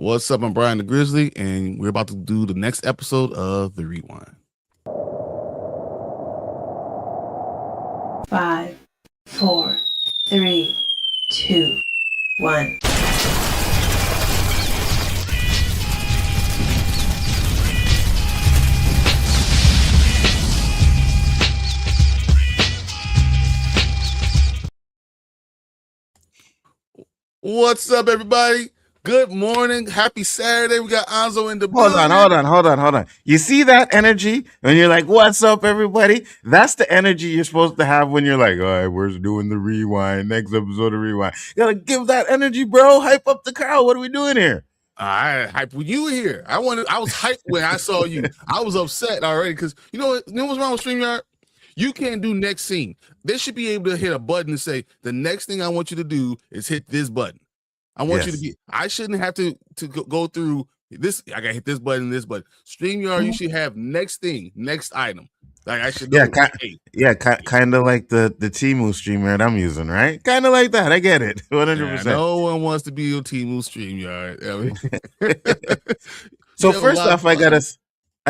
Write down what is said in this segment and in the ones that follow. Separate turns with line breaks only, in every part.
What's up? I'm Bryon the Grizzly, and we're about to do the next episode of The Rewind.
5, 4, 3, 2, 1.
What's up, everybody? Good morning. Happy Saturday. We got Nzo in the
Hold
building.
on. You see that energy when you're like, "What's up, everybody?" That's the energy you're supposed to have when you're like, "All right, we're doing the rewind. Next episode of rewind." You gotta give that energy, bro. Hype up the crowd. What are we doing here?
I hype when you were here. I was hyped when I saw you. I was upset already because you know what's wrong with StreamYard? You can't do next scene. They should be able to hit a button and say, the next thing I want you to do is hit this button. I want you to be. I shouldn't have to go through this. I gotta hit this button, this button. StreamYard, you should have next thing, next item. Like I should.
Kind of like the Temu StreamYard I'm using, right? Kind of like that. I get it, 100%.
No one wants to be on Temu StreamYard.
So first off, I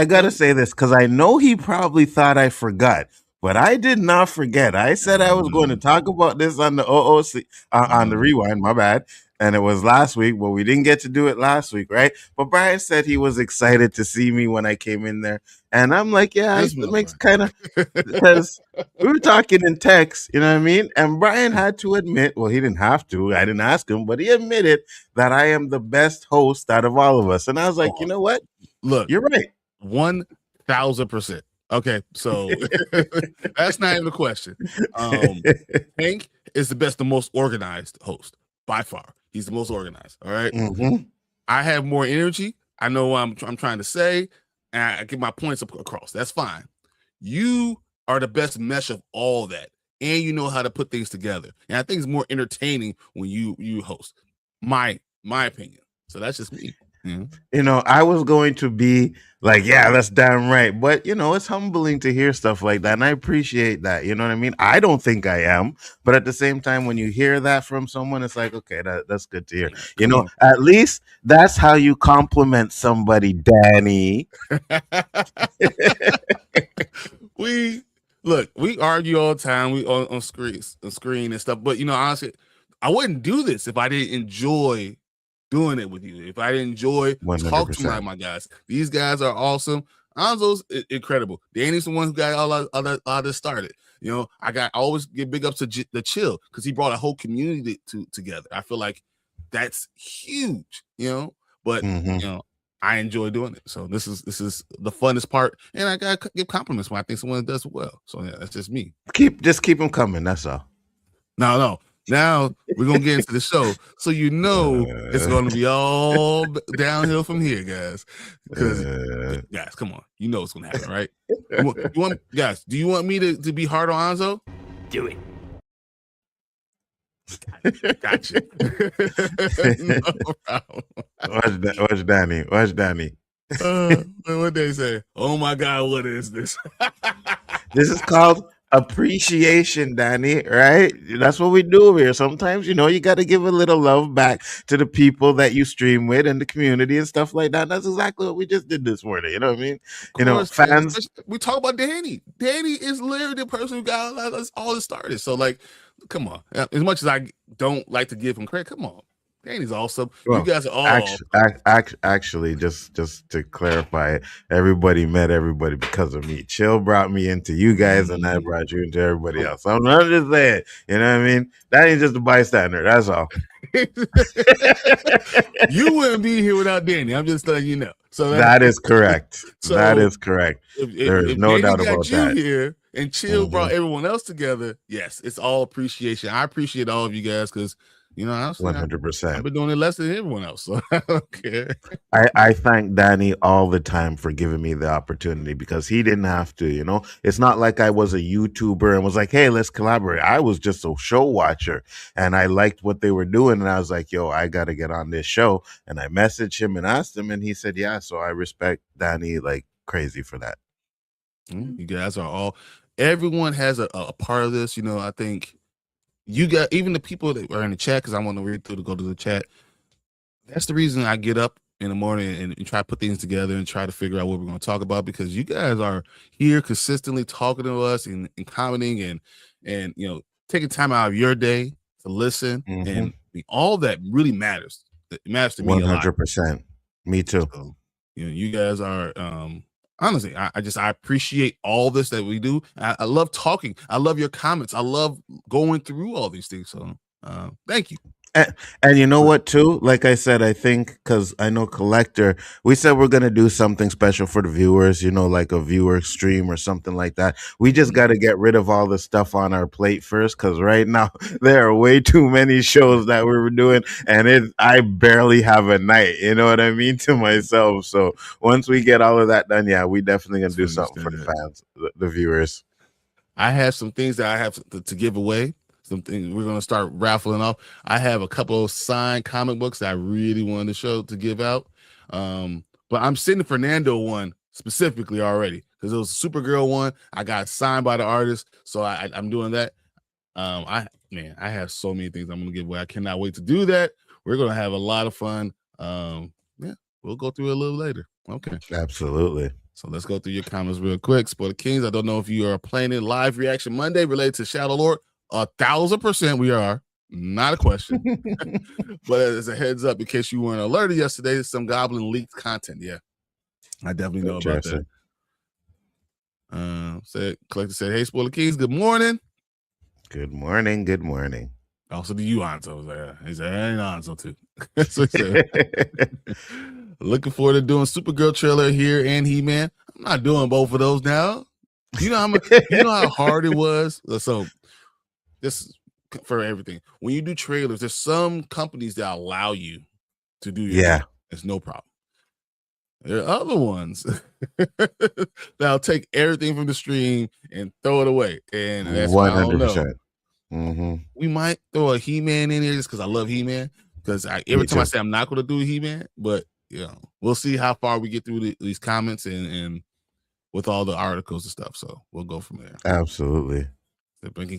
gotta say this because I know he probably thought I forgot. But I did not forget. I said I was going to talk about this on the OOC on the rewind. My bad. And it was last week, but we didn't get to do it last week, right? But Bryon said he was excited to see me when I came in there, and I'm like, yeah, it makes kind of because we were talking in text, you know what I mean? And Bryon had to admit, well, he didn't have to. I didn't ask him, but he admitted that I am the best host out of all of us. And I was like, you know what?
Look,
you're right,
1,000%. Okay, so that's not even a question. Hank is the best, the most organized host by far. He's the most organized. All right.
Mm-hmm.
I have more energy. I know what I'm trying to say, and I get my points across. That's fine. You are the best mesh of all that, and you know how to put things together. And I think it's more entertaining when you host. My opinion. So that's just me. Mm-hmm.
You know, I was going to be like, yeah, that's damn right. But, you know, it's humbling to hear stuff like that. And I appreciate that. You know what I mean? I don't think I am. But at the same time, when you hear that from someone, it's like, okay, that's good to hear. You know, at least that's how you compliment somebody, Danny.
We argue all the time. We on screen and stuff. But, you know, honestly, I wouldn't do this if I didn't enjoy doing it with you. If I didn't enjoy
100%.
Talk to my guys, these guys are awesome. Nzo's incredible. Danny's the one who got all this started. You know, I always give big ups to the Chill because he brought a whole community together. I feel like that's huge. You know, but you know, I enjoy doing it. So this is the funnest part, and I gotta give compliments when I think someone does well. So yeah, that's just me.
Keep them coming. That's all.
No. Now we're gonna get into the show, so you know it's gonna be all downhill from here, guys. Because guys, come on, you know it's gonna happen, right? Guys, do you want me to be hard on Nzo?
Do it.
Gotcha. No problem.
Watch Danny.
What they say? Oh my God, what is this?
This is called appreciation, Danny, right? That's what we do over here. Sometimes, you know, you got to give a little love back to the people that you stream with and the community and stuff like that. That's exactly what we just did this morning. You know what I mean? You know, fans.
We talk about Danny. Danny is literally the person who got all this started. So, like, come on. As much as I don't like to give him credit, come on. Danny's awesome.
Well,
you guys are all
actually just to clarify, everybody met everybody because of me. Chill brought me into you guys, and I brought you into everybody else. I'm not just saying, you know what I mean? That ain't just a bystander. That's all.
You wouldn't be here without Danny. I'm just letting you know. So
that is correct. That is correct. There is no doubt about that.
Here and Chill brought everyone else together. Yes, it's all appreciation. I appreciate all of you guys because. You know,
100%.
I've been doing it less than everyone else, so I don't care.
I thank Danny all the time for giving me the opportunity because he didn't have to, you know. It's not like I was a YouTuber and was like, hey, let's collaborate. I was just a show watcher and I liked what they were doing. And I was like, yo, I got to get on this show. And I messaged him and asked him and he said, yeah. So I respect Danny like crazy for that.
You guys are all, everyone has a part of this. You know, I think you got even the people that are in the chat, because I want to read through to go to the chat. That's the reason I get up in the morning and try to put things together and try to figure out what we're going to talk about, because you guys are here consistently talking to us and commenting and taking time out of your day to listen, and all that really matters. It matters to me a lot.
100%. Me too.
So, you guys are honestly, I appreciate all this that we do. I love talking. I love your comments. I love going through all these things. So thank you.
And you know what, too? Like I said, I think because I know Collector, we said we're going to do something special for the viewers, like a viewer stream or something like that. We just got to get rid of all the stuff on our plate first, because right now there are way too many shows that we were doing, and I barely have a night, you know what I mean, to myself. So once we get all of that done, yeah, we definitely going to do something for the fans, the viewers.
I have some things that I have to give away. Something we're going to start raffling off. I have a couple of signed comic books that I really wanted to give out. But I'm sending Fernando one specifically already, because it was a Supergirl one. I got signed by the artist, so I'm doing that. I have so many things I'm going to give away. I cannot wait to do that. We're going to have a lot of fun. We'll go through it a little later. Okay.
Absolutely.
So let's go through your comments real quick. Spoiler Kings, I don't know if you are playing it live reaction Monday related to Shadow Lord. 1,000% we are. Not a question. But as a heads up, in case you weren't alerted yesterday, some Goblin leaked content. Yeah, I definitely know about that. Collector said, hey, Spoiler Kings, good morning.
Good morning. Good morning.
Also, to you, Anzo. He said, hey, Anzo, too. So he said, looking forward to doing Supergirl trailer here and He-Man. I'm not doing both of those now. You know how hard it was? So this is for everything. When you do trailers, there's some companies that allow you to do your trailer. It's no problem. There are other ones that'll take everything from the stream and throw it away. And that's 100%. We might throw a He-Man in here just because I love He-Man. Because every time I say I'm not going to do He-Man, but we'll see how far we get through these comments and with all the articles and stuff. So we'll go from there.
Absolutely.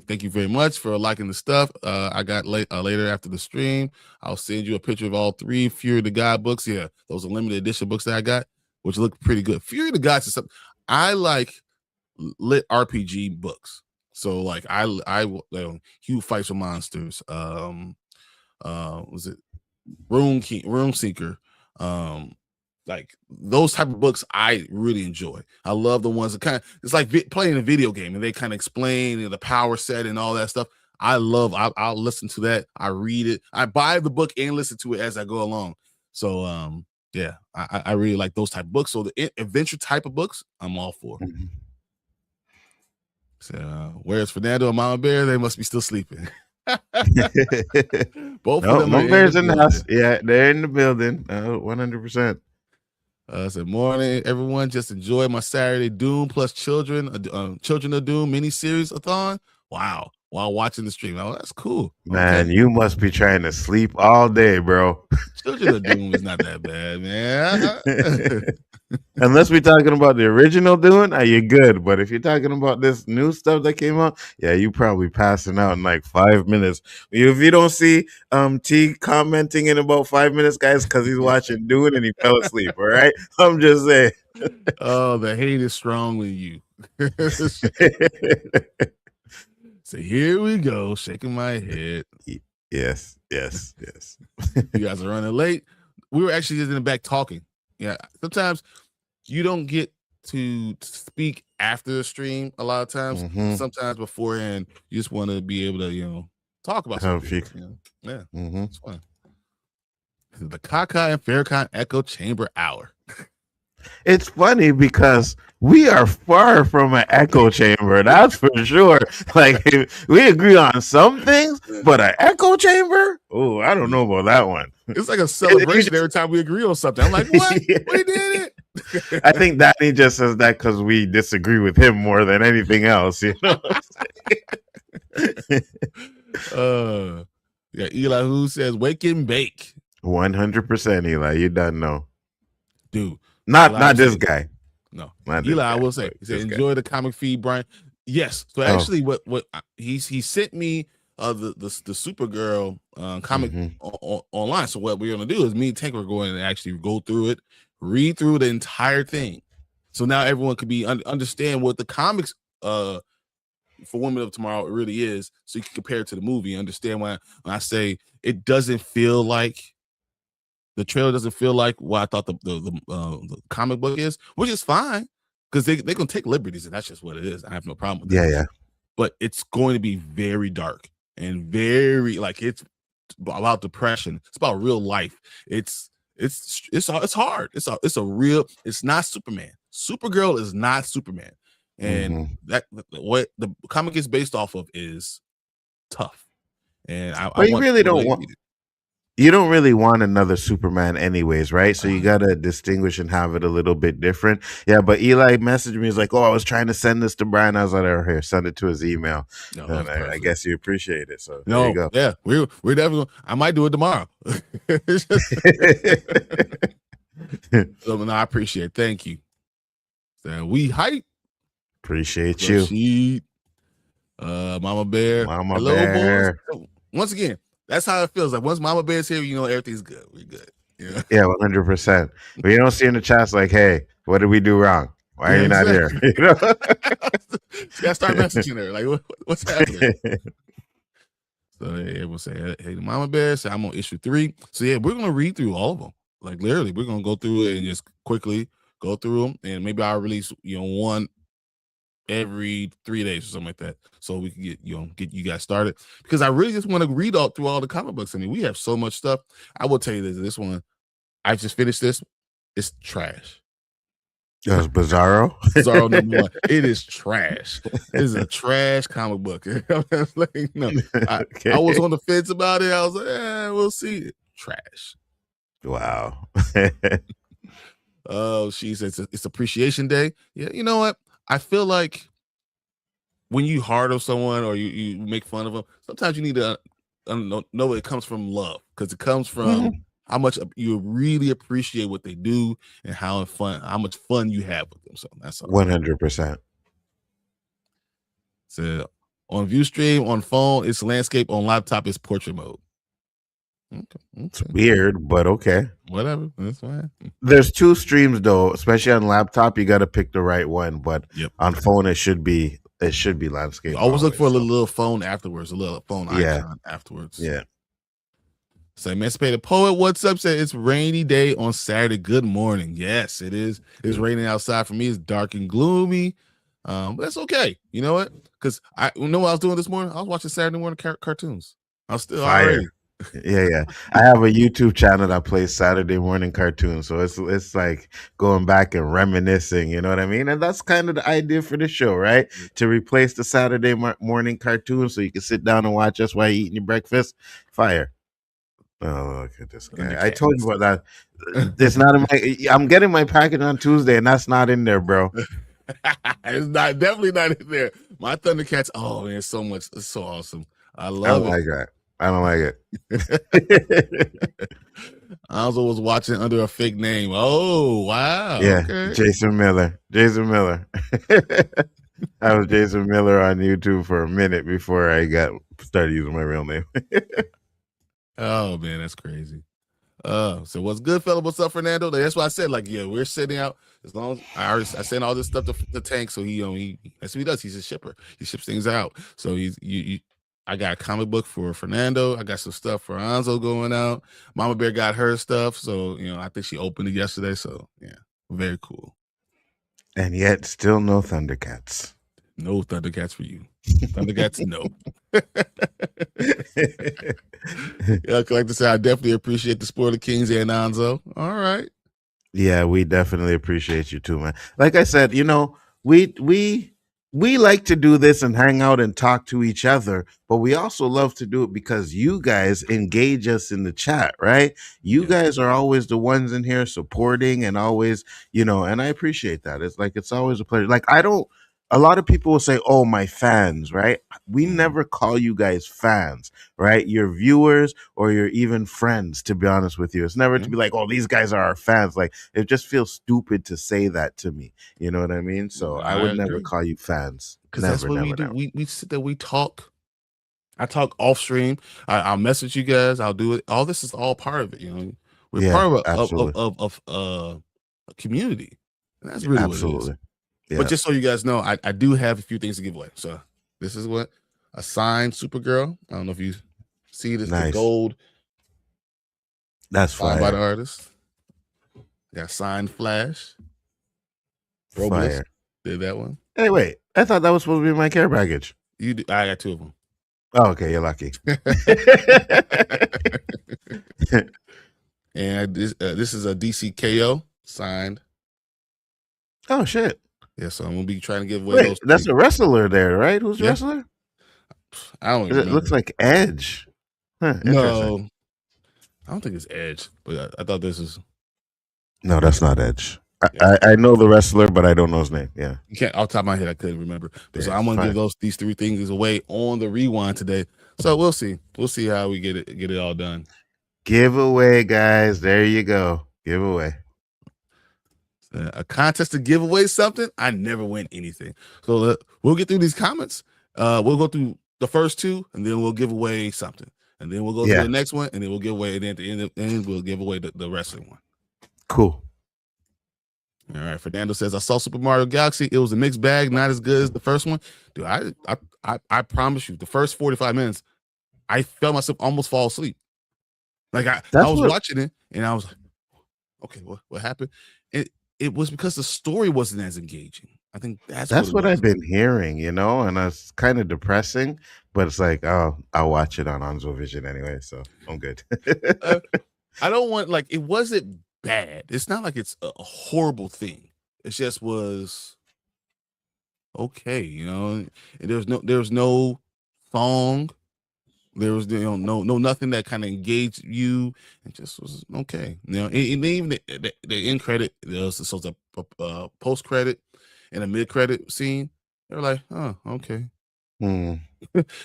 Thank you very much for liking the stuff. I got later after the stream, I'll send you a picture of all 3 Fury of the God books. Yeah, those are limited edition books that I got, which look pretty good. Fury of the Gods is something I like. Lit RPG books. So like I Hugh Fights with Monsters. Was it Room Seeker? Like those type of books I really enjoy. I love the ones that it's like playing a video game and they kind of explain the power set and all that stuff. I'll listen to that. I read it. I buy the book and listen to it as I go along. So I really like those type of books. So the adventure type of books, I'm all for. So whereas Fernando and Mama Bear, they must be still sleeping. Both of them.
Mama Bear's in the house. Yeah, they're in the building. 100%.
Said, morning, everyone. Just enjoy my Saturday Doom plus Children of Doom mini-series-a-thon. Wow. While watching the stream. Oh, that's cool.
Man, you must be trying to sleep all day, bro.
Children of Doom is not that bad, man.
Unless we're talking about the original Doom, you're good. But if you're talking about this new stuff that came out, yeah, you probably passing out in like 5 minutes. If you don't see T commenting in about 5 minutes, guys, because he's watching Doom and he fell asleep. All right, I'm just saying.
Oh, the hate is strong in you. So here we go, shaking my head.
Yes.
You guys are running late. We were actually just in the back talking. Yeah, sometimes you don't get to speak after the stream a lot of times. Sometimes beforehand, you just want to be able to, talk about something. Yeah, it's fun. The Kaka and Farrakhan Echo Chamber Hour.
It's funny because we are far from an echo chamber, that's for sure. Like we agree on some things, but an echo chamber? Oh, I don't know about that one.
It's like a celebration every time we agree on something. I'm like, what? We did it.
I think Danny just says that because we disagree with him more than anything else,
Yeah, Eli who says wake and bake.
100% Eli, you done know.
Dude.
Not this guy.
No. Eli, I will say, he said, enjoy the comic feed, Bryon. Yes. So actually what he sent me the Supergirl comic
Hmm.
online. So what we're gonna do is me and Tank are going to actually go through it, read through the entire thing. So now everyone could be understand what the comics for Women of Tomorrow it really is. So you can compare it to the movie. Understand when I say it doesn't feel like the trailer doesn't feel like what I thought the comic book is, which is fine because they gonna take liberties and that's just what it is. I have no problem with that.
Yeah, yeah.
But it's going to be very dark and very like it's about depression. It's about real life. It's hard. It's a real. It's not Superman. Supergirl is not Superman, and that what the comic is based off of is tough. And I
But you
want
really
people
don't
to
want.
read it.
You don't really want another Superman anyways, right? So you gotta distinguish and have it a little bit different. Yeah, but Eli messaged me. He's like, "Oh, I was trying to send this to Brian." I was like, "Oh, here, send it to his email."
No,
And
that's
I
perfect.
guess you appreciate it. So there you
No,
go.
yeah, we're definitely. I might do it tomorrow. So, no, I appreciate it. Thank you. So we hype.
Appreciate you,
Rashid, Mama Bear.
Mama
Hello, boys.
Bear.
So, once again, that's how it feels. Like once Mama Bear's here, you know everything's good. We're good. Yeah,
Yeah, 100%. But you don't see in the chats like, "Hey, what did we do wrong? Why are
yeah,
you not here?"
exactly.
You know.
You gotta start messaging her. Like, what's happening? So yeah, we'll say, hey, the Mama Bear said I'm on issue 3. So yeah, we're gonna read through all of them. Like literally, we're gonna go through it and just quickly go through them, and maybe I'll release one every 3 days or something like that, so we can get you guys started. Because I really just want to read through all the comic books. I mean, we have so much stuff. I will tell you this one, I just finished this. It's trash.
That was Bizarro.
Bizarro #1. It is trash. It is a trash comic book. Like, I was on the fence about it. I was like, we'll see. Trash.
Wow.
Oh, she says it's Appreciation Day. Yeah, you know what? I feel like when you hard on someone or you make fun of them, sometimes you need to know it comes from love because it comes from how much you really appreciate what they do and how much fun you have with them. So that's all.
100%.
So on view stream, on phone, it's landscape. On laptop, it's portrait mode. Okay.
It's weird, but okay.
Whatever. That's fine.
There's 2 streams though, especially on laptop. You got to pick the right one, but on phone it should be landscape.
Always look for a little phone afterwards, a little phone icon afterwards.
Yeah.
So Emancipated Poet, what's up? Said it's rainy day on Saturday. Good morning. Yes, it is. It's raining outside for me. It's dark and gloomy. But that's okay. You know what? Because you know what I was doing this morning? I was watching Saturday morning cartoons. I was still
Fire.
already.
Yeah. I have a YouTube channel that plays Saturday morning cartoons, so it's like going back and reminiscing. You know what I mean? And that's kind of the idea for the show, right? To replace the Saturday morning cartoon, so you can sit down and watch us while you're eating your breakfast. Fire. Oh, look at this guy. I told you about that. It's not in my. I'm getting my package on Tuesday, and that's not in there, bro.
It's definitely not in there. My Thundercats. Oh man, so much. It's so awesome. I
I
love
don't
it.
like that. I don't like it.
I also was watching under a fake name. Oh wow.
Yeah,
Okay.
Jason Miller. I was Jason Miller on YouTube for a minute before I started using my real name.
Oh man, that's crazy. So what's good, fella? What's up, Fernando? That's why I said, like, yeah, we're sitting out as long as I sent all this stuff to the Tank, so he that's what he does. He's a shipper. He ships things out. So I got a comic book for Fernando. I got some stuff for Nzo going out. Mama Bear got her stuff, so I think she opened it yesterday. So yeah, very cool.
And yet, still no Thundercats.
No Thundercats for you. Thundercats, no. Yeah, like to say, I definitely appreciate the Spoiler Kings and Nzo. All right.
Yeah, we definitely appreciate you too, man. Like I said, we like to do this and hang out and talk to each other, but we also love to do it because you guys engage us in the chat, right? You guys are always the ones in here supporting and always, and I appreciate that. It's always a pleasure. Like a lot of people will say, "Oh, my fans," right? We never call you guys fans, right? You're viewers or you're even friends, to be honest with you. It's never to be like, "Oh, these guys are our fans." Like, it just feels stupid to say that to me. You know what I mean? So I would never call you fans.
Because that's what we do. We sit there, we talk. I talk off stream. I'll message you guys. I'll do it. All this is all part of it. You know, we're
Yeah,
part of
absolutely.
a community, and that's really what it is.
Absolutely. Yeah.
But just so you guys know, I do have a few things to give away. So this is what a signed Supergirl. I don't know if you see this, the
Nice.
gold.
That's
signed
fire.
by the artist. Got signed Flash.
Fire.
Robles did that one.
Hey, wait. I thought that was supposed to be my care package.
You do, I got two of them.
Oh, okay. You're lucky.
And this is a DCKO signed.
Oh, shit.
Yeah, so I'm gonna be trying to give away those.
That's a wrestler there, right? Who's wrestler?
I don't remember.
It looks like Edge. Huh,
no, I don't think it's Edge, but I thought this is.
No, that's not Edge. I know the wrestler, but I don't know his name. Yeah,
you can't. Off the top of my head, I couldn't remember. So I'm gonna give these three things away on the rewind today. So we'll see. We'll see how we get it all done.
Giveaway, guys. There you go. Giveaway.
A contest to give away something. I never win anything. So we'll get through these comments. We'll go through the first two, and then we'll give away something, and then we'll go to the next one, and then we'll give away, and then at the end we'll give away the wrestling one.
Cool.
All right. Fernando says, I saw Super Mario Galaxy. It was a mixed bag, not as good as the first one. Dude, I promise you, the first 45 minutes, I felt myself almost fall asleep. Like I was watching it, and I was like, okay, what happened? It was because the story wasn't as engaging. I think that's what
I've been hearing, you know, and it's kind of depressing, but it's like, oh, I'll watch it on Nzo Vision anyway, so I'm good.
I don't want, like, it wasn't bad. It's not like it's a horrible thing. It just was okay, you know. And there was no song. There was no nothing that kind of engaged you. It just was okay, you know. And even the end credit, there was a post credit and a mid credit scene. They were like, oh, okay. It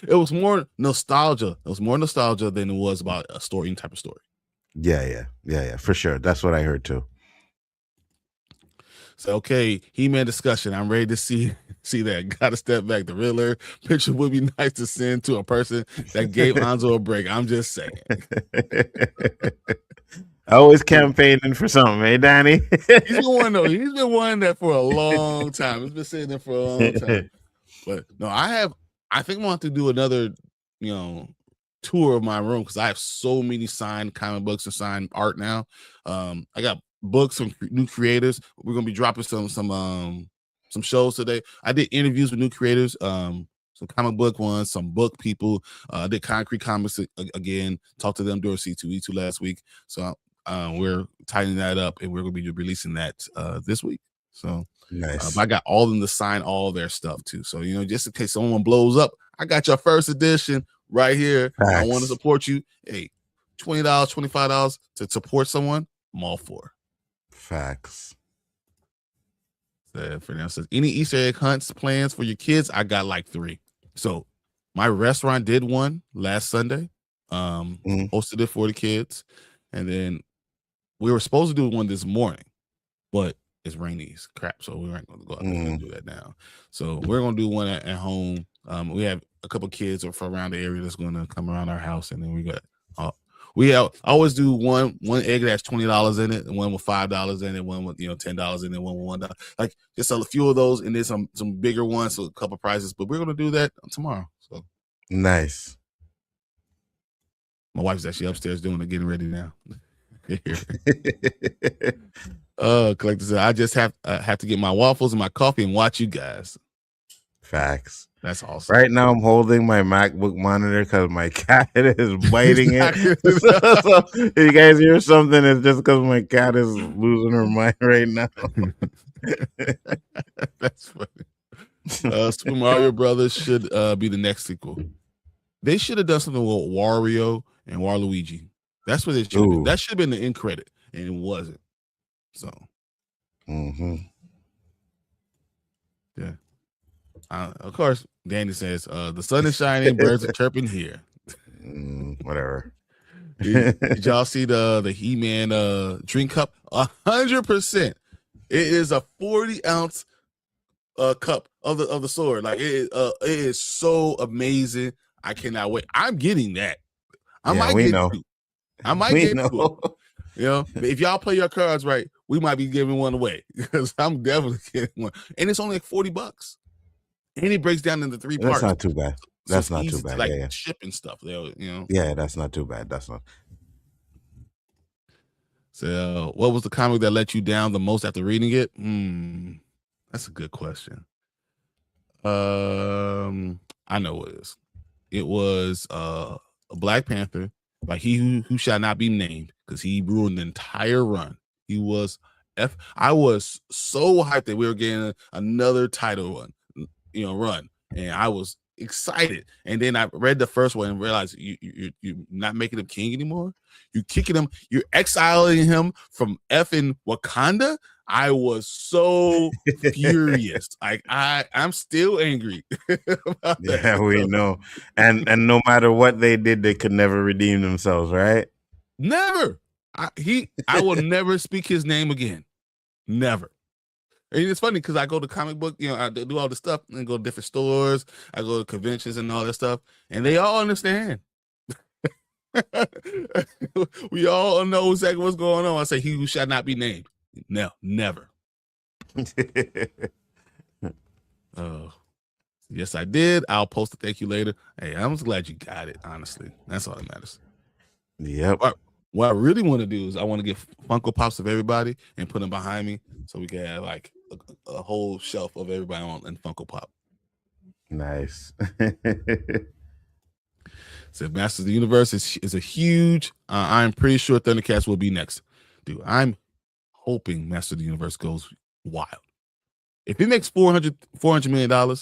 was more nostalgia. It was more nostalgia than it was about a story type of story.
Yeah, for sure. That's what I heard too.
So okay, He-Man discussion. I'm ready to see that. Gotta step back. The Riddler picture would be nice to send to a person that gave Nzo a break. I'm just saying.
Always campaigning for something, eh, Danny?
He's been wanting that for a long time. He's been sitting there for a long time. But no, I think I'm gonna have to do another, you know, tour of my room because I have so many signed comic books and signed art now. I got books from new creators. We're gonna be dropping some shows today. I did interviews with new creators, some comic book ones, some book people. I did Concrete Comics again. Talked to them during C2E2 last week. So we're tightening that up, and we're gonna be releasing that this week. So
nice.
I got all of them to sign all their stuff too. So you know, just in case someone blows up, I got your first edition right here. Facts. I want to support you. Hey, $20, $25 to support someone. I'm all for.
Facts.
Fernando says, any Easter egg hunts plans for your kids? I got like 3. So my restaurant did one last Sunday. Hosted it for the kids, and then we were supposed to do one this morning, but it's rainy as crap, so we aren't going to go out there and do that now. So we're going to do one at home. We have a couple kids from around the area that's going to come around our house, and then we always do one egg that's $20 in it, and one with $5 in it, one with $10 in it, one with $1. Like just a few of those, and then some bigger ones, so a couple prices. But we're going to do that tomorrow. So
nice.
My wife's actually upstairs doing it, getting ready now. Collector said, I just have to get my waffles and my coffee and watch you guys.
Facts.
That's awesome.
Right now, I'm holding my MacBook monitor because my cat is biting it. So if you guys hear something, it's just because my cat is losing her mind right now.
That's funny. Super Mario Brothers should be the next sequel. They should have done something with Wario and Waluigi. That's what it should have been. That should have been the end credit, and it wasn't. So, yeah. Of course, Danny says, the sun is shining, birds are chirping here.
Whatever.
Did y'all see the He-Man drink cup? 100%. It is a 40-ounce cup of the sword. Like it is so amazing. I cannot wait. I'm getting that. I
Yeah,
might
we
get
know.
two. I might
We
get two.
know.
You know, but if y'all play your cards right, we might be giving one away because I'm definitely getting one. And it's only like $40. And it breaks down into 3
That's
parts.
not too bad.
So
That's
it's
not too
easy to
bad.
like
Yeah, yeah.
ship and stuff. You know.
Yeah, that's not too bad. That's not.
So what was the comic that let you down the most after reading it? That's a good question. I know what it is. It was a Black Panther, like he who shall not be named, because he ruined the entire run. He was I was so hyped that we were getting another title run, and I was excited. And then I read the first one and realized you're not making him king anymore. You're kicking him. You're exiling him from effing Wakanda. I was so furious. Like I'm still angry about that.
Yeah, we know. And no matter what they did, they could never redeem themselves, right?
Never. I will never speak his name again. Never. And it's funny because I go to comic book, I do all the stuff and go to different stores. I go to conventions and all that stuff, and they all understand. We all know exactly what's going on. I say, he who shall not be named. No, never. Oh, yes, I did. I'll post a thank you later. Hey, I'm just glad you got it. Honestly, that's all that matters.
Yep.
What I really want to do is I want to get Funko Pops of everybody and put them behind me so we can have like a whole shelf of everybody on in Funko Pop.
Nice.
So Masters of the Universe is a huge. I'm pretty sure Thundercats will be next, dude. I'm hoping Masters of the Universe goes wild. If it makes $400 million,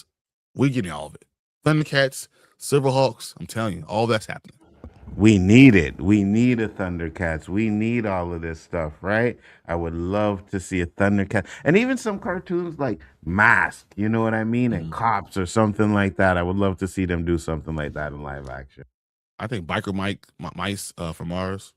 we're getting all of it. Thundercats, Silverhawks. I'm telling you, all that's happening.
We need it. We need a Thundercats. We need all of this stuff, right? I would love to see a Thundercat, and even some cartoons like Mask. You know what I mean? And Cops or something like that. I would love to see them do something like that in live action.
I think Biker Mice from Mars.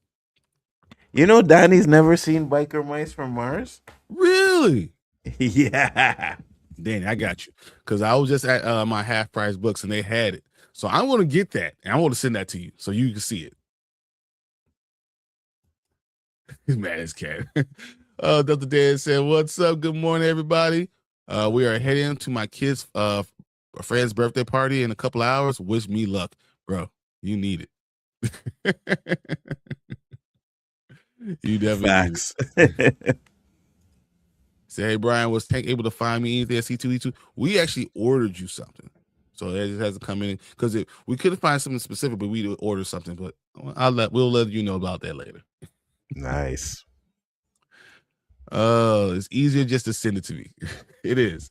You know, Danny's never seen Biker Mice from Mars.
Really?
Yeah.
Danny, I got you. Because I was just at my half price books and they had it. So I want to get that and I want to send that to you so you can see it. He's mad as cat. Dr. Dan said, "What's up? Good morning, everybody. We are heading to my kid's friend's birthday party in a couple of hours. Wish me luck, bro. You need it." You definitely
Facts.
Say, "Hey, Bryon, was Tank able to find me anything at C2E2? We actually ordered you something. So it just hasn't come in because we couldn't find something specific, but we ordered something. But we'll let you know about that later."
Nice.
It's easier just to send it to me. It is.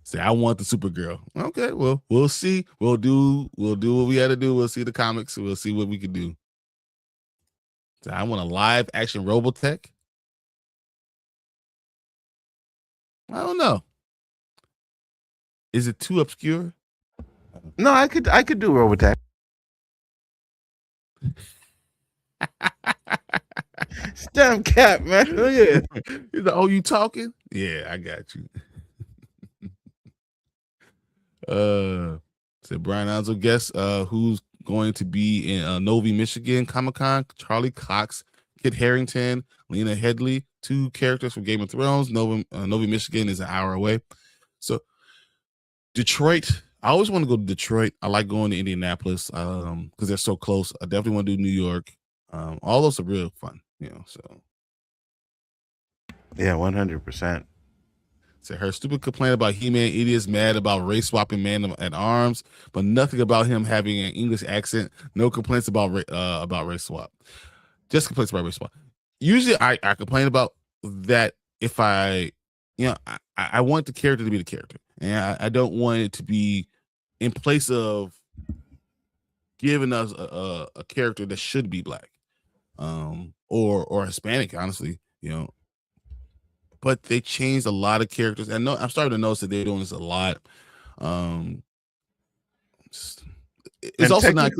Say, "I want the Supergirl." Okay, well, we'll see. We'll do what we had to do. We'll see the comics. We'll see what we can do. So I want a live action Robotech. I don't know. Is it too obscure?
No, I could do Robotech. Stamp cap, man. Look at it.
He's like, "Oh, you talking?" Yeah, I got you. Said Bryon Nzo, guess who's going to be in Novi, Michigan Comic-Con? Charlie Cox, Kit Harington, Lena Headey, 2 characters from Game of Thrones. Novi, Michigan is an hour away. So Detroit, I always want to go to Detroit. I like going to Indianapolis because they're so close. I definitely want to do New York. All those are real fun, so.
Yeah, 100%.
So her stupid complaint about He-Man idiots mad about race swapping Man at Arms, but nothing about him having an English accent. No complaints about race swap. Just complaints about race swap. Usually I complain about that if I want the character to be the character. And I don't want it to be in place of giving us a character that should be black or Hispanic, honestly, But they changed a lot of characters. And I'm starting to notice that they're doing this a lot. It's also not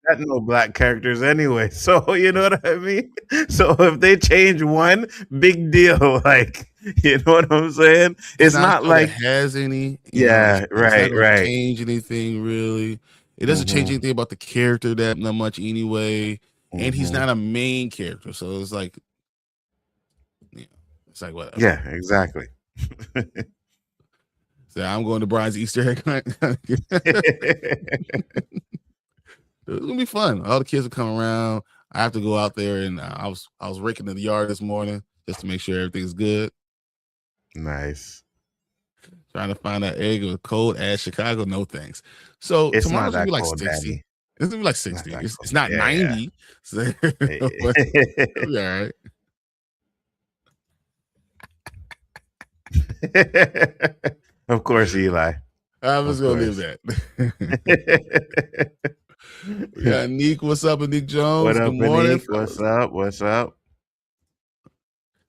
got no black characters anyway, so you know what I mean. So if they change one, big deal. Like You know what I'm saying?
It's
It's
not a
not
show that
like,
has any,
yeah,
it's not
right,
gonna
right.
change anything really. It doesn't change
Hmm.
anything about the character that much anyway. And he's
Hmm.
not a main character, so it's like, yeah, it's like whatever.
Yeah, exactly.
So I'm going to Brian's Easter egg hunt. It's gonna be fun. All the kids will come around. I have to go out there, and I was raking the yard this morning just to make sure everything's good.
Nice.
Trying to find that egg with cold as Chicago. No thanks. So
It's not
tomorrow's gonna
that
be like
cold,
60.
Danny.
It's gonna be like
Not
60.
that
It's
cold.
not
Yeah,
90. So,
yeah.
but it'll be all right.
Of course, Eli.
I'm
Of
just gonna leave
course.
that. We got Neek. What's up, Neek
What
Jones? Good
up,
morning,
Anik? What's
fellas.
up? What's up?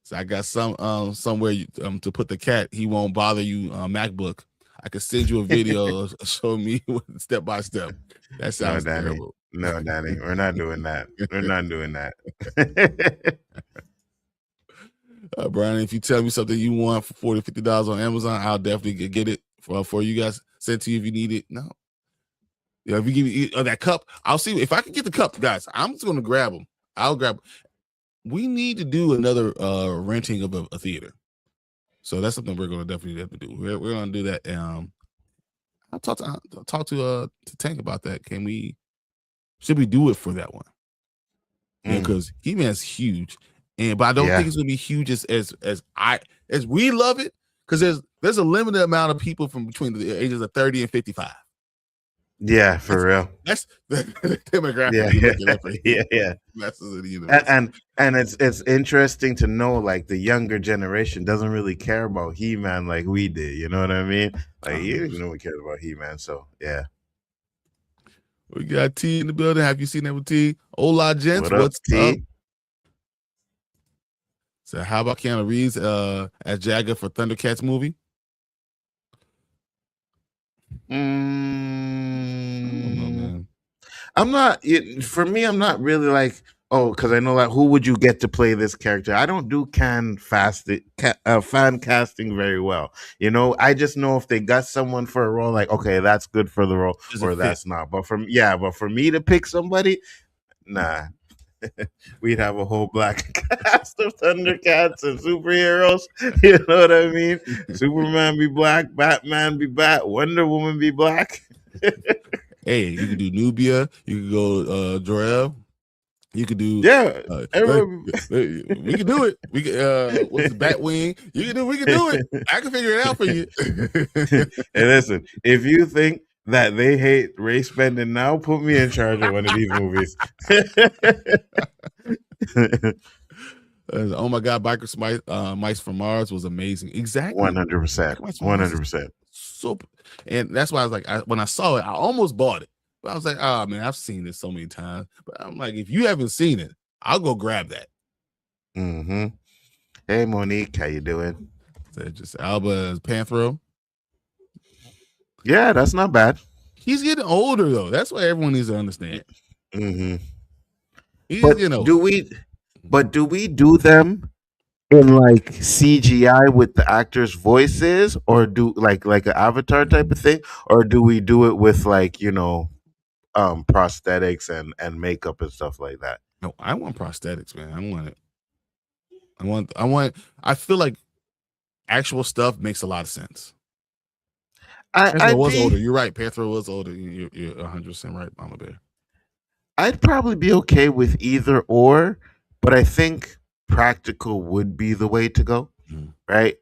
So I got somewhere to put the cat. He won't bother you. MacBook. I could send you a video show me step by step. That
No,
sounds
Danny.
terrible.
No, Danny. We're not doing that. We're not doing that.
Brian, if you tell me something you want for $40, $50 on Amazon, I'll definitely get it for you guys. Send to you if you need it. No, yeah, if you give me that cup, I'll see if I can get the cup, guys. I'm just gonna grab them. I'll grab. We need to do another renting of a theater, so that's something we're gonna definitely have to do. We're gonna do that. I'll talk to Tank about that. Should we do it for that one? Yeah,
Mm,
because He-Man's huge, but I don't think
yeah.
it's gonna be huge as we love it, because there's a limited amount of people from between the ages of 30 and 55.
Yeah, for real.
That's the demographic
Yeah,
you're
yeah,
looking at for
yeah, yeah.
Masters of the
And,
Universe.
and it's interesting to know like the younger generation doesn't really care about He-Man like we did. You know what I mean? Like you didn't know we cared about He-Man. So yeah.
We got T in the building. Have you seen that with T? Hola, gents.
What up,
What's up?
T?
So how about Keanu Reeves as Jagger for Thundercats movie? I don't know,
Mm,
man.
I'm not. For me, I'm not really like. Oh, because I know like who would you get to play this character? I don't do fan casting very well. You know, I just know if they got someone for a role, like okay, that's good for the role,
Does it
or
fit?
that's not. But for me to pick somebody, nah. We'd have a whole black cast of Thundercats and superheroes. You know what I mean? Superman be black, Batman be bat, Wonder Woman be black.
Hey, you could do Nubia. You could go Jor-El. You could do
Yeah,
like,
everyone.
we could do it. We could what's the Batwing? We could do it. I can figure it out for you.
Hey, listen, if you think that they hate race bending now, put me in charge of one of these movies.
Oh my God, Mice from Mars was amazing. Exactly.
100%.
Biker Mice from Mars is
100%.
so, and that's why I was like, when I saw it, I almost bought it, but I was like, oh man, I've seen this so many times. But I'm like, if you haven't seen it, I'll go grab that.
Mm-hmm. Hey, Monique, how you doing?
So just Alba as Panthro.
Yeah, that's not bad.
He's getting older though. That's why everyone needs to understand.
Mm-hmm.
He's
But
getting older.
do we do them in like CGI with the actors' voices, or do like an Avatar type of thing, or do we do it with like prosthetics and makeup and stuff like that?
No, I want prosthetics, man. I want it. I feel like actual stuff makes a lot of sense. Panthro
I'd
was older.
be
You're right. Panthro was older. You're 100% right, Mama Bear.
I'd probably be okay with either or, but I think practical would be the way to go,
Mhm.
right?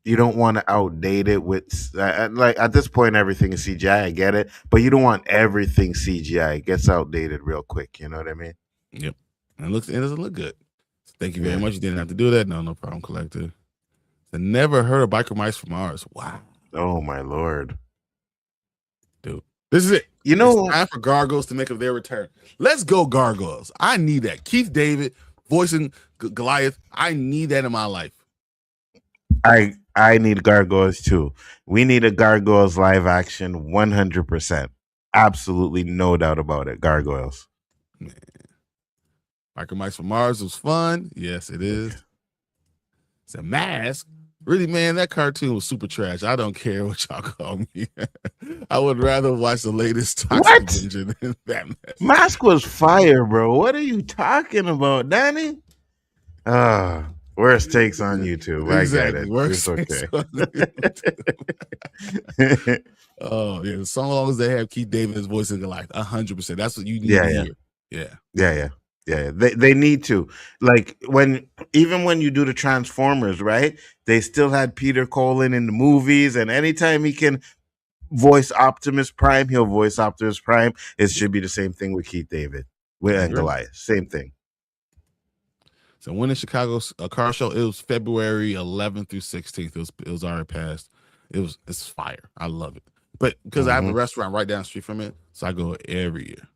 You don't want to outdate it with like at this point everything is CGI. I get it, but you don't want everything CGI. It gets outdated real quick. You know what I mean?
Yep. And it doesn't look good. Thank you very
Yeah.
much. You didn't have to do that. No problem, Collector. I never heard of Biker Mice from Mars. Wow,
Oh my lord!
dude. This is it.
You know
It's
what?
time for Gargoyles to make up their return. Let's go, Gargoyles. I need that. Keith David voicing Goliath. I need that in my life.
I need gargoyles too. We need a gargoyles live action 100%. Absolutely no doubt about it. Gargoyles.
Man. Biker Mice from Mars was fun. Yes, it is. It's a mask. Really, man, that cartoon was super trash. I don't care what y'all call me. I would rather watch the latest Toxic
What?
Avenger than that mess.
Mask was fire, bro. What are you talking about, Danny? Ah, worst takes on YouTube. I get
Exactly.
it.
Worst
It's
takes
okay.
on Oh yeah, so long as they have Keith David's voice in their life, 100%. That's what you need
Yeah,
to
yeah.
hear. Yeah.
Yeah. They need to, like, even when you do the Transformers, right? They still had Peter Cullen in the movies, and anytime he can voice Optimus Prime, he'll voice Optimus Prime. It should be the same thing with Keith David with
I
and
agree.
Goliath. Same thing.
So when in Chicago's car show, it was February 11th through 16th. It was already passed. It's fire. I love it. But because I have a
Mm-hmm.
restaurant right down the street from it, so I go every year.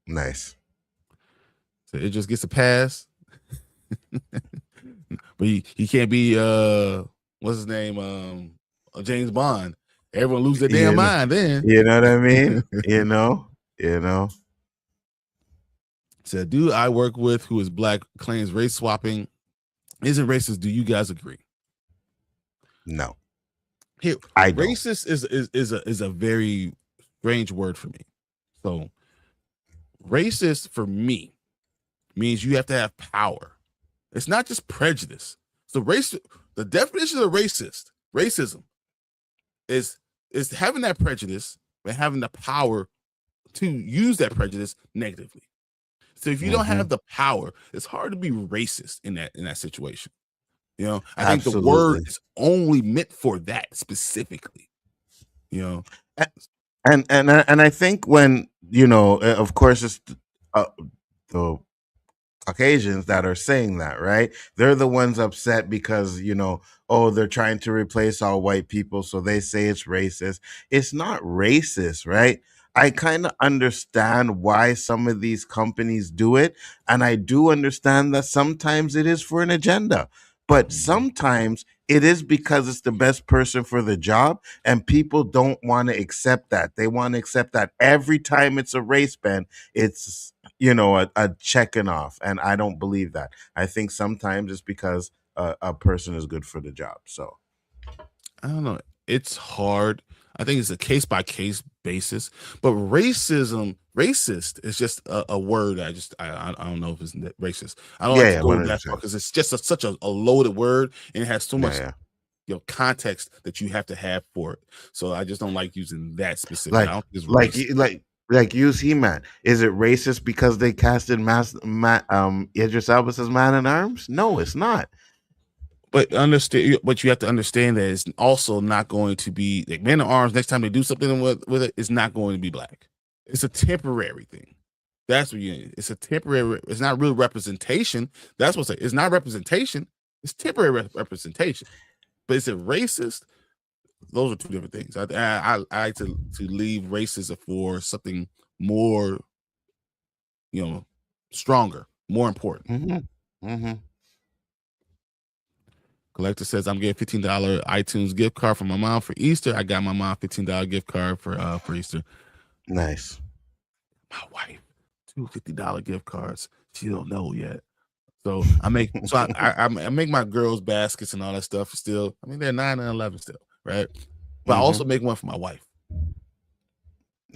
Nice.
So it just gets a pass. But he can't be what's his name? James Bond. Everyone lose their damn mind then.
You know what I mean? You know.
So a dude I work with who is black claims race swapping isn't racist. Do you guys agree?
No.
Here,
I don't.
racist is a very strange word for me. So racist for me means you have to have power. It's not just prejudice. So the definition of racism is having that prejudice and having the power to use that prejudice negatively. So if you don't have the power, it's hard to be racist in that situation. You know, I think the word is only meant for that specifically. You know,
and I think when of course, it's the Caucasians that are saying that, right? They're the ones upset because, oh, they're trying to replace all white people. So they say it's racist. It's not racist, right? I kind of understand why some of these companies do it. And I do understand that sometimes it is for an agenda, but sometimes it is because it's the best person for the job. And people don't want to accept that. They want to accept that every time it's a race ban, it's a checking off, and I don't believe that. I think sometimes it's because a person is good for the job. So
I don't know. It's hard. I think it's a case by case basis. But racist is just a word. I don't know if it's racist. I don't like to
yeah,
go that far
100%.
because it's just such a loaded word and it has so much
Yeah.
context that you have to have for it. So I just don't like using that specific. I
Like
don't think it's
like
racist.
like use He-Man. Is it racist because they casted Idris Elba as Man in Arms? No, it's not.
But you have to understand that it's also not going to be like Man at Arms. Next time they do something with it, it's not going to be black. It's a temporary thing. That's what it's a temporary. It's not real representation. That's what's it's not representation. It's temporary representation. But is it racist? Those are two different things. I like to leave racism for something more, stronger, more important. Collector says I'm getting $15 iTunes gift card from my mom for Easter. I got my mom $15 gift card for Easter.
Nice.
My wife, two $50 gift cards. She don't know yet. So I make I make my girls baskets and all that stuff still. I mean, they're 9 and 11 still, right? But I also make one for my wife.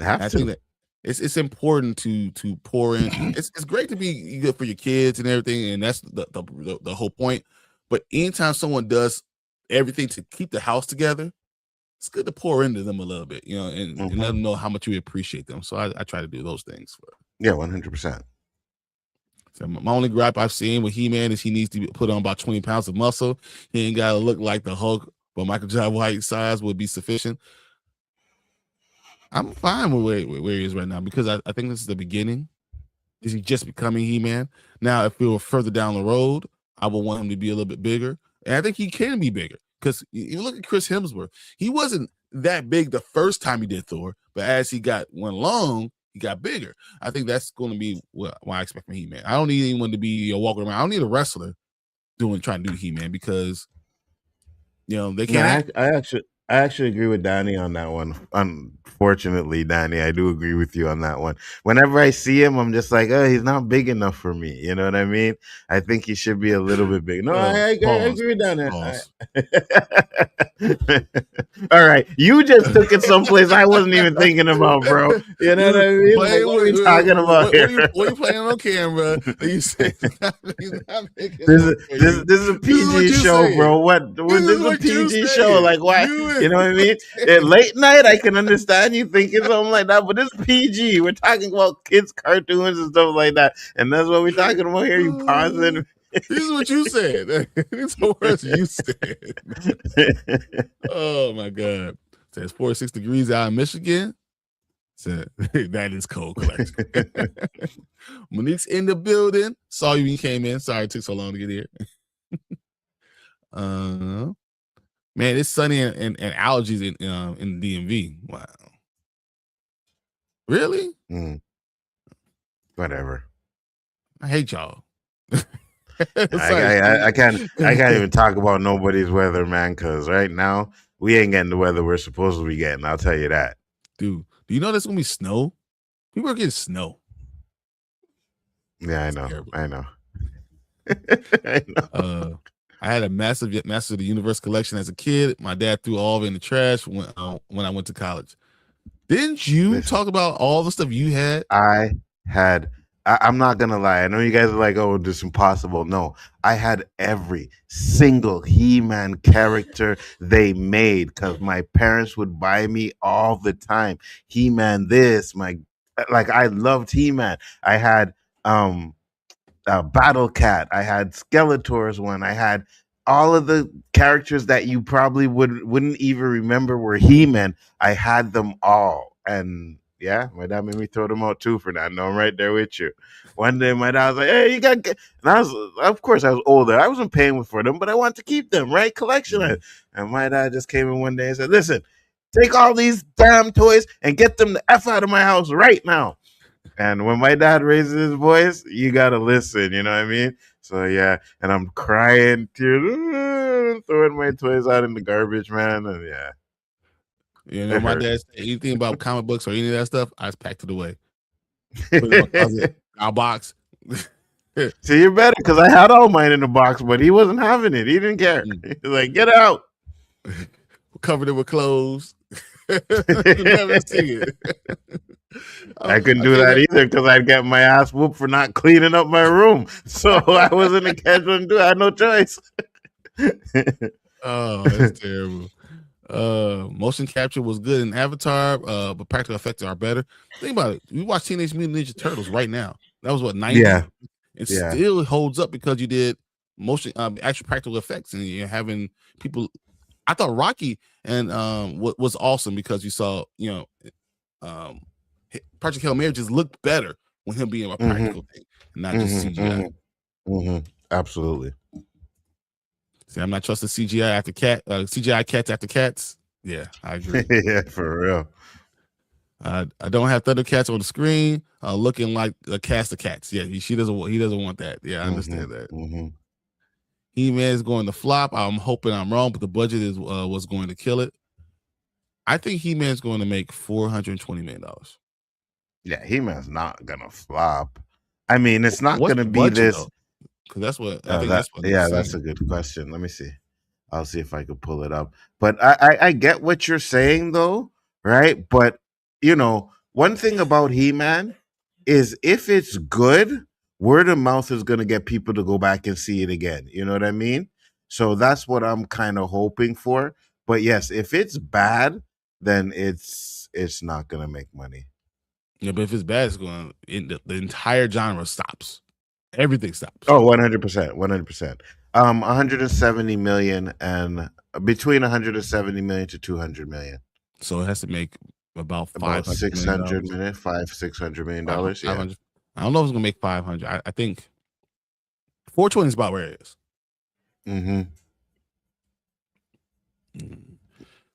I think that it's important to pour in. It's great to be good for your kids and everything, and that's the whole point. But anytime someone does everything to keep the house together, it's good to pour into them a little bit, and let them know how much we appreciate them. So I try to do those things.
100%.
So my only gripe I've seen with He-Man is he needs to put on about 20 pounds of muscle. He ain't got to look like the Hulk, but Michael Jai White size would be sufficient. I'm fine with where he is right now because I think this is the beginning. Is he just becoming He-Man? Now, if we were further down the road, I would want him to be a little bit bigger. And I think he can be bigger because you look at Chris Hemsworth. He wasn't that big the first time he did Thor, but as he went along, he got bigger. I think that's going to be what I expect from He-Man. I don't need anyone to be walking around. I don't need a wrestler trying to do He-Man because they can't.
I I actually agree with Danny on that one. Unfortunately, Danny, I do agree with you on that one. Whenever I see him, I'm just like, oh, he's not big enough for me. You know what I mean? I think he should be a little bit big. No, I
Pause.
agree with Danny.
Pause.
All right, you just took it someplace I wasn't even thinking about, bro. You know what I mean? Like, what are we talking about here?
What are you playing on camera? You said he's not big
This
enough
is
for
this,
you.
this is a
This is what
PG
you
show,
saying.
bro. What this is a
what you
PG show?
saying.
Like, why? You know what I mean? At late night, I can understand you thinking something like that, but this is PG. We're talking about kids' cartoons and stuff like that, and that's what we're talking about here. You pausing?
This is what you said. These are words you said. Oh my God. Says 46 degrees out in Michigan. Said that is cold collection. Monique's in the building. Saw you when you came in. Sorry it took so long to get here. Man, it's sunny and allergies in the DMV. Wow. Really?
Whatever.
I hate y'all.
I can't even talk about nobody's weather, man, because right now we ain't getting the weather we're supposed to be getting. I'll tell you that.
Dude, do you know there's gonna be snow? People are getting snow.
Yeah, I know. I know. I know.
I had a massive Master of the Universe collection as a kid. My dad threw all of it in the trash when I went to college. Didn't you talk about all the stuff you had?
I'm not gonna lie. I know you guys are like, "Oh, this is impossible." No, I had every single He-Man character they made because my parents would buy me all the time. He-Man, I loved He-Man. I had Battle Cat. I had Skeletor's one. I had all of the characters that you probably wouldn't even remember were He-Man. I had them all, and yeah, my dad made me throw them out too for that. No, I'm right there with you. One day, my dad was like, "Hey, you got," and of course, I was older. I wasn't paying for them, but I wanted to keep them, right? Collection. And my dad just came in one day and said, "Listen, take all these damn toys and get them the F out of my house right now." And when my dad raises his voice, you gotta listen. You know what I mean? So yeah, and I'm crying, tears, throwing my toys out in the garbage, man. And yeah.
You know, my dad said anything about comic books or any of that stuff, I just packed it away. Put it in my closet, our box.
See, you're better because I had all mine in the box, but he wasn't having it. He didn't care. He's like, "Get out."
Covered it with clothes. Never see it.
I couldn't do that either because I'd get my ass whooped for not cleaning up my room. So I was in the catch and do. I had no choice.
Oh, that's terrible. Motion capture was good in Avatar, but practical effects are better. Think about it. We watch Teenage Mutant Ninja Turtles right now. That was what 90.
Yeah.
It still holds up because you did motion, actual practical effects, and you're having people. I thought Rocky and was awesome because you saw, Project Hail Mary just looked better when him being a practical thing, not just CGI.
Absolutely.
See, I'm not trusting CGI cats after cats. Yeah, I agree.
Yeah, for real.
I don't have Thundercats on the screen looking like a cast of cats. Yeah, he doesn't want that. Yeah, I understand that. He-Man is going to flop. I'm hoping I'm wrong, but the budget is was going to kill it. I think He-Man's going to make $420 million.
Yeah, He-Man's not gonna flop. I mean, it's not gonna be this.
Because that's what I think.
That's a good question. Let me see. I'll see if I can pull it up. But I get what you're saying though, right? But one thing about He-Man is if it's good, word of mouth is gonna get people to go back and see it again. You know what I mean? So that's what I'm kind of hoping for. But yes, if it's bad, then it's not gonna make money.
Yeah, but if it's bad, it's going the entire genre stops. Everything stops.
Oh, 100%. 100%. 170 million and between 170 million to 200 million.
So it has to make about
$600 million, $600 million. Yeah.
I don't know if it's gonna make 500. I think 420 is about where it is.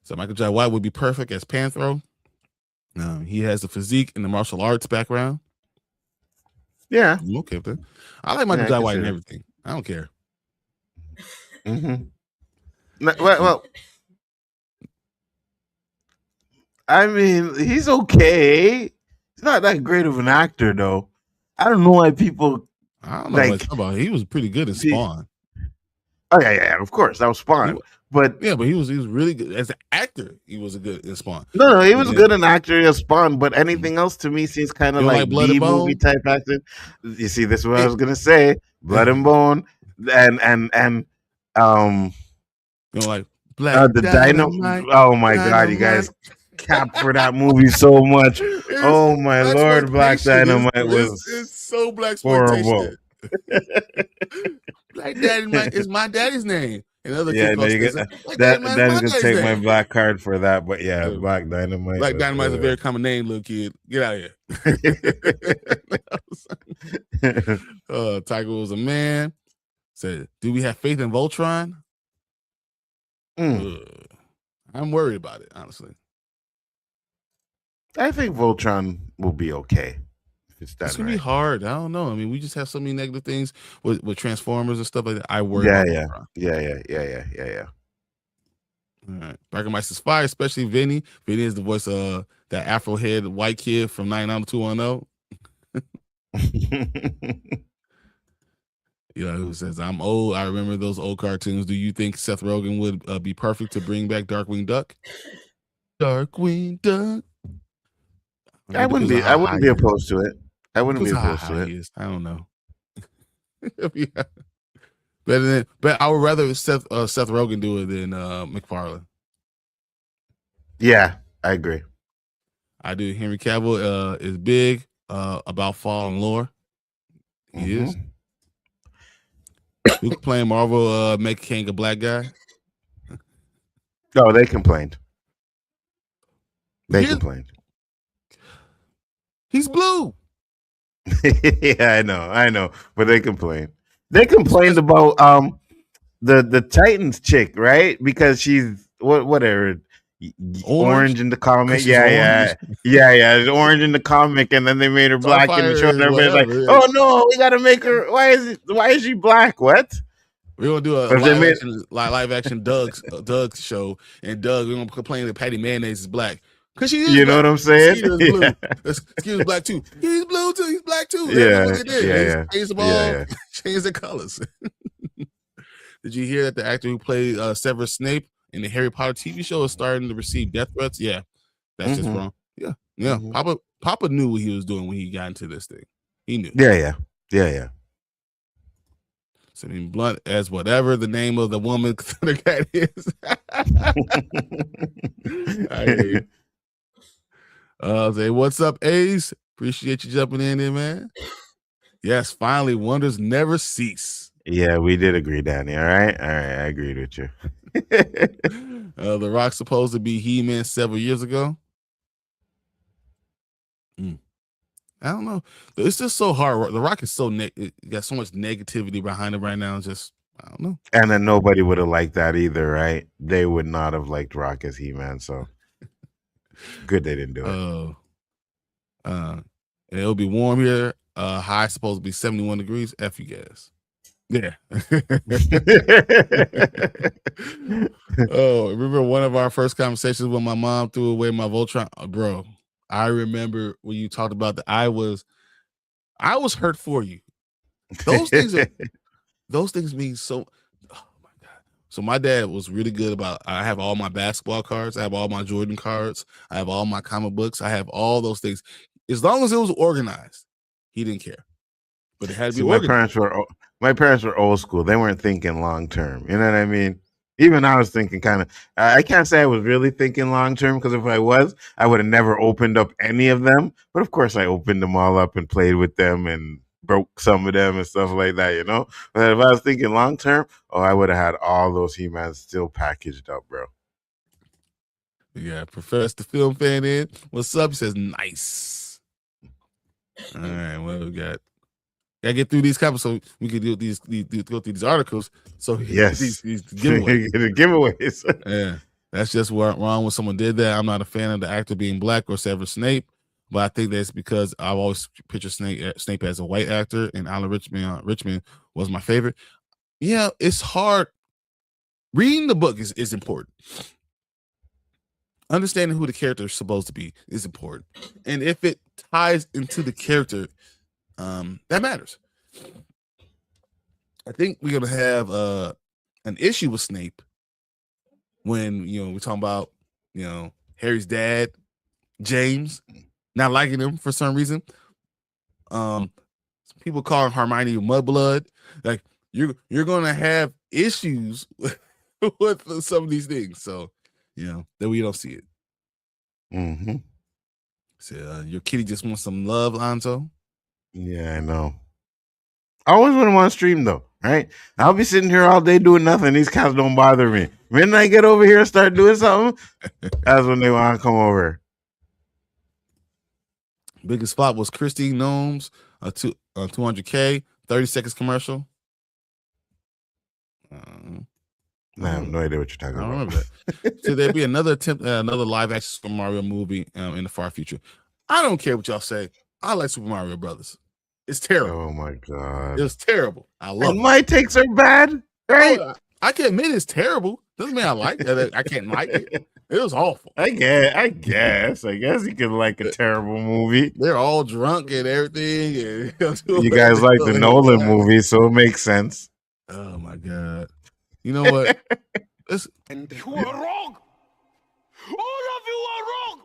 So Michael Jai White would be perfect as Panthro. He has the physique and the martial arts background.
Yeah.
I'm okay with that. I like Michael Jai White and everything. I don't care.
Well, I mean, he's okay. He's not that great of an actor, though. I don't know why people
I don't know what
like.
it's about. He was pretty good in
See,
Spawn.
oh yeah, of course, that was
He,
Spawn. But
yeah, but he was really good as an actor. He was a good in Spawn.
no, he
But
was
then,
good an actor as Spawn. But
you
anything else to me seems kind of
don't like
like
Blood and
B movie
Bone?
type acting. You see, this is what I
It,
was gonna say: Blood and Bone, and um
you know, like Black
the Dino.
Dynamite,
Oh my God, you
Dynamite.
guys cap for that movie so much.
It's
Oh my
black
Lord, Black
exploitation.
Dynamite
It's
was
so black
horrible.
exploitation. Black Dynamite is my daddy's name. And the other kid
Yeah, no,
goes,
you get
Black
that.
Dynamite is
Danny's
my
gonna
daddy's
take my
name.
black card for that. But yeah,
Uh,
Black Dynamite.
Black Dynamite is a very common name, little kid. Get out of here. Tiger was a man. Said, do we have faith in Voltron?
Mm.
I'm worried about it, honestly.
I think Voltron will be okay if it's done
It's gonna be
right.
hard. I don't know. I mean, we just have so many negative things with Transformers and stuff like that. I worry
Yeah,
about
yeah,
Voltron.
yeah.
All right. Barkermeister's fire, especially Vinny. Vinny is the voice of that Afro head white kid from 99210. Yeah, who says, I'm old. I remember those old cartoons. Do you think Seth Rogen would be perfect to bring back Darkwing Duck? Darkwing Duck.
I wouldn't be. I wouldn't be opposed to it. I wouldn't be
Depends how
opposed to
high
it.
he is. I don't know. Yeah. But I would rather Seth Rogen do it than McFarlane.
Yeah, I agree.
I do. Henry Cavill is big about fallen lore. He is. Who playing Marvel make King a black guy?
No, they complained. They complained.
He's blue.
Yeah, I know, but they complained. They complained about the Titans chick, right? Because she's whatever orange in the comic. Yeah. It's orange in the comic, and then they made her black in the show, and everybody's like, "Oh no, we got to make her. Why is she black? What?"
We're gonna do a live action Doug's show, and Doug, we're gonna complain that Patty Mayonnaise is black because she is.
You
black.
know what I'm saying?
Skeeter is blue. Skeeter's black too. He's blue too. He's black too. That's what they did. Changed them all. Changed their colors. Did you hear that the actor who played Severus Snape in the Harry Potter TV show is starting to receive death threats? Yeah, that's just wrong. Yeah. Mm-hmm. Papa knew what he was doing when he got into this thing. He knew.
Yeah.
So, I mean, Blunt as whatever the name of the woman the cat is. I hear you. Say, what's up, Ace? Appreciate you jumping in there, man. Yes, finally, wonders never cease.
Yeah, we did agree, Danny. All right, I agreed with you.
The Rock's supposed to be He-Man several years ago. I don't know. It's just so hard. The Rock is so got so much negativity behind it right now. It's just, I don't know.
And then nobody would have liked that either, right? They would not have liked Rock as He-Man. So good they didn't do it.
It'll be warm here. High supposed to be 71 degrees. F you guys. Yeah. Oh, remember one of our first conversations when my mom threw away my Voltron? Bro, I remember when you talked about that. I was hurt for you. Those things mean so. Oh my God. So my dad was really good about. I have all my basketball cards. I have all my Jordan cards. I have all my comic books. I have all those things. As long as it was organized, he didn't care. But it had to be organized.
My parents were old school. They weren't thinking long term. You know what I mean? Even I was thinking kind of. I can't say I was really thinking long term, because if I was, I would have never opened up any of them. But of course, I opened them all up and played with them and broke some of them and stuff like that. You know. But if I was thinking long term, I would have had all those He-Mans still packaged up, bro.
Yeah, Professor the film fan in. What's up? He says nice. All right, well we got. I get through these comments so we can do go through these articles. So
yes,
these giveaways.
Giveaways.
Yeah, that's just wrong when someone did that. I'm not a fan of the actor being black or Severus Snape, but I think that's because I've always pictured Snape as a white actor, and Alan Richmond was my favorite. Yeah, it's hard. Reading the book is important. understanding who the character is supposed to be is important, and if it ties into the character, that matters. I think we're gonna have an issue with Snape when we're talking about Harry's dad, James, not liking him for some reason. People calling Hermione mudblood. Like you're gonna have issues with some of these things. So that we don't see it.
Mm-hmm.
So your kitty just wants some love, Lonzo.
Yeah, I know. I always want him on stream though, right? I'll be sitting here all day doing nothing. These cats don't bother me. When I get over here and start doing something, that's when they want to come over.
Biggest flop was Christine Gnomes, 200K, 30 seconds commercial.
I have no idea what you're talking
I don't
about.
remember that. Should there be another attempt, another live action Super Mario movie in the far future? I don't care what y'all say. I like Super Mario Brothers. It's terrible.
Oh my god,
it's terrible. I love it.
My takes are bad, right?
I can admit it's terrible. Doesn't mean I like it. I can't like it. It was awful.
I guess you could like a terrible movie.
They're all drunk and everything. And
you guys like the Nolan movie, so it makes sense.
Oh my god! You know what?
And you are wrong. All of you are wrong.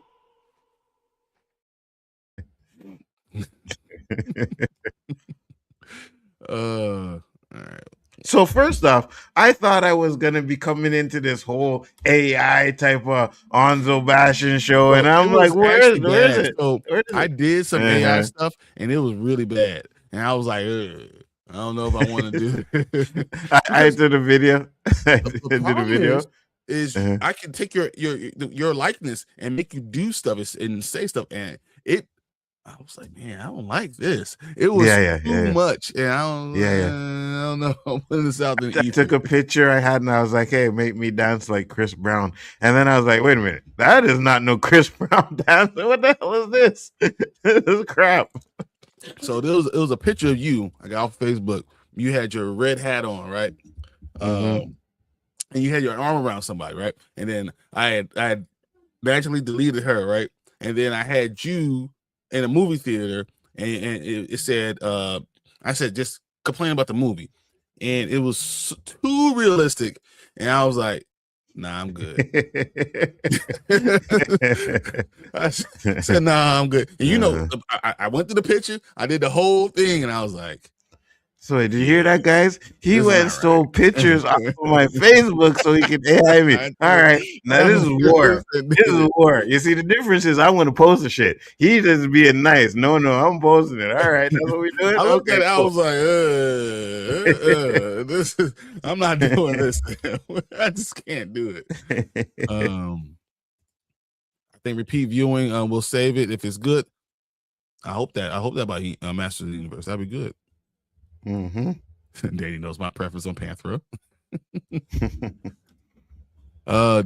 All right.
So first off, I thought I was gonna be coming into this whole AI type of Onzo bashing show, and I'm like, where is it?
So I did some AI stuff, and it was really bad. And I was like, I don't know if I want to do it.
I did a video. I did a video.
Is I can take your likeness and make you do stuff and say stuff, and I was like, man, I don't like this. It was too much, and I don't know. I'm putting this out there.
I took a picture I had, and I was like, hey, make me dance like Chris Brown. And then I was like, wait a minute, that is not no Chris Brown dance. What the hell is this? This is crap.
So it was a picture of you. I got off Facebook. You had your red hat on, right? And you had your arm around somebody, right? And then I had naturally deleted her, right? And then I had you in a movie theater, and it said, I said, just complain about the movie. And it was too realistic. And I was like, nah, I'm good. I said, nah, I'm good. And I went to the picture, I did the whole thing, and I was like,
so did you hear that, guys? He went and stole pictures off of my Facebook so he could AI me. All right, now this is war. This is war. You see, the difference is I want to post the shit. He just being nice. No, I'm posting it. All right, that's what we're doing.
I looked at it. I was like, this is. I'm not doing this. I just can't do it. I think repeat viewing will save it if it's good. I hope that by Masters of the Universe. That'd be good. Danny knows my preference on Panthro.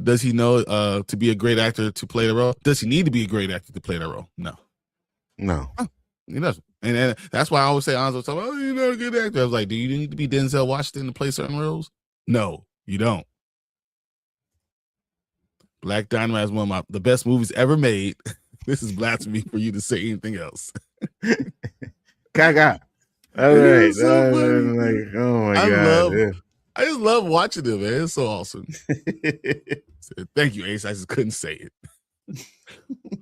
Does he know to be a great actor to play the role? Does he need to be a great actor to play the role? No. He doesn't. And that's why I always say, Onzo, you're not a good actor. I was like, do you need to be Denzel Washington to play certain roles? No, you don't. Black Dynamite is one of the best movies ever made. This is blasphemy for you to say anything else.
Caca. All right. So like, oh my god.
I just love watching it, man. It's so awesome. Thank you, Ace. I just couldn't say it.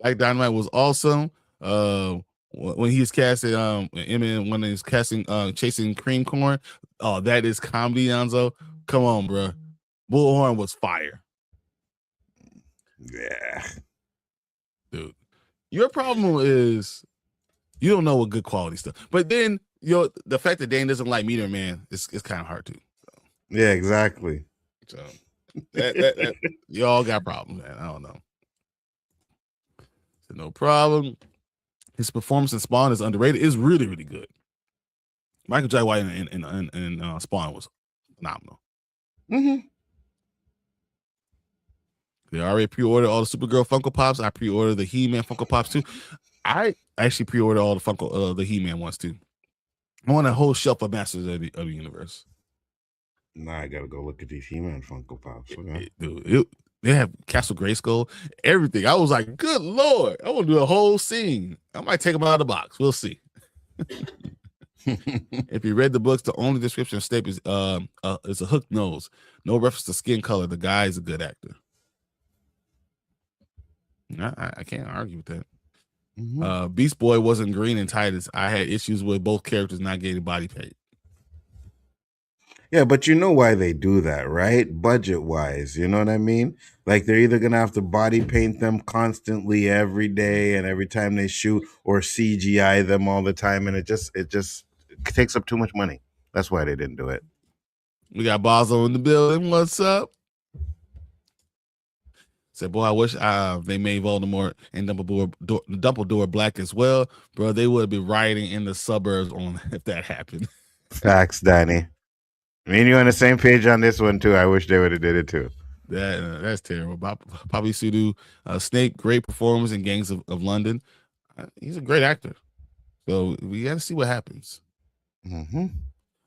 Black Dynamite was awesome. When he was casting Eminem, when he was casting Chasing Cream Corn. Oh, that is comedy, Nzo. Come on, bro. Bullhorn was fire.
Yeah.
Dude. Your problem is you don't know what good quality stuff. But then the fact that Dane doesn't like Meteor Man is kind of hard too. So.
Yeah, exactly.
So that y'all got problems, man. I don't know. So no problem. His performance in Spawn is underrated. It's really, really good. Michael J. White in Spawn was phenomenal. They already pre-ordered all the Supergirl Funko Pops. I pre-ordered the He-Man Funko Pops too. I actually pre-ordered all the He-Man ones too. I want a whole shelf of Masters of the Universe.
Now I gotta go look at these He-Man Funko Pops. Okay.
Dude, They have Castle Grayskull, everything. I was like, good Lord, I want to do a whole scene. I might take them out of the box. We'll see. If you read the books, the only description of Snape is a hooked nose. No reference to skin color. The guy is a good actor. I can't argue with that.
Mm-hmm.
Beast Boy wasn't green in Titus. I had issues with both characters not getting body paint.
Yeah, but you know why they do that, right? Budget wise, you know what I mean? Like they're either gonna have to body paint them constantly every day and every time they shoot, or CGI them all the time, and it takes up too much money. That's why they didn't do it.
We got Bazo in the building. What's up? Said, boy, I wish they made Voldemort and Dumbledore black as well, bro. They would be rioting in the suburbs on if that happened.
Facts, Danny. Me and you on the same page on this one too. I wish they would have did it too.
That's terrible. Papi Sudu, Snape, great performance in Gangs of London. He's a great actor. So we got to see what happens.
Mm-hmm.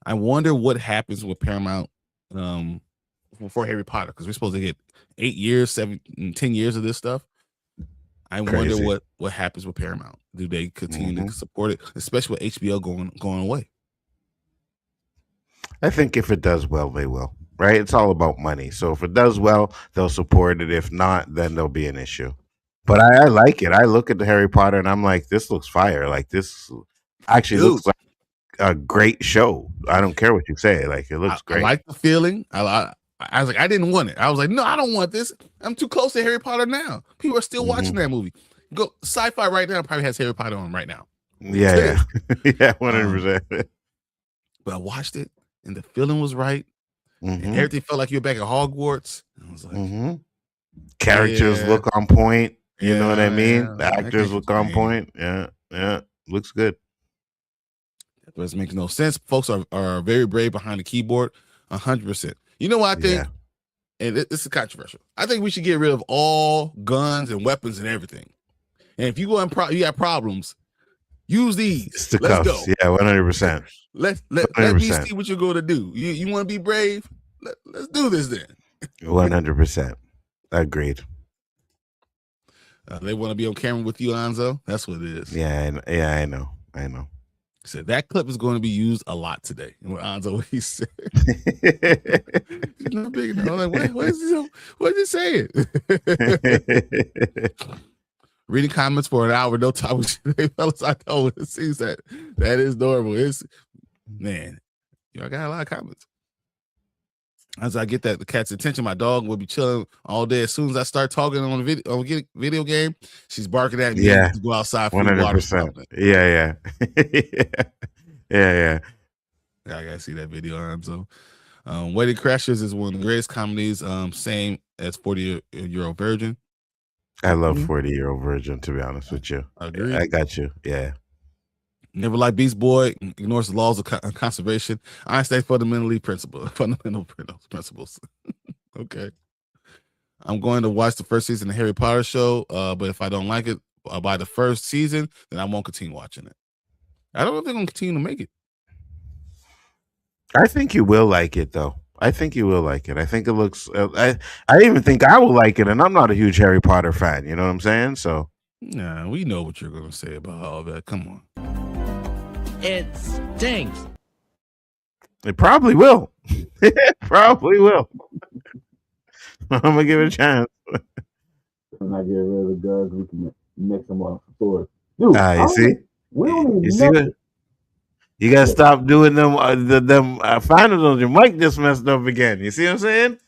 I wonder what happens with Paramount for Harry Potter, because we're supposed to get 8 years, 10 years of this stuff. I
Crazy.
wonder what happens with Paramount. Do they continue to support it, especially with HBO going away?
I think if it does well, they will. Right? It's all about money. So if it does well, they'll support it. If not, then there'll be an issue. But I like it. I look at the Harry Potter and I'm like, this looks fire. Like this actually looks like a great show. I don't care what you say. Like it looks great.
I like the feeling. I was like, I didn't want it. I was like, no, I don't want this. I'm too close to Harry Potter now. People are still watching that movie. Go Sci-Fi right now probably has Harry Potter on right now.
Yeah. Yeah, 100%.
But I watched it and the feeling was right. And everything felt like you're back at Hogwarts. I was like,
characters look on point. You know what I mean?
Yeah,
the actors look on point. Yeah. Looks good.
That doesn't make no sense. Folks are very brave behind the keyboard. 100%. You know what I think?
Yeah.
And this is controversial. I think we should get rid of all guns and weapons and everything. And if you go and you have problems, use these. Let's go.
Yeah, 100%.
Let me see what you're going to do. You want to be brave? Let's do this then.
100%. Agreed.
They want to be on camera with you, Nzo. That's what it is.
Yeah, I know.
He said that clip is going to be used a lot today. And what Nzo, he said, she's not big enough. I'm like, what is he saying? Reading comments for an hour, no time. Fellas, I know it seems that is normal. It's man, I got a lot of comments. As I get the cat's attention, my dog will be chilling all day. As soon as I start talking on a video game, she's barking at me to go outside for 100%.
Yeah.
I gotta see that video on. So, Wedding Crashers is one of the greatest comedies. Same as 40-Year-Old Virgin.
I love 40-Year-Old Virgin, to be honest with you.
Agreed.
I got you. Yeah.
Never like Beast Boy, ignores the laws of conservation. Einstein's fundamental principles. Okay. I'm going to watch the first season of Harry Potter show, but if I don't like it by the first season, then I won't continue watching it. I don't know if they're going to continue to make it.
I think you will like it, though. I think you will like it. I think it looks. I even think I will like it, and I'm not a huge Harry Potter fan. You know what I'm saying? So,
nah, we know what you're going to say about all that. Come on.
It stinks.
It probably will. It probably will. I'm gonna give it a chance.
When I get rid of the guns, we can mix them off the floor. Dude,
you see?
We don't even
you see what? You gotta stop doing them. Finals. Your mic just messed up again. You see what I'm saying?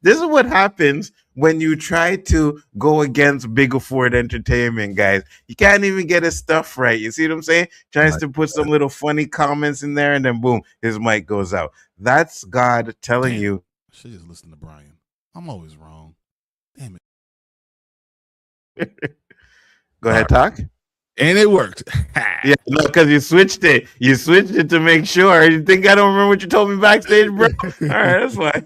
This is what happens when you try to go against Biggaford Entertainment, guys. You can't even get his stuff right. You see what I'm saying? Tries to put some little funny comments in there, and then boom, his mic goes out. That's God telling you.
I should just listen to Bryon. I'm always wrong. Damn it.
Go ahead, talk.
And it worked.
Yeah, no, because you switched it. You switched it to make sure. You think I don't remember what you told me backstage, bro? All right, that's fine.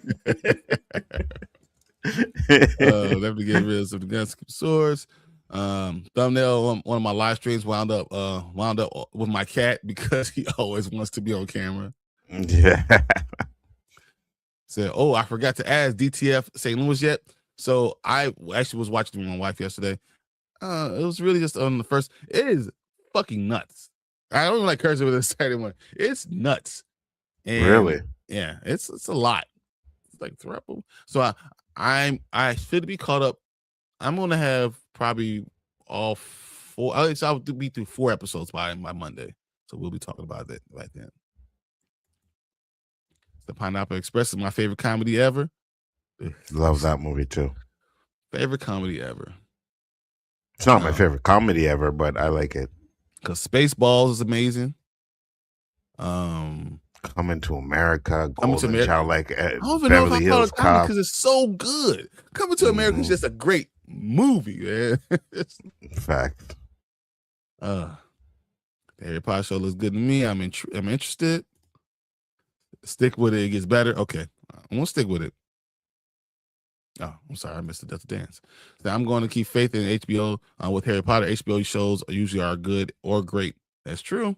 Let me get rid of some guns, swords. Thumbnail on one of my live streams wound up with my cat because he always wants to be on camera.
Yeah.
Said, oh, I forgot to ask DTF St. Louis yet. So I actually was watching with my wife yesterday. It was really just on the first. It is fucking nuts. I don't even like cursing with this anymore. It's nuts. And
Really?
yeah, it's a lot. It's like triple. So I should be caught up. I'm gonna have probably all four. I'll be through 4 episodes by Monday. So we'll be talking about that right then. The Pineapple Express is my favorite comedy ever.
Love that movie too.
Favorite comedy ever.
It's not my favorite comedy ever, but I like it.
Because Spaceballs is amazing.
Coming to America,
Coming to
Golden
America.
Child, like
I don't even
Beverly
know
Hills
if I call it
Cop.
because it's so good. Coming to America is just a great movie, man.
Fact.
The Harry Potter show looks good to me. I'm interested. Stick with it. It gets better. Okay, I'm gonna stick with it. Oh, I'm sorry, I missed the Death Dance. So I'm going to keep faith in HBO with Harry Potter. HBO shows usually are good or great. That's true.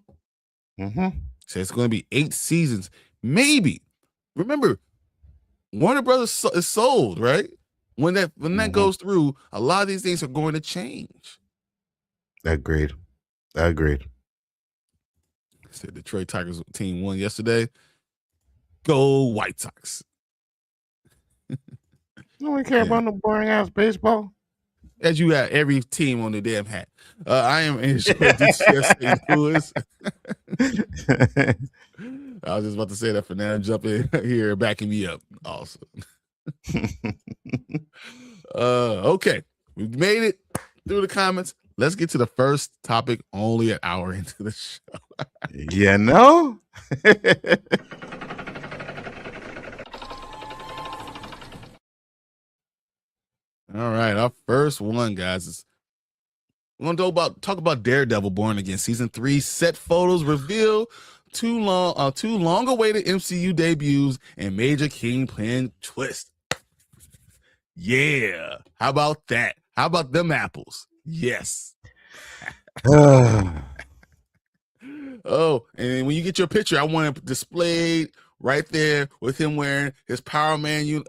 So it's going to be 8 seasons, maybe. Remember, Warner Brothers is sold, right? When that goes through, a lot of these things are going to change.
Agreed.
So Detroit Tigers team won yesterday. Go White Sox.
No one care about no boring ass baseball.
As you have every team on the damn hat. I am enjoying DCS St. Louis. I was just about to say that for now. Jump in here backing me up. Awesome. Okay. We made it through the comments. Let's get to the first topic only an hour into the show.
You know?
All right, our first one, guys, is we're gonna talk about Daredevil Born Again season 3. Set photos reveal two long-awaited MCU debuts and major Kingpin twist. Yeah, how about that? How about them apples? Yes. Oh, and when you get your picture, I want it displayed right there with him wearing his Power Man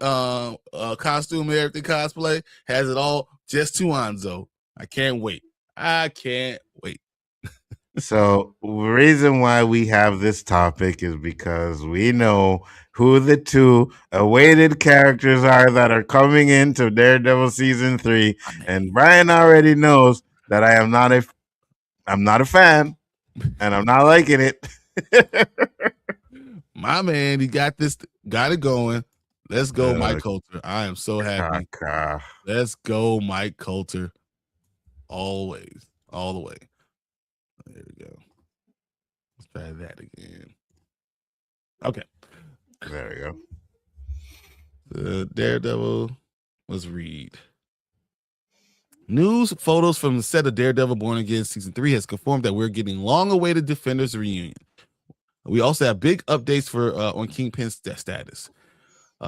costume and everything cosplay. Has it all just to Nzo. I can't wait.
So the reason why we have this topic is because we know who the 2 awaited characters are that are coming into Daredevil season 3, and Bryon already knows that I'm not a fan, and I'm not liking it.
My man, he got it going. Let's go, Mike Coulter. I am so happy. Let's go, Mike Coulter. Always, all the way. There we go. Let's try that again. Okay.
There we
go. Daredevil, let's read. News photos from the set of Daredevil Born Again season 3 has confirmed that we're getting long-awaited Defenders reunion. We also have big updates for on Kingpin's status.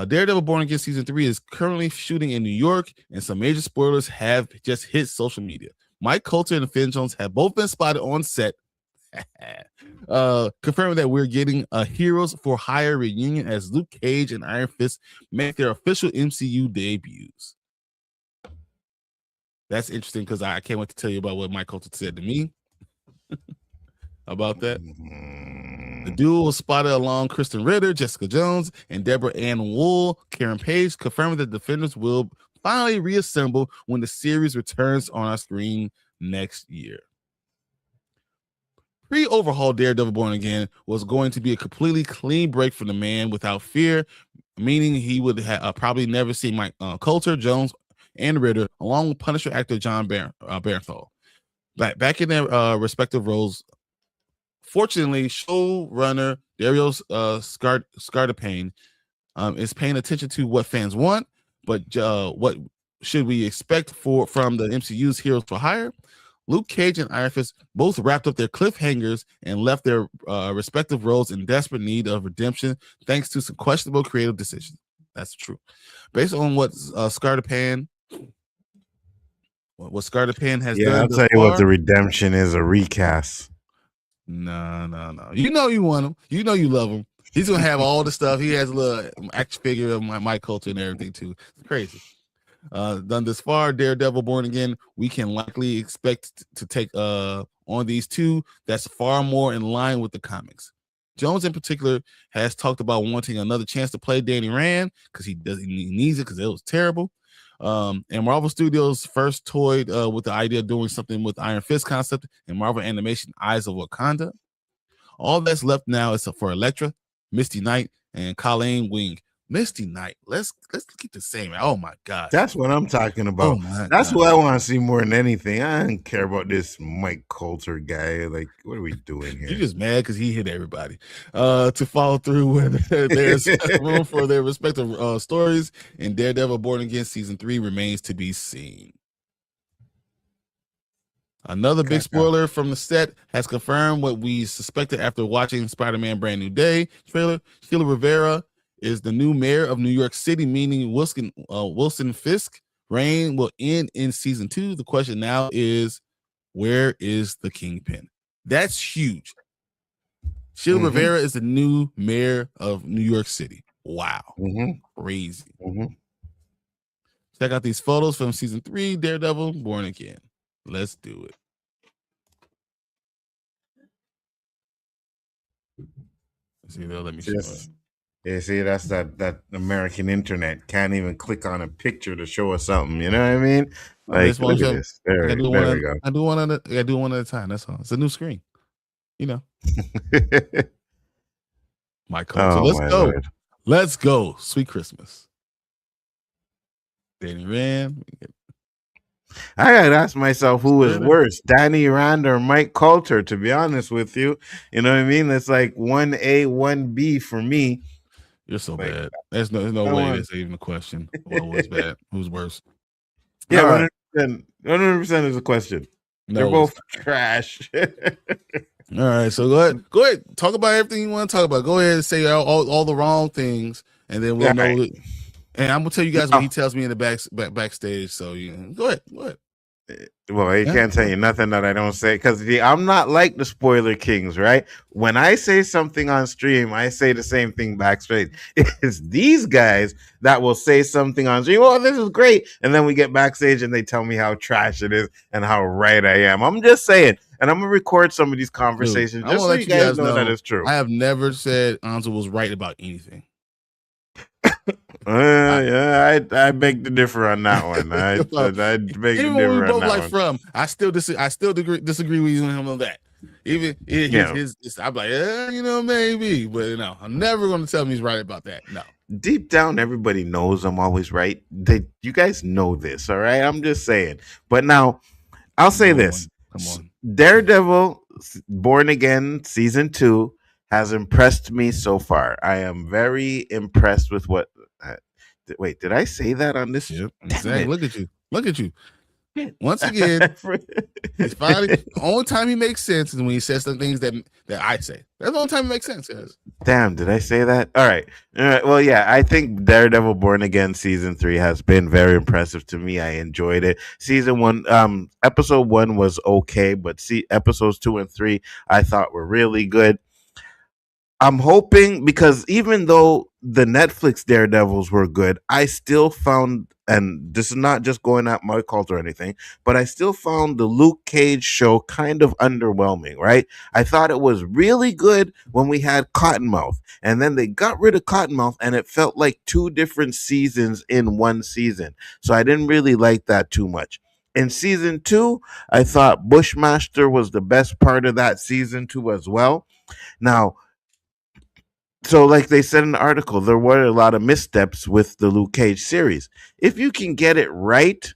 Daredevil Born Again season 3 is currently shooting in New York, and some major spoilers have just hit social media. Mike Coulter and Finn Jones have both been spotted on set, confirming that we're getting a Heroes for Hire reunion as Luke Cage and Iron Fist make their official MCU debuts. That's interesting because I can't wait to tell you about what Mike Coulter said to me about that. The duo was spotted along Kristen Ritter, Jessica Jones, and Deborah Ann Wool. Karen Page confirming that Defenders will finally reassemble when the series returns on our screen next year. Pre-overhaul Daredevil Born Again was going to be a completely clean break for the man without fear, meaning he would probably never see Mike Coulter, Jones, and Ritter, along with Punisher actor John Bernthal. Back in their respective roles. Fortunately, showrunner Darius Scartapane is paying attention to what fans want, but what should we expect from the MCU's Heroes for Hire? Luke Cage and Iron Fist both wrapped up their cliffhangers and left their respective roles in desperate need of redemption thanks to some questionable creative decisions. That's true. Based on what Scartapane has done.
I'll tell you what the redemption is: a recast.
No. You know you want him. You know you love him. He's gonna have all the stuff. He has a little action figure of Mike Coulter and everything too. It's crazy. Done this far, Daredevil Born Again, we can likely expect to take on these two that's far more in line with the comics. Jones in particular has talked about wanting another chance to play Danny Rand because he needs it because it was terrible. And Marvel Studios first toyed with the idea of doing something with Iron Fist concept and Marvel Animation Eyes of Wakanda. All that's left now is for Elektra, Misty Knight, and Colleen Wing. Misty Knight, let's keep the same. Oh my gosh,
That's what I'm talking about.
Oh my
That's
God.
what I want to see more than anything. I don't care about this Mike Coulter guy. Like, what are we doing here?
You're just mad because he hit everybody. To follow through with there's room for their respective stories, and Daredevil Born Again season 3 remains to be seen. Another big spoiler from the set has confirmed what we suspected after watching Spider-Man Brand New Day trailer. Sheila Rivera is the new mayor of New York City, meaning Wilson Fisk reign will end in season 2. The question now is, where is the Kingpin? That's huge. Sheila Rivera is the new mayor of New York City. Wow. Crazy. Check out these photos from season 3, Daredevil Born Again. Let's do it. See, they'll let me show it.
Yeah, see, that's that American internet. Can't even click on a picture to show us something. You know what I mean? Like, look at this. There we go.
I do one at a time. That's all. It's a new screen. You know. My code. So let's go. Lord. Let's go. Sweet Christmas. Danny Rand.
I gotta ask myself who is worse, Danny Rand or Mike Coulter, to be honest with you. You know what I mean? It's like 1A, 1B for me.
You're so bad. There's no way that's even a question. What was bad? Who's worse?
Yeah, 100% is a question. They're both trash.
All right, so go ahead. Talk about everything you want to talk about. Go ahead and say all the wrong things, and then we'll know. And I'm gonna tell you guys what he tells me in the backstage. So go ahead.
Well, he can't tell you nothing that I don't say because I'm not like the spoiler kings, right? When I say something on stream, I say the same thing backstage. It's these guys that will say something on stream. Oh, this is great, and then we get backstage and they tell me how trash it is and how right I am. I'm just saying, and I'm gonna record some of these conversations just so you guys know that it's true.
I have never said Nzo was right about anything.
I beg to differ on that one. I beg to differ on that one.
I still disagree with you on that. Even I'm like, maybe, but no, I'm never going to tell him he's right about that. No.
Deep down, everybody knows I'm always right. You guys know this, all right? I'm just saying. But now, I'll say this: Daredevil, Born Again, season 2 has impressed me so far. I am very impressed with what. Wait, did I say that on this?
Yep, exactly. Look at you. Once again, it's finally the only time he makes sense is when he says some things that I say. That's the only time it makes sense, guys.
Damn, did I say that? All right. Well, yeah, I think Daredevil Born Again season 3 has been very impressive to me. I enjoyed it. Season 1, episode 1 was okay, but episodes 2 and 3 I thought were really good. I'm hoping, because even though the Netflix Daredevils were good, I still found, and this is not just going at my cult or anything, but I still found the Luke Cage show kind of underwhelming, right? I thought it was really good when we had Cottonmouth, and then they got rid of Cottonmouth, and it felt like 2 different seasons in one season. So I didn't really like that too much. In season 2, I thought Bushmaster was the best part of that season 2 as well. Now, so like they said in the article, there were a lot of missteps with the Luke Cage series. If you can get it right,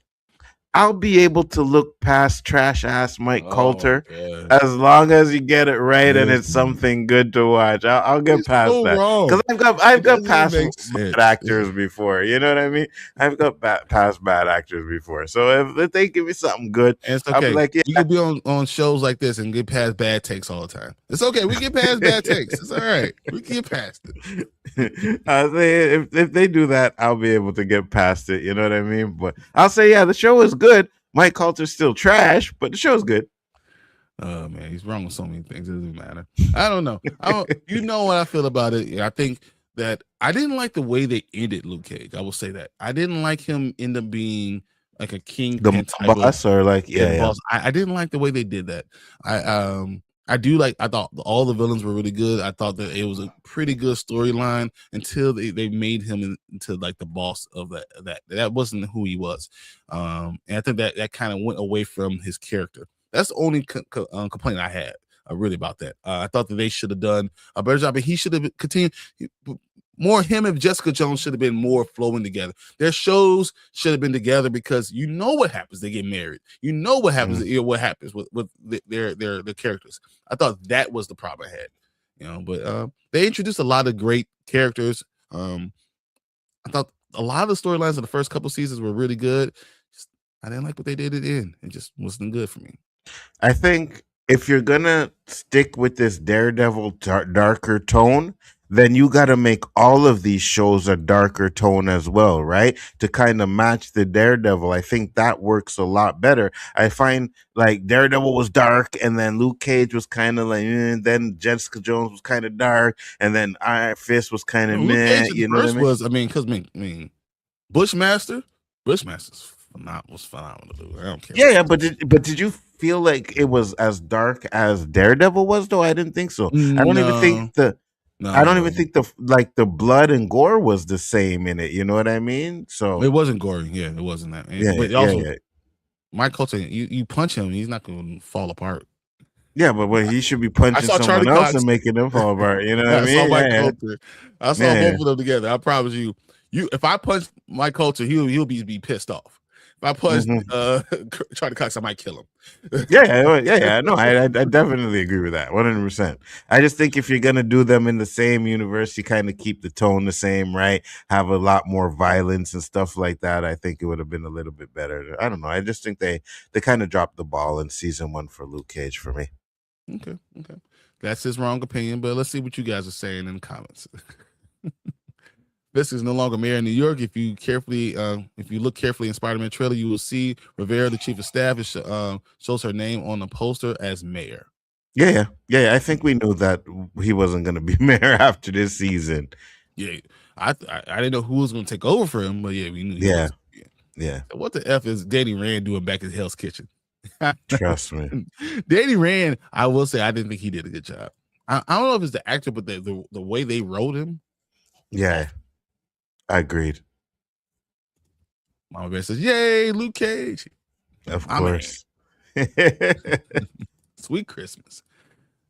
I'll be able to look past trash ass Mike Coulter as long as you get it right and it's something good to watch. I'll get past that because I've got past bad actors before. You know what I mean? I've got past bad actors before. So if they give me something good,
and it's okay. I'll be like, you can be on shows like this and get past bad takes all the time. It's okay. We get past bad takes. It's all right. We can get past it.
If they do that, I'll be able to get past it. You know what I mean? But I'll say, yeah, the show is good. Mike Coulter's still trash, but the show's good.
Oh man, he's wrong with so many things. It doesn't matter. I don't know. You know what I feel about it. I think that I didn't like the way they ended Luke Cage. I will say that I didn't like him end up being like a
The
kingpin type of
boss, or like,
the
yeah.
boss. I didn't like the way they did that. I do like. I thought all the villains were really good. I thought that it was a pretty good storyline until they made him into like the boss of that wasn't who he was. And I think that kind of went away from his character. That's the only complaint I had really about that. I thought that they should have done a better job, and he should have continued more. Him and Jessica Jones should have been more flowing together. Their shows should have been together because you know what happens. They get married. You know what happens. What happens with their characters. I thought that was the problem I had. But they introduced a lot of great characters. I thought a lot of the storylines in the first couple seasons were really good. I didn't like what they did at the end. It just wasn't good for me.
I think if you're gonna stick with this Daredevil darker tone, then you got to make all of these shows a darker tone as well, right? To kind of match the Daredevil. I think that works a lot better. I find like Daredevil was dark, and then Luke Cage was kind of like, then Jessica Jones was kind of dark, and then Iron Fist was kind of meh. You know what I mean?
Was Bushmaster's was phenomenal, dude. I don't care.
Yeah, but did you feel like it was as dark as Daredevil was though? I didn't think so. I don't even think the blood and gore was the same in it. You know what I mean? So
it wasn't gory. Yeah, it wasn't that.
Yeah,
but also,
yeah.
Mike Colton, you punch him, he's not going to fall apart.
Yeah, but he should be punching someone else and making them fall apart. You know what I mean?
I saw both of them together. I promise you. If I punch Mike Colton, he'll be pissed off. If I punch Charlie Cox, I might kill him.
Yeah. No, I definitely agree with that. 100%. I just think if you're gonna do them in the same universe, you kind of keep the tone the same, right? Have a lot more violence and stuff like that. I think it would have been a little bit better. I don't know. I just think they kind of dropped the ball in season 1 for Luke Cage for me.
Okay. That's his wrong opinion, but let's see what you guys are saying in the comments. This is no longer mayor in New York. If you look carefully in Spider-Man trailer, you will see Rivera, the chief of staff, shows her name on the poster as mayor.
Yeah. I think we knew that he wasn't going to be mayor after this season.
Yeah, I didn't know who was going to take over for him, but yeah, we knew.
Yeah.
So what the F is Danny Rand doing back in Hell's Kitchen?
Trust me,
Danny Rand. I will say I didn't think he did a good job. I don't know if it's the actor, but the way they wrote him.
Yeah. I agreed.
Mama Bear says, "Yay, Luke Cage!"
Of course.
Sweet Christmas.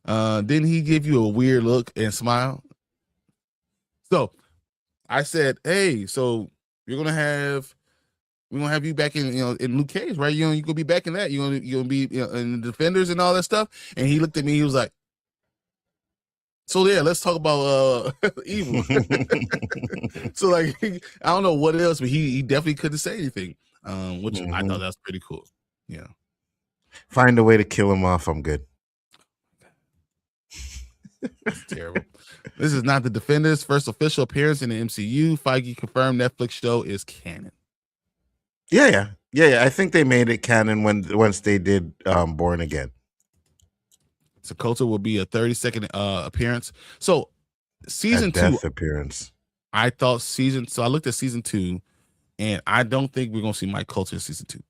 Didn't he give you a weird look and smile? So I said, "Hey, so we're gonna have you back in in Luke Cage, right? You're gonna be back in that. You're gonna be in the Defenders and all that stuff." And he looked at me. He was like, "So yeah, let's talk about evil." So like, I don't know what else, but he definitely couldn't say anything, which I thought that was pretty cool. Yeah.
Find a way to kill him off. I'm good.
That's terrible. This is not the Defenders' first official appearance in the MCU. Feige confirmed Netflix show is canon.
Yeah. I think they made it canon once they did Born Again.
Sokoto will be a 30-second appearance. So season 2
death appearance.
I thought so I looked at season 2, and I don't think we're gonna see Mike Coulter in season 2.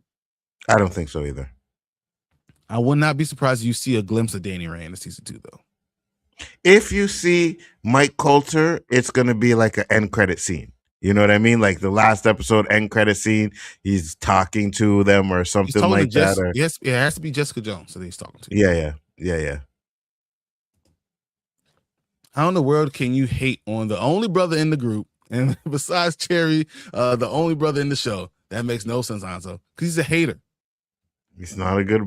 I don't think so either.
I would not be surprised if you see a glimpse of Danny Rand in season 2, though.
If you see Mike Coulter, it's gonna be like an end credit scene. You know what I mean? Like the last episode end credit scene, he's talking to them or something like that.
Yes, it has to be Jessica Jones that he's talking to.
Yeah.
How in the world can you hate on the only brother in the group, and besides Cherry, the only brother in the show? That makes no sense, Nzo, because he's a hater.
He's not good.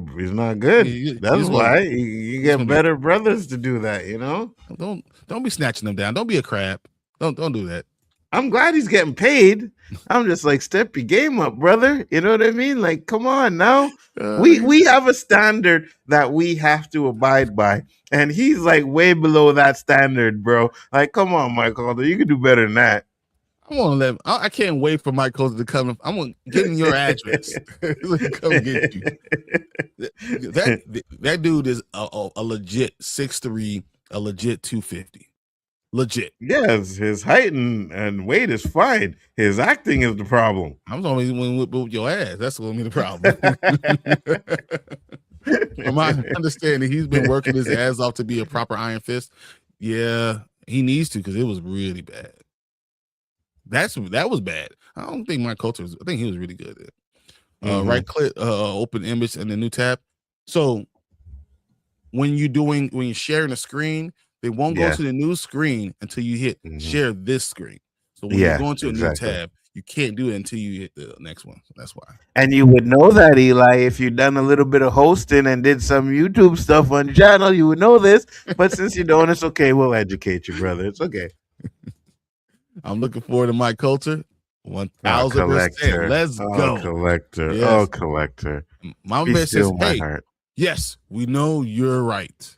That's why you get better brothers to do that.
Don't be snatching them down. Don't be a crab. Don't do that.
I'm glad he's getting paid. I'm just like, step your game up, brother. You know what I mean? Like, come on now. We have a standard that we have to abide by, and he's like way below that standard, bro. Like, come on, Mike Calder, you can do better than that.
I can't wait for Mike Calder to come. I'm gonna get in your address. Come get you. That dude is a legit 6'3", a legit 250. legit.
Yes, his height and weight is fine. His acting is the problem.
I'm only when with your ass. That's gonna be the problem. From my understanding, he's been working his ass off to be a proper Iron Fist. Yeah, he needs to because it was really bad. That was bad. I don't think Mike Coulter I think he was really good at it. Right click, open image, and the new tab. So when you're sharing a screen, they won't go to the new screen until you hit share this screen. So when you're going to a new tab, you can't do it until you hit the next one. So that's why.
And you would know that, Eli, if you've done a little bit of hosting and did some YouTube stuff on the channel, you would know this. But since you don't, it's okay. We'll educate you, brother. It's okay.
I'm looking forward to Mike Coulter. 1000%. Let's go.
Collector.
Yes.
Oh, collector.
My man says, hey,
heart.
Yes, we know you're right.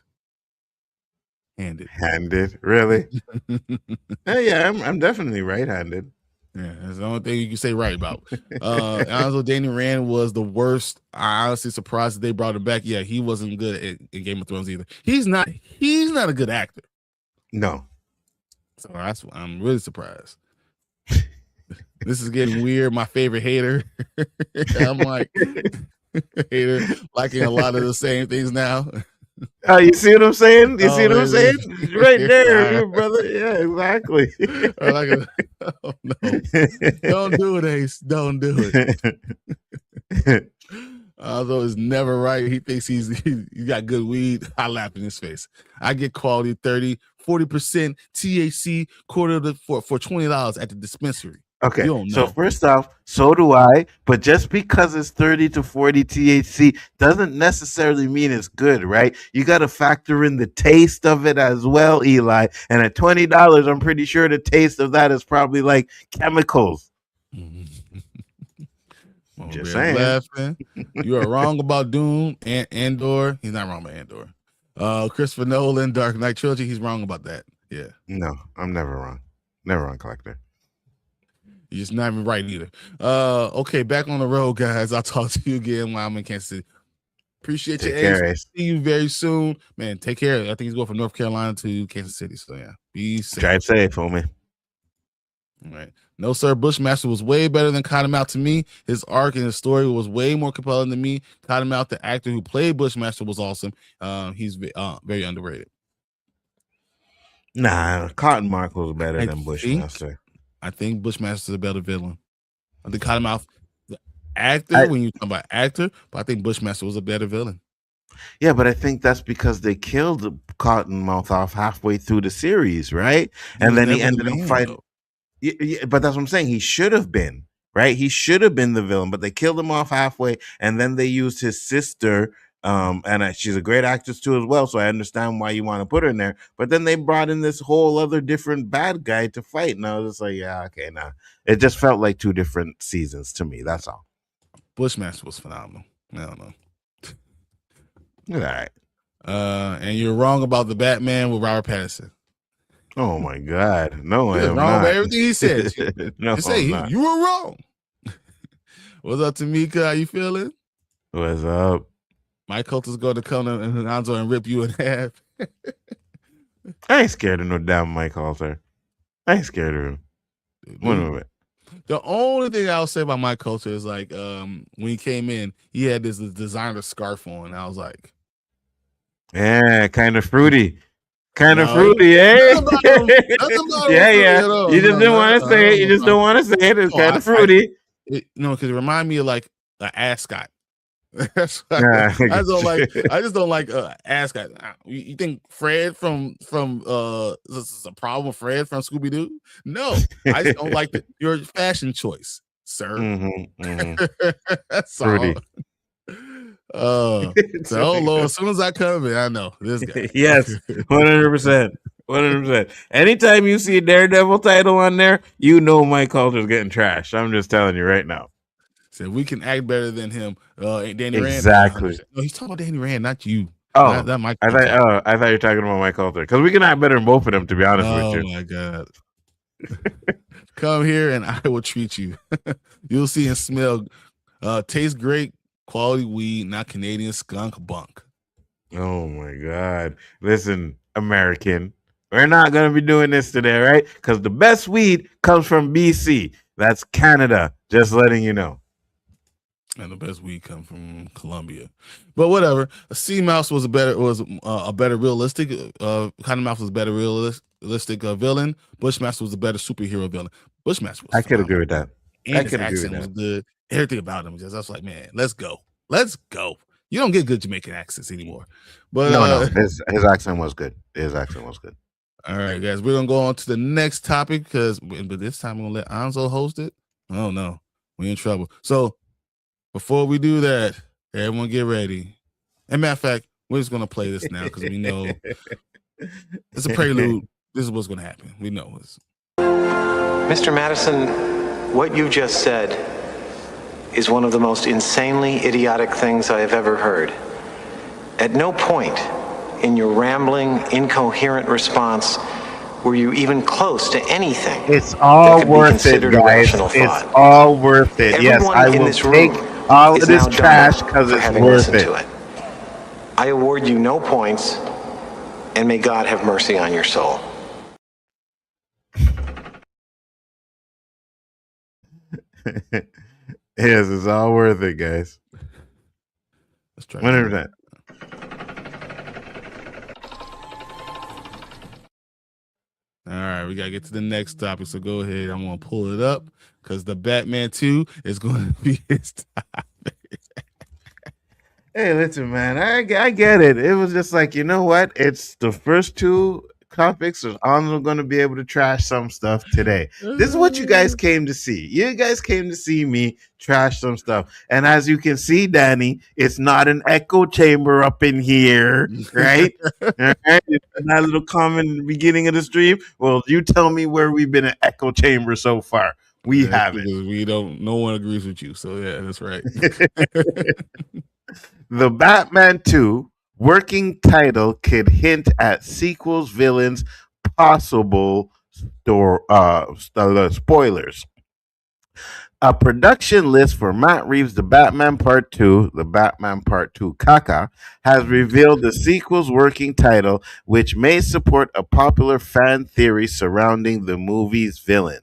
Handed, really? Yeah, I'm definitely right-handed.
Yeah, that's the only thing you can say right about. Nzo Danny Rand was the worst. I honestly surprised that they brought him back. Yeah, he wasn't good at Game of Thrones either. He's not a good actor.
No.
So I'm really surprised. This is getting weird. My favorite hater. I'm like hater, liking a lot of the same things now.
You see what I'm saying? You see what I'm saying? Right there, brother. Yeah, exactly.
Oh, no. Don't do it, Ace. Don't do it. Although it's never right. He thinks he got good weed. I laugh in his face. I get quality 30, 40% THC for $20 at the dispensary.
Okay, so first off, so do I, but just because it's 30 to 40 THC doesn't necessarily mean it's good, right? You got to factor in the taste of it as well, Eli. And at $20, I'm pretty sure the taste of that is probably like chemicals.
Just saying. Laughing. You are wrong about Doom and Andor. He's not wrong about Andor. Christopher Nolan, Dark Knight Trilogy. He's wrong about that. Yeah.
No, I'm never wrong. Never wrong, collector.
You're just not even right either. Okay, back on the road, guys. I'll talk to you again while I'm in Kansas City. Appreciate your Ace. See you very soon. Man, take care. I think he's going from North Carolina to Kansas City. So, yeah, be safe.
Drive safe, homie.
All right. No, sir. Bushmaster was way better than Cottonmouth to me. His arc and his story was way more compelling than me. Cottonmouth, the actor who played Bushmaster, was awesome. He's very underrated.
Nah, Cottonmouth was better than Bushmaster.
I think Bushmaster's a better villain. I think Cottonmouth, the actor, when you talk about actor, but I think Bushmaster was a better villain.
Yeah, but I think that's because they killed Cottonmouth off halfway through the series, right? And then he ended up fighting. Yeah, but that's what I'm saying. He should have been, right? He should have been the villain, but they killed him off halfway, and then they used his sister. And she's a great actress too as well, so I understand why you want to put her in there. But then they brought in this whole other different bad guy to fight, and I was just like, yeah, okay, nah. It just felt like two different seasons to me. That's all.
Bushmaster was phenomenal. I don't know.
All right.
And you're wrong about the Batman with Robert Pattinson.
Oh my God, no,
I'm wrong about everything he said.
No,
you were wrong. What's up, Tamika? How you feeling?
What's up?
Mike Coulter's going to come to Nzo and rip you in half.
I ain't scared of no damn Mike Coulter. I ain't scared of him. One minute.
The only thing I'll say about Mike Coulter is like when he came in, he had this designer scarf on. And I was like,
yeah, kind of fruity. Kind of fruity, eh? Yeah. You just didn't want to say it. You just don't want to say it. It's kind of fruity.
Because it reminded me of like an ascot. I just don't like ascot. You think Fred from this is a problem with Fred from Scooby-Doo? No, I just don't like your fashion choice, sir. That's
fruity.
So Lord, as soon as I come in, I know this guy.
Yes, 100%. Anytime you see a Daredevil title on there, you know Mike Coulter's getting trashed. I'm just telling you right now.
So we can act better than him. Danny Rand.
Exactly.
No, he's talking about Danny Rand, not you.
Oh,
not Mike.
I thought you were talking about Mike Coulter because we can act better than both of them. To be honest with you.
Oh my God. Come here and I will treat you. You'll see and smell. Tastes great. Quality weed, not Canadian skunk bunk.
Oh my God. Listen, American. We're not going to be doing this today, right? Because the best weed comes from BC. That's Canada. Just letting you know.
And the best weed come from Colombia, but whatever. A sea mouse was a better realistic. Cottonmouth was a better realistic villain. Bushmaster was a better superhero villain. Bushmaster was.
I could agree with that.
And his accent was good. Everything about him I was like, man, let's go. You don't get good Jamaican accents anymore. But
no, his accent was good.
All right, guys, we're gonna go on to the next topic but this time we're gonna let Nzo host it. Oh no, we're in trouble. So before we do that, everyone get ready. And matter of fact, we're just gonna play this now because we know it's a prelude. This is what's gonna happen. We know this.
Mr. Madison, what you just said is one of the most insanely idiotic things I have ever heard. At no point in your rambling, incoherent response were you even close to anything.
It's all worth it, guys. It's all worth it. Yes, I will take all of this trash because it's worth it.
I award you no points, and may God have mercy on your soul.
Yes, it's all worth it, guys.
Let's try
100%.
All right, we gotta get to the next topic. So go ahead. I'm gonna pull it up because the Batman 2 is going to be his topic.
Hey, listen, man. I get it. It was just like, you know what? It's the first two topics. So I'm going to be able to trash some stuff today. This is what you guys came to see. You guys came to see me trash some stuff. And as you can see, Danny, it's not an echo chamber up in here, right? All right. That little comment in the beginning of the stream. Well, you tell me where we've been an echo chamber so far. We haven't.
We don't. No one agrees with you. So yeah, that's right.
The Batman 2 working title could hint at sequels, villains, possible spoilers. A production list for Matt Reeves' The Batman Part 2, The Batman Part 2 Kaka, has revealed the sequel's working title, which may support a popular fan theory surrounding the movie's villain.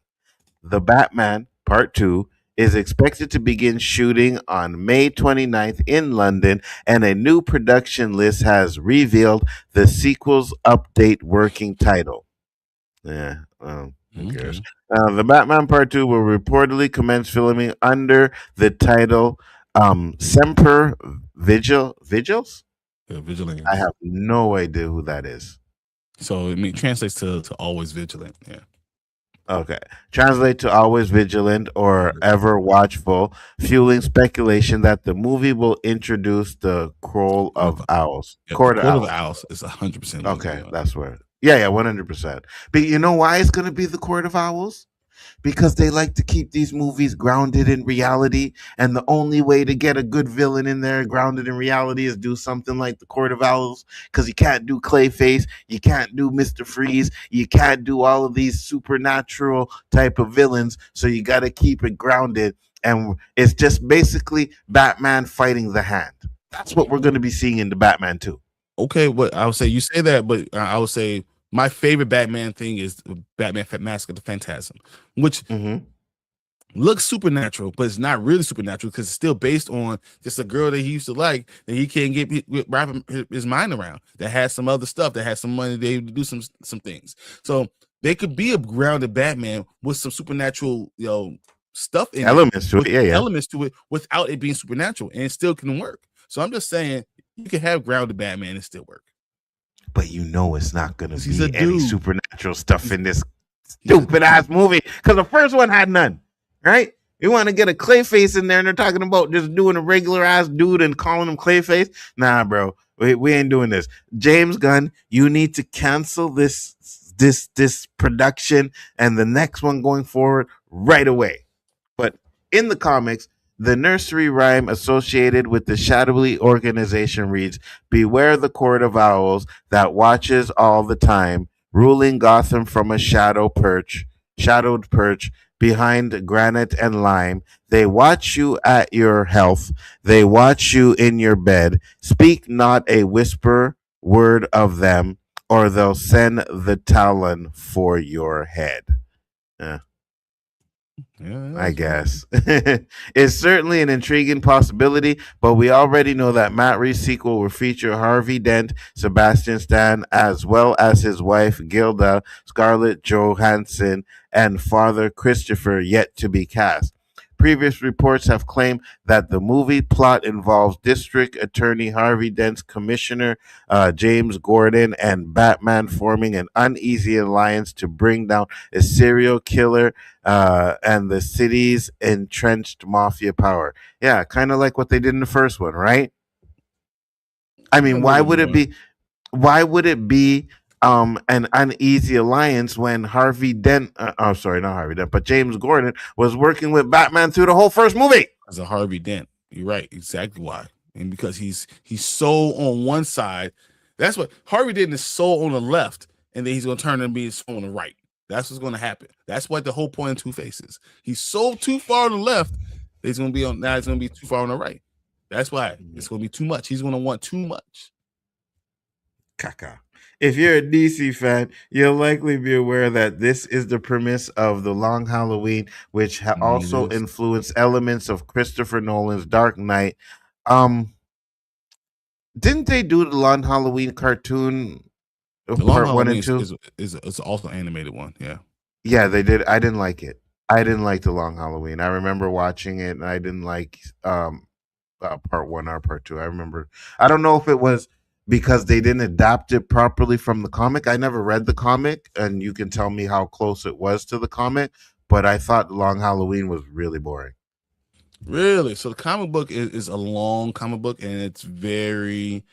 The Batman Part 2 is expected to begin shooting on May 29th in London, and a new production list has revealed the sequel's update working title. Yeah, who cares? The Batman Part 2 will reportedly commence filming under the title Semper Vigils?
Vigilance.
I have no idea who that is.
So it translates to always vigilant. Yeah.
Okay. Translate to always vigilant or ever watchful, fueling speculation that the movie will introduce the Crow of Owls.
Yeah, Court of Owls is 100%.
Okay, that's where. Yeah, 100%. But you know why it's going to be the Court of Owls? Because they like to keep these movies grounded in reality, and the only way to get a good villain in there grounded in reality is do something like the Court of Owls, because you can't do Clayface, you can't do Mr. Freeze, you can't do all of these supernatural type of villains, so you got to keep it grounded, and it's just basically Batman fighting the Hand. That's what we're going to be seeing in the Batman 2.
Okay, what I would say, you say that, but I would say my favorite Batman thing is Batman Mask of the Phantasm, which looks supernatural, but it's not really supernatural because it's still based on just a girl that he used to like that he can't wrap his mind around, that has some other stuff, that has some money to do some things. So they could be a grounded Batman with some supernatural, stuff in
elements to it,
elements to it without it being supernatural, and it still can work. So I'm just saying you can have grounded Batman and still work.
But you know it's not going to be any supernatural stuff in this stupid ass movie, because the first one had none, right? You want to get a Clayface in there and they're talking about just doing a regular ass dude and calling him Clayface? Nah, bro, we ain't doing this. James Gunn, you need to cancel this production and the next one going forward right away. But in the comics, the nursery rhyme associated with the shadowy organization reads, "Beware the Court of Owls that watches all the time, ruling Gotham from a shadowed perch behind granite and lime. They watch you at your health. They watch you in your bed. Speak not a whisper word of them. or they'll send the Talon for your head. I guess. It's certainly an intriguing possibility, but we already know that Matt Reeves' sequel will feature Harvey Dent, Sebastian Stan, as well as his wife Gilda, Scarlett Johansson, and father Christopher, yet to be cast. Previous reports have claimed that the movie plot involves District Attorney Harvey Dent's Commissioner James Gordon and Batman forming an uneasy alliance to bring down a serial killer and the city's entrenched mafia power. Yeah, kind of like what they did in the first one, right? I mean, why would it be? Why would it be an uneasy alliance when Harvey Dent? Oh, sorry, not Harvey Dent, but James Gordon was working with Batman through the whole first movie.
As a Harvey Dent, you're right, exactly why, and because he's so on one side. That's what Harvey Dent is so on the left, and then he's gonna turn and be so on the right. That's what's gonna happen. That's what the whole point of Two-Face is. He's so too far on the left, that he's gonna be on now. He's gonna be too far on the right. That's why it's gonna be too much. He's gonna want too much.
Caca. If you're a DC fan, you'll likely be aware that this is the premise of The Long Halloween, which also influenced elements of Christopher Nolan's Dark Knight. Didn't they do the Long Halloween cartoon?
The Long Halloween is also an animated one.
Yeah, they did. I didn't like it. I didn't like The Long Halloween. I remember watching it, and I didn't like part one or part two. I don't know if it was because they didn't adapt it properly from the comic. I never read the comic, and you can tell me how close it was to the comic, but I thought The Long Halloween was really boring.
Really? So the comic book is a long comic book, and it's very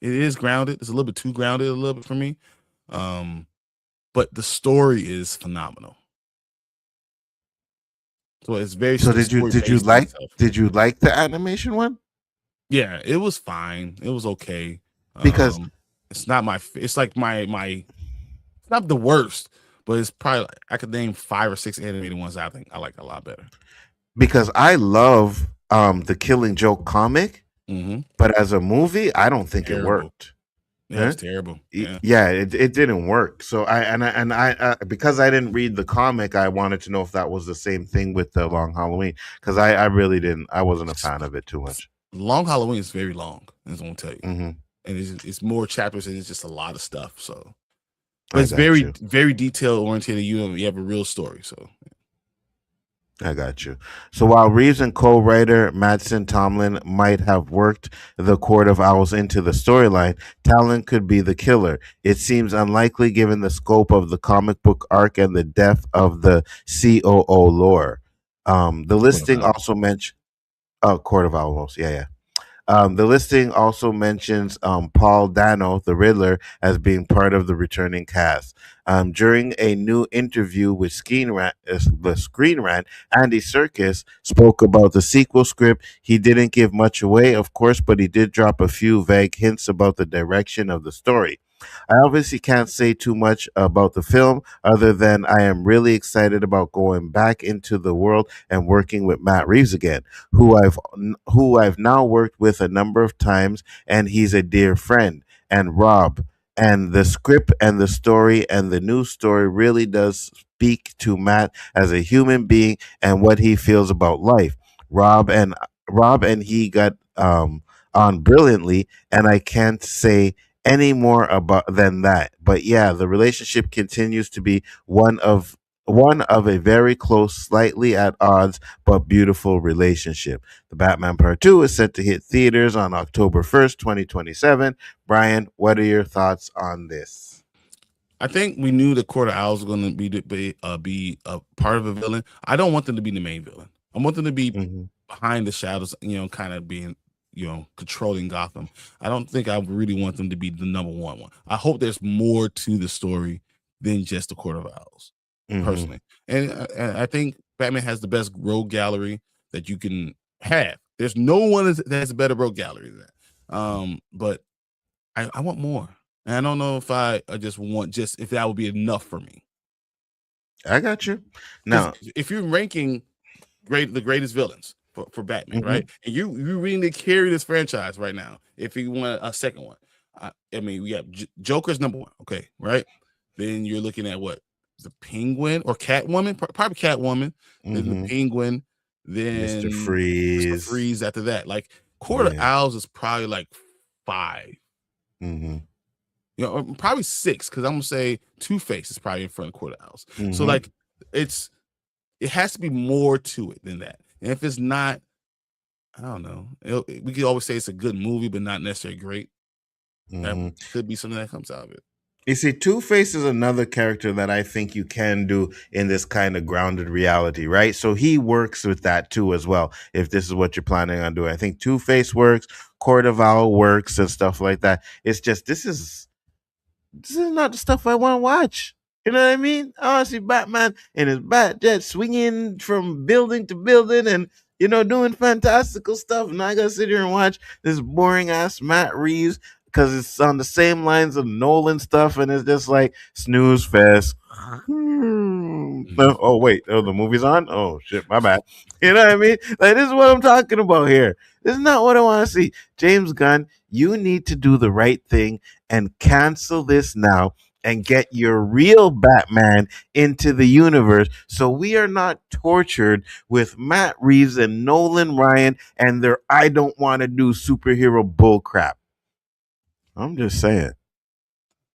it is grounded. It's a little bit too grounded a little bit for me. But the story is phenomenal. So it's very
did you like the animation one?
Yeah, it was fine. It was okay.
Because
it's not it's like my it's not the worst, but it's probably I could name 5 or 6 animated ones I think I like a lot better.
Because I love the Killing Joke comic, but as a movie, I don't think it worked.
Yeah, it's terrible.
Yeah, it didn't work. So I because I didn't read the comic, I wanted to know if that was the same thing with the Long Halloween, because I really didn't. I wasn't a fan of it too much.
Long Halloween is very long, as I'm gonna tell you, and it's more chapters and it's just a lot of stuff. So, but it's very detail oriented. You have a real story. So.
I got you. So while Reeves and co-writer Madsen Tomlin might have worked the Court of Owls into the storyline, Talon could be the killer. It seems unlikely given the scope of the comic book arc and the depth of the COO lore. The listing also mentioned Court of Owls. Yeah. The listing also mentions Paul Dano, the Riddler, as being part of the returning cast. During a new interview with Screen Rant, Andy Serkis spoke about the sequel script. He didn't give much away, of course, but he did drop a few vague hints about the direction of the story. I obviously can't say too much about the film other than I am really excited about going back into the world and working with Matt Reeves again, who I've now worked with a number of times, and he's a dear friend. And Rob, and the script and the story and the new story really does speak to Matt as a human being and what he feels about life. Rob and he got on brilliantly, and I can't say any more about than that. But yeah, the relationship continues to be one of a very close, slightly at odds, but beautiful relationship. The Batman Part 2 is set to hit theaters on October 1st, 2027. Bryon, what are your thoughts on this?
I think we knew the Court of Owls was going to be a part of a villain. I don't want them to be the main villain. I want them to be behind the shadows, kind of being controlling Gotham. I don't think I really want them to be the number one. I hope there's more to the story than just the Court of Owls, personally. And I think Batman has the best rogue gallery that you can have. There's no one that has a better rogue gallery than that. But I want more. And I don't know if I just want if that would be enough for me.
I got you. Now,
if you're ranking the greatest villains for Batman, right? And you really carry this franchise right now. If you want a second one, I mean, we have Joker's number one. Okay, right. Then you're looking at what the Penguin or Catwoman, probably Catwoman. Then the Penguin. Then
Mr.
Mr.
Freeze.
Freeze after that. Like Court of Owls is probably like 5.
Mm-hmm.
You know, probably 6 because I'm gonna say Two-Face is probably in front of Court of Owls.
Mm-hmm.
So like it has to be more to it than that. And if it's not, I don't know. We could always say it's a good movie, but not necessarily great. That could be something that comes out of it.
You see, Two-Face is another character that I think you can do in this kind of grounded reality, right? So he works with that too as well, if this is what you're planning on doing. I think Two-Face works, Court of Owl works, and stuff like that. It's just, this is not the stuff I want to watch. You know what I mean? I want to see Batman in his bat jet swinging from building to building and, you know, doing fantastical stuff. And I got to sit here and watch this boring ass Matt Reeves because it's on the same lines of Nolan stuff, and it's just like snooze fest. Oh wait, the movie's on. Oh shit, my bad. You know what I mean? Like, this is what I'm talking about here. This is not what I want to see. James Gunn, you need to do the right thing and cancel this now and get your real Batman into the universe, so we are not tortured with Matt Reeves and Nolan Ryan and their I don't want to do superhero bull crap. I'm just saying.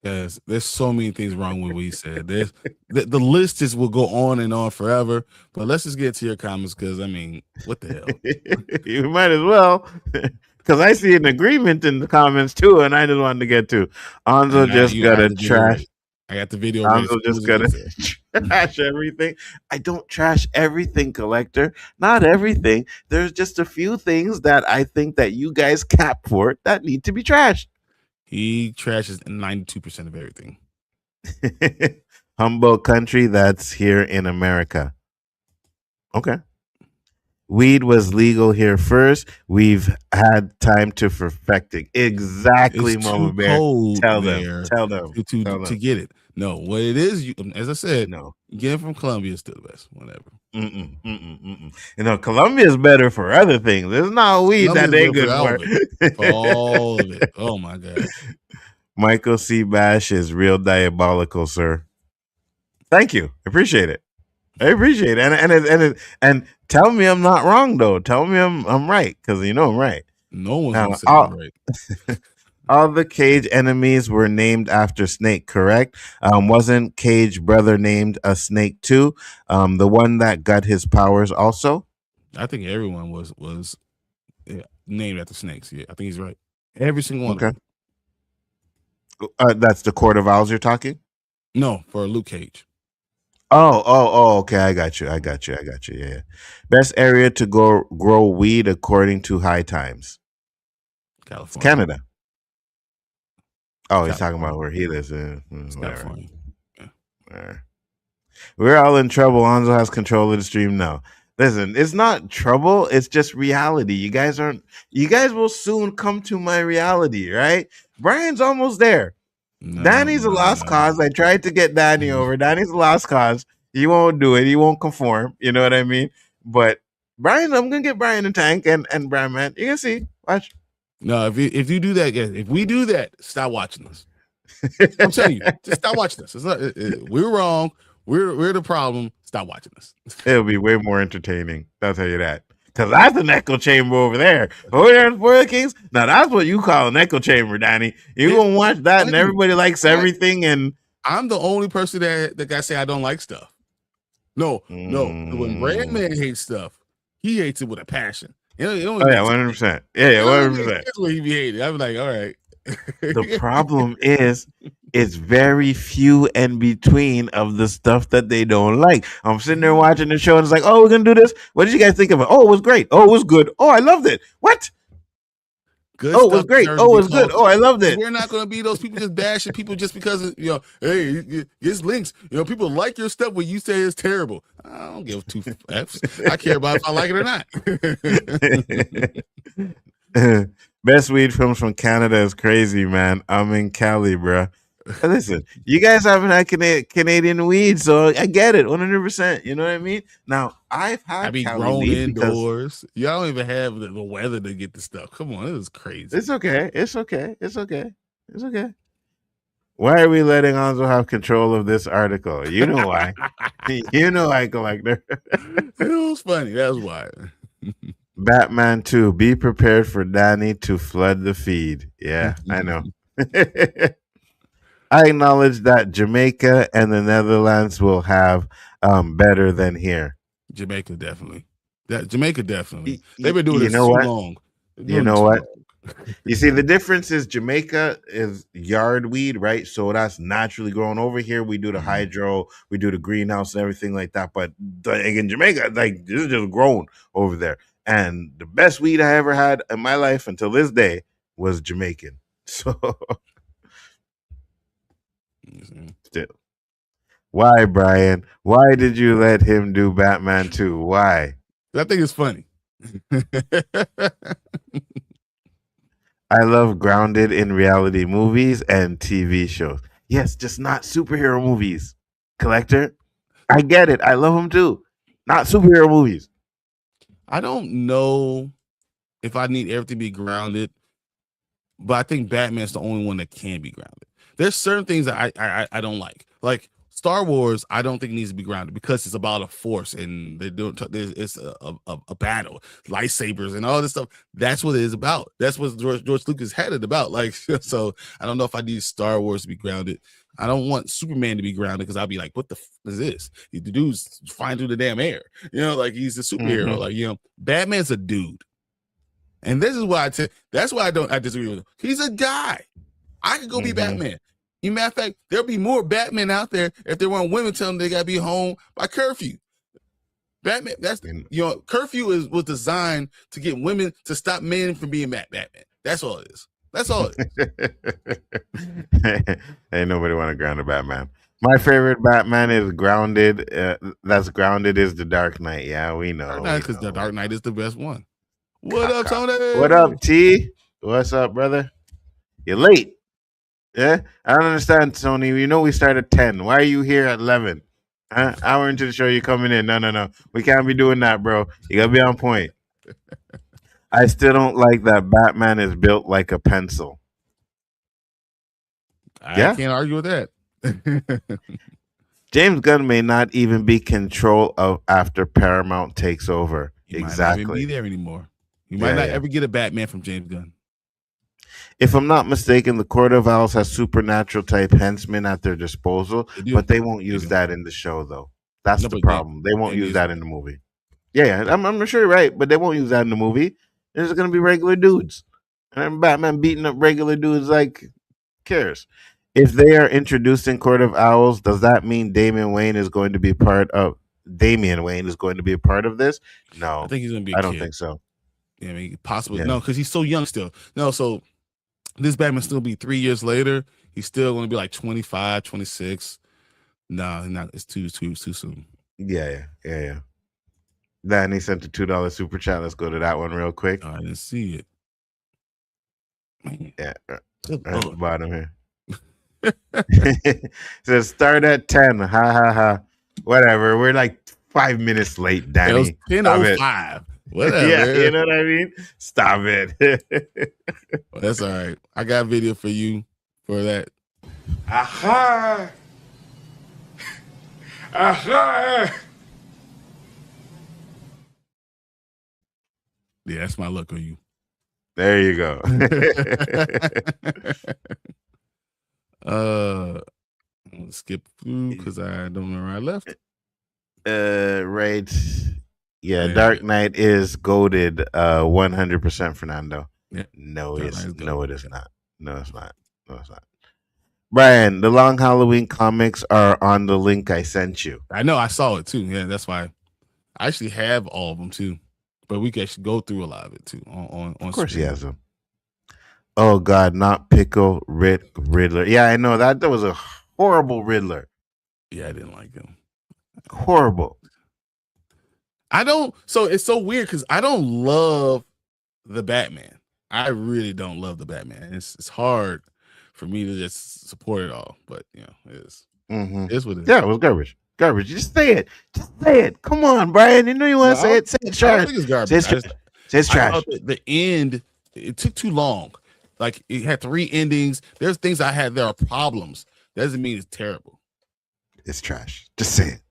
Yes, there's so many things wrong with what he said. There's the list will go on and on forever. But let's just get to your comments because I mean, what the hell?
You might as well, because I see an agreement in the comments too, and I just wanted to get to. Anzo just gotta trash.
I got the video.
Anzo just gotta trash everything. I don't trash everything, collector. Not everything. There's just a few things that I think that you guys cap for that need to be trashed.
He trashes 92% of everything.
Humble country that's here in America. Okay. Weed was legal here first. We've had time to perfect it. Exactly,
it's
Mama Bear. Tell them
to get it. No, what it is, as I said,
no,
getting from Colombia is still the best. Whatever.
You know, Colombia is better for other things. It's not weed that they good
for all of it. Oh my god.
Michael C. Bash is real diabolical, sir. Thank you. Appreciate it. I appreciate it. And tell me I'm not wrong though. Tell me I'm right, because you know I'm right.
No one's gonna say I'm right.
All the Cage enemies were named after Snake, correct? Wasn't Cage brother named a Snake too? The one that got his powers also?
I think everyone was named after snakes. Yeah, I think he's right. Every single one.
Okay. That's the Court of Owls you're talking?
No, for Luke Cage.
Oh, okay. I got you. Yeah. Best area to grow weed according to High Times.
California.
Canada. Oh, he's talking about where he lives in.
California.
Yeah. We're all in trouble. Anzo has control of the stream now. Listen, it's not trouble. It's just reality. You guys will soon come to my reality, right? Brian's almost there. Danny's a lost cause. I tried to get Danny over. Danny's a lost cause. He won't do it. He won't conform. You know what I mean? But Brian, I'm gonna get Brian a tank and Brian, man. You can see. Watch.
No, if you do that, if we do that, stop watching us. I'm telling you, just stop watching us. It's not, we're wrong. We're the problem. Stop watching us.
It'll be way more entertaining. I'll tell you that. Because that's an echo chamber over there. Over there in Spoiler Kings. Now that's what you call an echo chamber, Danny. You're gonna watch that, and everybody likes everything. And
I'm the only person that guy say I don't like stuff. No. When Brandman hates stuff, he hates it with a passion.
Oh yeah, 100%. Yeah, 100%.
That's what he be hating. I'm like, all right.
The problem is it's very few and between of the stuff that they don't like. I'm sitting there watching the show and it's like, oh, we're gonna do this. What did you guys think of it? Oh, it was great. Oh, it was good. Oh, I loved it. What?
Good.
Oh, it was great. Oh, it was good. Oh, I loved it.
We're not going to be those people just bashing people just because hey, it's links. People like your stuff when you say it's terrible. I don't give two F's. I care about if I like it or not.
Best weed films from Canada is crazy, man. I'm in Cali, bro. Listen, you guys haven't had Canadian weed, so I get it 100%. You know what I mean? Now, I've had
Cali grown weed indoors. Y'all don't even have the weather to get the stuff. Come on, it is crazy.
It's okay. It's okay. Why are we letting Anzo have control of this article? You know why. You know why, Collector.
It was funny. That's why.
Batman 2, be prepared for Danny to flood the feed. Yeah, I know. I acknowledge that Jamaica and the Netherlands will have better than here.
Jamaica definitely. Jamaica definitely. They've been doing
You
this
know
too
what?
long.
You know what? You see, the difference is Jamaica is yard weed, right? So that's naturally grown. Over here, we do the hydro, we do the greenhouse and everything like that. But in Jamaica, like this is just grown over there. And the best weed I ever had in my life until this day was Jamaican. So still. Why, Bryon? Why did you let him do Batman 2? Why?
I think it's funny.
I love grounded in reality movies and TV shows. Yes, just not superhero movies. Collector, I get it. I love them too. Not superhero movies.
I don't know if I need everything to be grounded, but I think Batman's the only one that can be grounded. There's certain things that I don't like. Like Star Wars, I don't think needs to be grounded because it's about a force and they're doing it's a battle, lightsabers and all this stuff. That's what it is about. That's what George Lucas had it about. Like, so I don't know if I need Star Wars to be grounded. I don't want Superman to be grounded because I'll be like, what the is this? The dude's flying through the damn air. You know, like he's a superhero.
Mm-hmm.
Like, you know, Batman's a dude. And this is why that's why I disagree with him. He's a guy. I could go be Batman. As a matter of fact, there'll be more Batman out there if there weren't women telling them they gotta be home by curfew. Batman, curfew was designed to get women to stop men from being Batman. That's all it is. That's all it is.
Ain't nobody want to ground a Batman. My favorite Batman is grounded. That's grounded is the Dark Knight. Yeah, we know.
Because the Dark Knight is the best one. What up, Tony?
What up, T? What's up, brother? You're late. Yeah, I don't understand, Tony. You know we start at 10. Why are you here at 11? Huh? Hour into the show, you're coming in. No. We can't be doing that, bro. You gotta be on point. I still don't like that Batman is built like a pencil.
I can't argue with that.
James Gunn may not even be control of after Paramount takes over.
He might not even be there anymore. You might not ever get a Batman from James Gunn.
If I'm not mistaken, the Court of Owls has supernatural type henchmen at their disposal, but they won't use that in the show, though. That's the problem. They won't use that in the movie. Yeah, I'm sure you're right, but they won't use that in the movie. There's going to be regular dudes. And Batman beating up regular dudes, like, cares. If they are introducing Court of Owls, does that mean Damian Wayne is going to be a part of this? No.
I think he's going to be
I don't think so.
Yeah, I mean, possibly. Yeah. No, because he's so young still. No, so this Batman still be 3 years later. He's still going to be like 25, 26. No, not. It's too soon.
Yeah. Danny sent a $2 super chat. Let's go to that one real quick.
I didn't see it.
Man. Yeah, at the bottom here. Says start at 10. Ha. Whatever. We're like 5 minutes late, Danny.
It was 10:05. Whatever.
Yeah, you know what I mean? Stop it.
Well, that's all right. I got a video for you for that.
Aha!
Yeah, that's my look on you.
There you go.
I'm skip through because I don't know where I left.
Right. Yeah, Dark Knight is goated 100% Fernando.
Yeah.
No, it is not. No, it's not. Bryon, the Long Halloween comics are on the link I sent you.
I know, I saw it too. Yeah, that's why I actually have all of them too. But we can actually go through a lot of it too on
Of course
screen.
he has them. Oh God, not Pickle Riddler. Yeah, I know that was a horrible Riddler.
Yeah, I didn't like him.
Horrible.
So it's so weird because I don't love the Batman. I really don't love the Batman. It's hard for me to just support it all, but you know, it is.
Mm-hmm.
It's what it is.
Yeah, it was garbage. Just say it. Come on, Bryon. You know you want to say it. Say it's trash.
I don't think it's garbage.
Say it's trash.
The end, it took too long. Like it had 3 endings. There's things I had there are problems. Doesn't mean it's terrible.
It's trash. Just say it.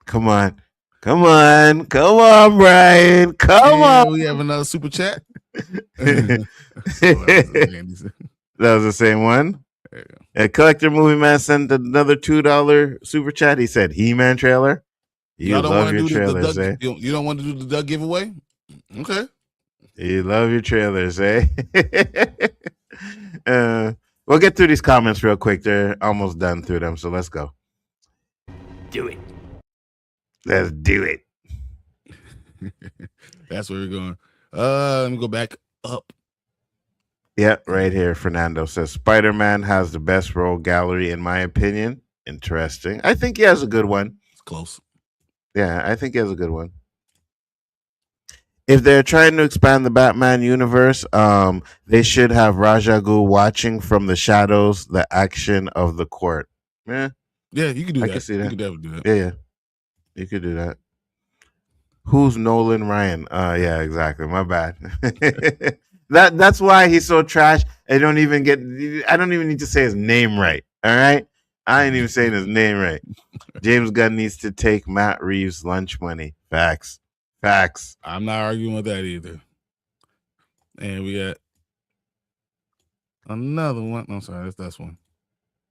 Come on, Bryon. Come on.
We have another super chat.
That was the same one. A collector movie man sent another $2 super chat. He said, "He-Man trailer." You love your trailers, eh?
You don't want to do the Doug giveaway? Okay.
You love your trailers, eh? We'll get through these comments real quick. They're almost done through them, so let's go.
Do it.
Let's do it.
That's where we're going. Let me go back up.
Yeah, right here. Fernando says Spider-Man has the best role gallery, in my opinion. Interesting. I think he has a good one.
It's close.
Yeah, I think he has a good one. If they're trying to expand the Batman universe, they should have Ra's al Ghul watching from the shadows the action of the court.
Yeah, you can do that.
I can see that.
You can definitely do that.
Yeah, you could do that. Who's Nolan Ryan? Yeah, exactly. My bad. That's why he's so trash. I don't even need to say his name right. All right, I ain't even saying his name right. James Gunn needs to take Matt Reeves' lunch money. Facts.
I'm not arguing with that either. And we got another one. I'm sorry, that's one.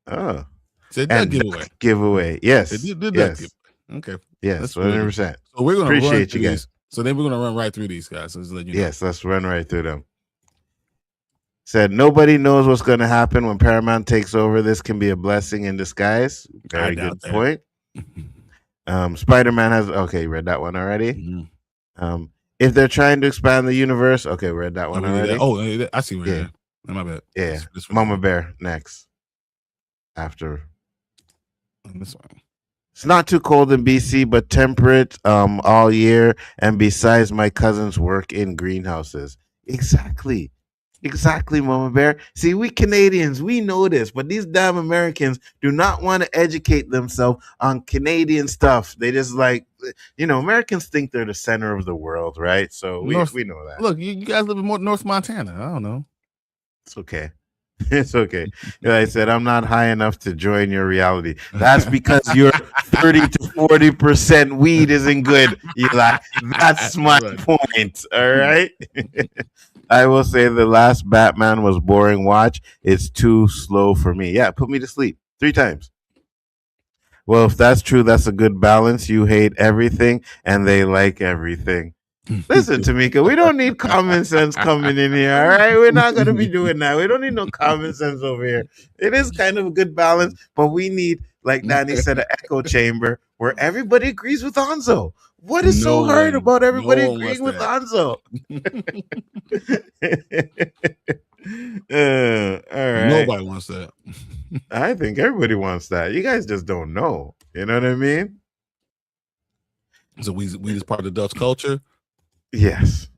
Oh,
Said that giveaway.
Giveaway. Yes.
It did
yes.
giveaway. Okay.
Yes.
That's
100%.
So we're gonna
appreciate you guys.
These. So then we're gonna run right through these guys. So just let you know.
Yes, let's run right through them. Said nobody knows what's going to happen when Paramount takes over. This can be a blessing in disguise. Very good point. Spider-Man has you read that one already.
Mm-hmm.
If they're trying to expand the universe, read that one already.
I see where you're at. My bad.
Yeah. Mama Bear next. After
this one.
It's not too cold in BC, but temperate all year. And besides, my cousins work in greenhouses. Exactly, Mama Bear. See, we Canadians, we know this, but these damn Americans do not want to educate themselves on Canadian stuff. They just Americans think they're the center of the world, right? So we know that.
Look, you guys live in North Montana. I don't know.
It's okay. It's okay. I said, I'm not high enough to join your reality. That's because your 30 to 40% weed isn't good. Eli. That's my point. All right. I will say the last Batman was boring watch. It's too slow for me. Yeah, put me to sleep 3 times. Well, if that's true, that's a good balance. You hate everything and they like everything. Listen, Tamika, we don't need common sense coming in here, all right? We're not going to be doing that. We don't need no common sense over here. It is kind of a good balance, but we need, like Danny said, an echo chamber where everybody agrees with Nzo. What is so hard about everybody agreeing with Nzo? All right.
Nobody wants that.
I think everybody wants that. You guys just don't know. You know what I mean?
So we is part of the Dutch culture.
Yes.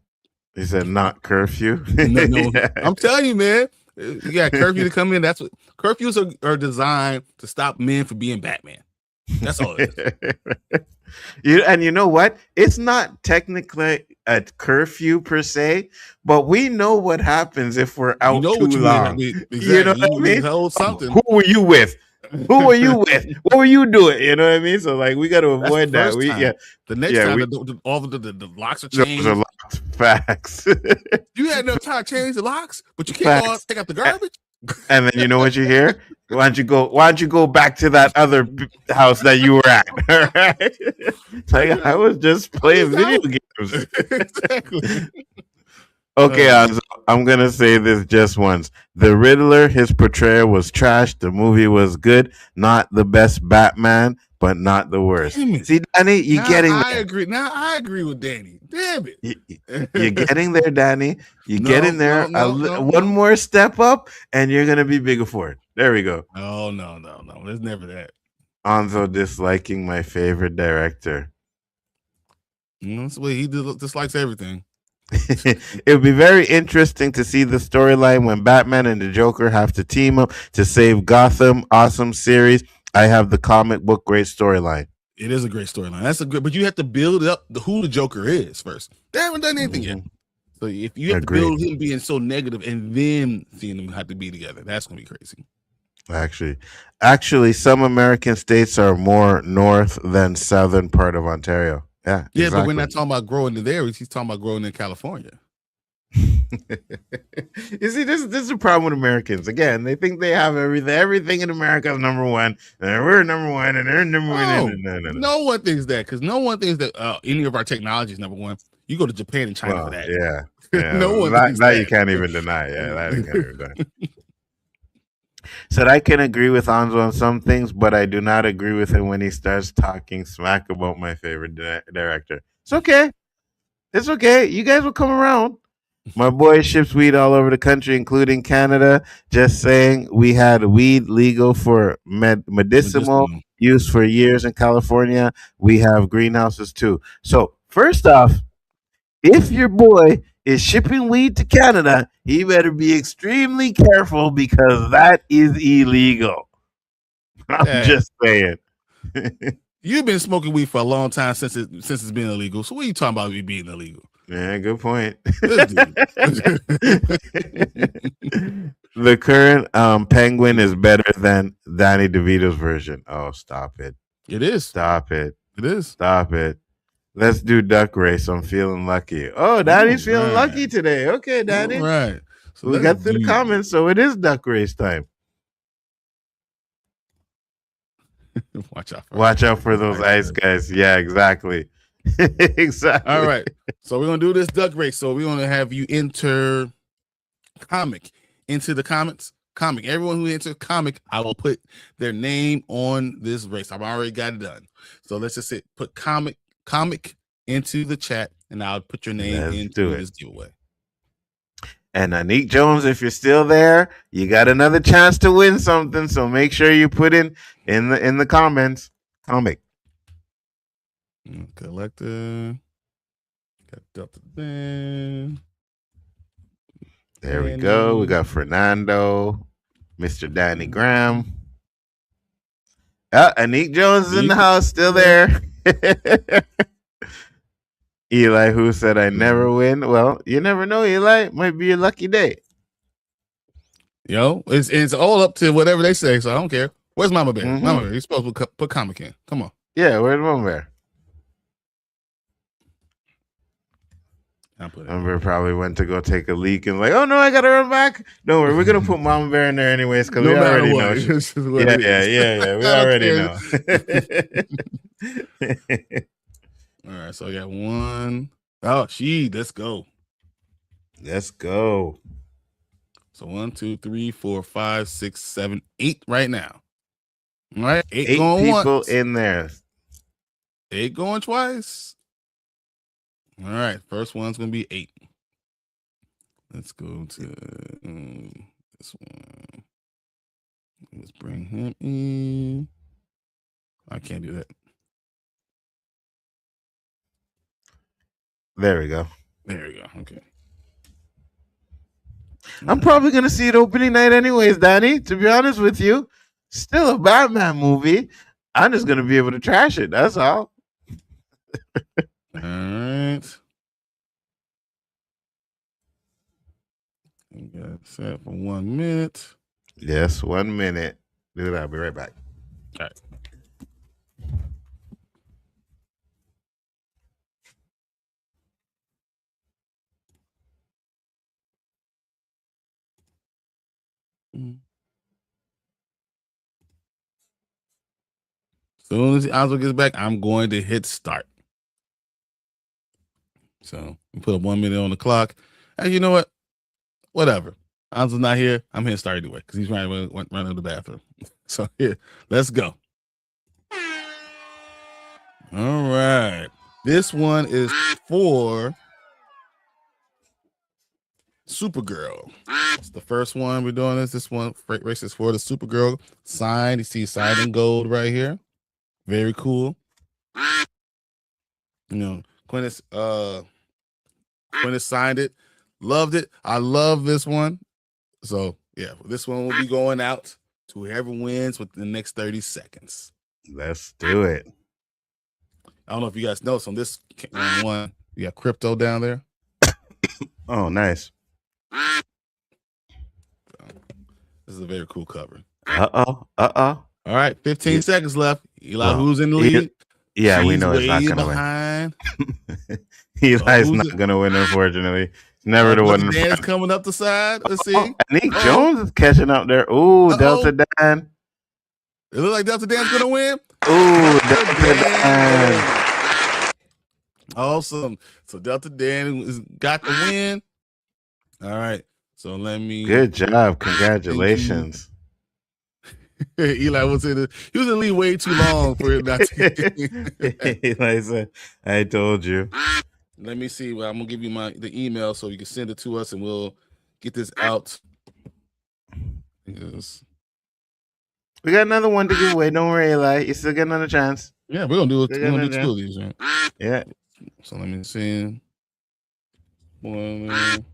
He said not curfew.
No. Yeah. I'm telling you, man. You got curfew to come in. That's what curfews are designed to stop men from being Batman. That's all it is.
You know what? It's not technically a curfew per se, but we know what happens if we're out too long.
Exactly.
You know what I mean?
Hold something.
Who were you with? Who were you with? What were you doing? You know what I mean? So we got to avoid that.
The next time all the locks are changed.
Those are locked. Facts.
You had enough time to change the locks, but you can't go take out the garbage.
And then you know what you hear? Why don't you go back to that other house that you were at? All right? I was just playing video games.
Exactly.
Okay, I'm going to say this just once. The Riddler, his portrayal was trash. The movie was good. Not the best Batman, but not the worst. See, Danny, you're getting there.
I agree. Now I agree with Danny. Damn it.
You're getting there, Danny. You're getting there. One more step up, and you're going to be Biggaford. There we go.
Oh, no. There's never that.
Nzo disliking my favorite director.
That's the way he dislikes everything.
It would be very interesting to see the storyline when Batman and the Joker have to team up to save Gotham. Awesome series. I have the comic book. Great storyline.
It is a great storyline. But you have to build up who the Joker is first. They haven't done anything yet. So if you have to build him being so negative and then seeing them have to be together, that's gonna be crazy.
Actually, some American states are more north than southern part of Ontario. Yeah,
Yeah,
exactly.
but we're not talking about growing in there. He's talking about growing in California.
You see, this is the problem with Americans. Again, they think they have everything. Everything in America is number one, and we're number one, and they're number one.
No one thinks that, because no one thinks that any of our technology is number one. You go to Japan and China for that.
Yeah.
No one thinks
that
that.
you can't even deny. Yeah, that you can't even deny. So I can agree with Anzo on some things, but I do not agree with him when he starts talking smack about my favorite director. It's okay. It's okay. You guys will come around. My boy ships weed all over the country, including Canada. Just saying, we had weed legal for medicinal use for years in California. We have greenhouses too. So first off, if your boy is shipping weed to Canada, he better be extremely careful because that is illegal. I'm just saying.
You've been smoking weed for a long time since it's been illegal. So what are you talking about it being illegal?
Yeah, good point. The current Penguin is better than Danny DeVito's version. Oh, stop it.
It is.
Stop it.
It is.
Stop it. Let's do duck race. I'm feeling lucky. Oh, Danny's feeling lucky today. Okay, Danny.
All right.
So we got through the comments, so it is duck race time. Watch out for those ice guys. Yeah, exactly. Exactly.
All right. So we're gonna do this duck race. So we're gonna have you enter comic into the comments. Comic. Everyone who enters comic, I will put their name on this race. I've already got it done. So let's just put comic into the chat, and I'll put your name into this giveaway.
And Anik Jones, if you're still there, you got another chance to win something. So make sure you put in the comments comic.
Collector. Got Delta Ben.
There we go. We got Fernando, Mr. Danny Graham. Anik Jones is in the house, still there. Eli, who said I never win? Well, you never know, Eli. Might be your lucky day.
Yo, it's all up to whatever they say, so I don't care. Where's Mama Bear? Mama Bear, you're supposed to put comic in. Come on.
Yeah, where's Mama Bear? Mama Bear probably went to go take a leak and like, oh no, I gotta run back. Don't worry, we're gonna put Mama Bear in there anyways because we already know. Yeah. We already know.
All right, so I got one. Oh, let's go.
Let's go.
So 1, 2, 3, 4, 5, 6, 7, 8 right now. All right, 8 going
people
once.
In there.
8 going twice. All right, first one's gonna be 8. Let's go to this one. Let's bring him in. I can't do that.
There we go.
There we go. Okay.
I'm probably gonna see it opening night anyways, Danny. To be honest with you, still a Batman movie. I'm just gonna be able to trash it. That's all.
All right. We got set for 1 minute.
Yes, 1 minute. Dude, I'll be right back.
All right. Soon as Anzo gets back, I'm going to hit start. So we put 1 minute on the clock. And you know what? Whatever. Anzo's not here. I'm hitting start anyway because he's running to the bathroom. So here, let's go. All right. This one is for Supergirl. It's the first one we're doing. This one race is for the Supergirl sign. You see signed in gold right here. Very cool. You know, Quintus signed it. Loved it. I love this one. So yeah, this one will be going out to whoever wins within the next 30 seconds.
Let's do it.
I don't know if you guys know. So on this one, you got Crypto down there.
Oh, nice.
This is a very cool cover.
Uh-oh.
All right, 15
Yeah.
seconds left. Eli,
Well,
who's in the
he-
lead?
Yeah, we
She's
know it's not
way
gonna
behind.
win. Eli's
who's
not
it?
gonna win, unfortunately. Never the one.
Delta Dan is coming up the side. Let's see.
Nick Jones is catching up there. Ooh, Delta Dan.
It looks like Delta Dan's gonna win.
Ooh, Delta Dan.
Awesome. So Delta Dan has got the win. All right. So let me.
Good job. Congratulations.
Eli was in the. He was in the lead way too long for it not to.
Eli said, "I told you."
Let me see. Well, I'm gonna give you the email so you can send it to us, and we'll get this out. Yes.
We got another one to give away. Don't worry, Eli. You still get another chance.
Yeah, we're gonna do it. We're gonna do 2 of these, right?
Yeah.
So let me see. One.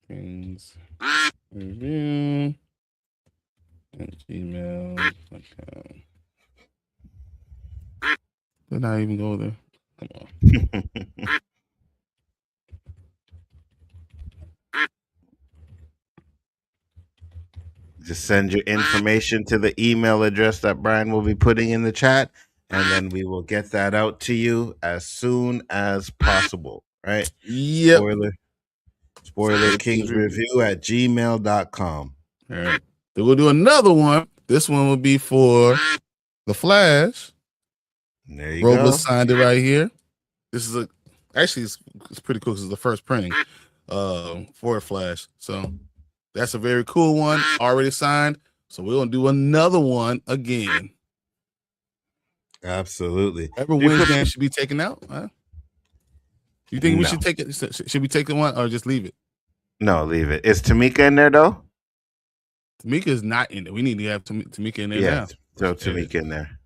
Kings review and gmail.com. Did I even go there? Come on.
Just send your information to the email address that Bryon will be putting in the chat, and then we will get that out to you as soon as possible. Right?
Yep.
Spoiler Kings Review at gmail.com.
All right. Then we'll do another one. This one will be for the Flash.
There you go.
Robles signed it right here. This is it's pretty cool because it's the first printing for Flash. So that's a very cool one. Already signed. So we're gonna do another one again.
Absolutely.
Every Wednesday should be taken out. Huh? You think we should take it? Should we take the one or just leave it?
No, leave it. Is Tamika in there though?
Tamika is not in there. We need to have Tamika in there now.
Throw Tamika in there.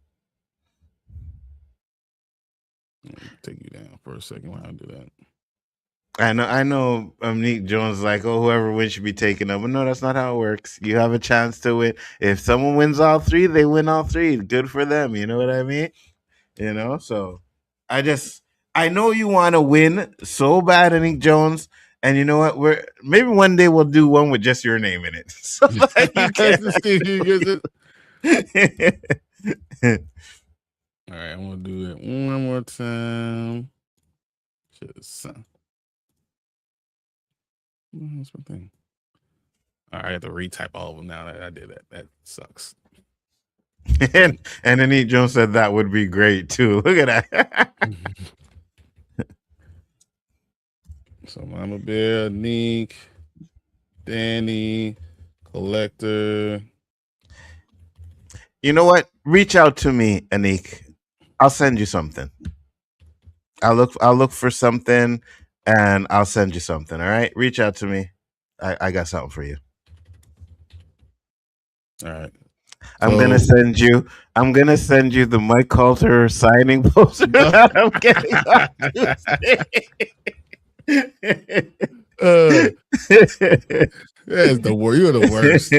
Take you down for a second while I do that.
I know Nick Jones is like, oh, whoever wins should be taken up. But no, that's not how it works. You have a chance to win. If someone wins all three, they win all three. Good for them. You know what I mean? So I know you want to win so bad, Nick Jones. And you know what? Maybe one day we'll do one with just your name in it. So that you
All right, I'm gonna do it one more time. What's my thing? All right, I have to retype all of them now. I did that. That sucks.
and then Nick Jones said that would be great too. Look at that.
So Mama Bear, Neek, Danny, Collector.
You know what? Reach out to me, Anik. I'll send you something. I'll look for something and I'll send you something. All right? Reach out to me. I got something for you.
All right.
I'm gonna send you the Mike Coulter signing poster that I'm getting on Tuesday.
That's the worst. You're the worst.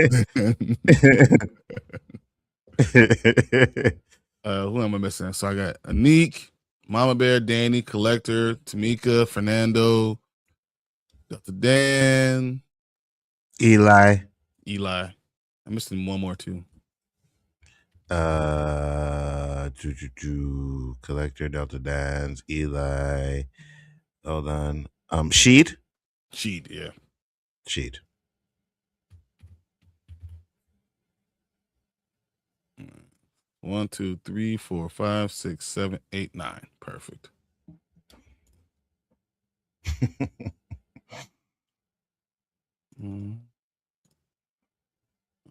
Who am I missing? So I got Anik, Mama Bear, Danny, Collector, Tamika, Fernando, Dr. Dan,
Eli.
I'm missing one more too.
Collector, Delta Dans, Eli. Hold on. Sheed,
yeah.
Sheed.
One, 2, 3, 4, 5, 6, 7, 8, 9. Perfect.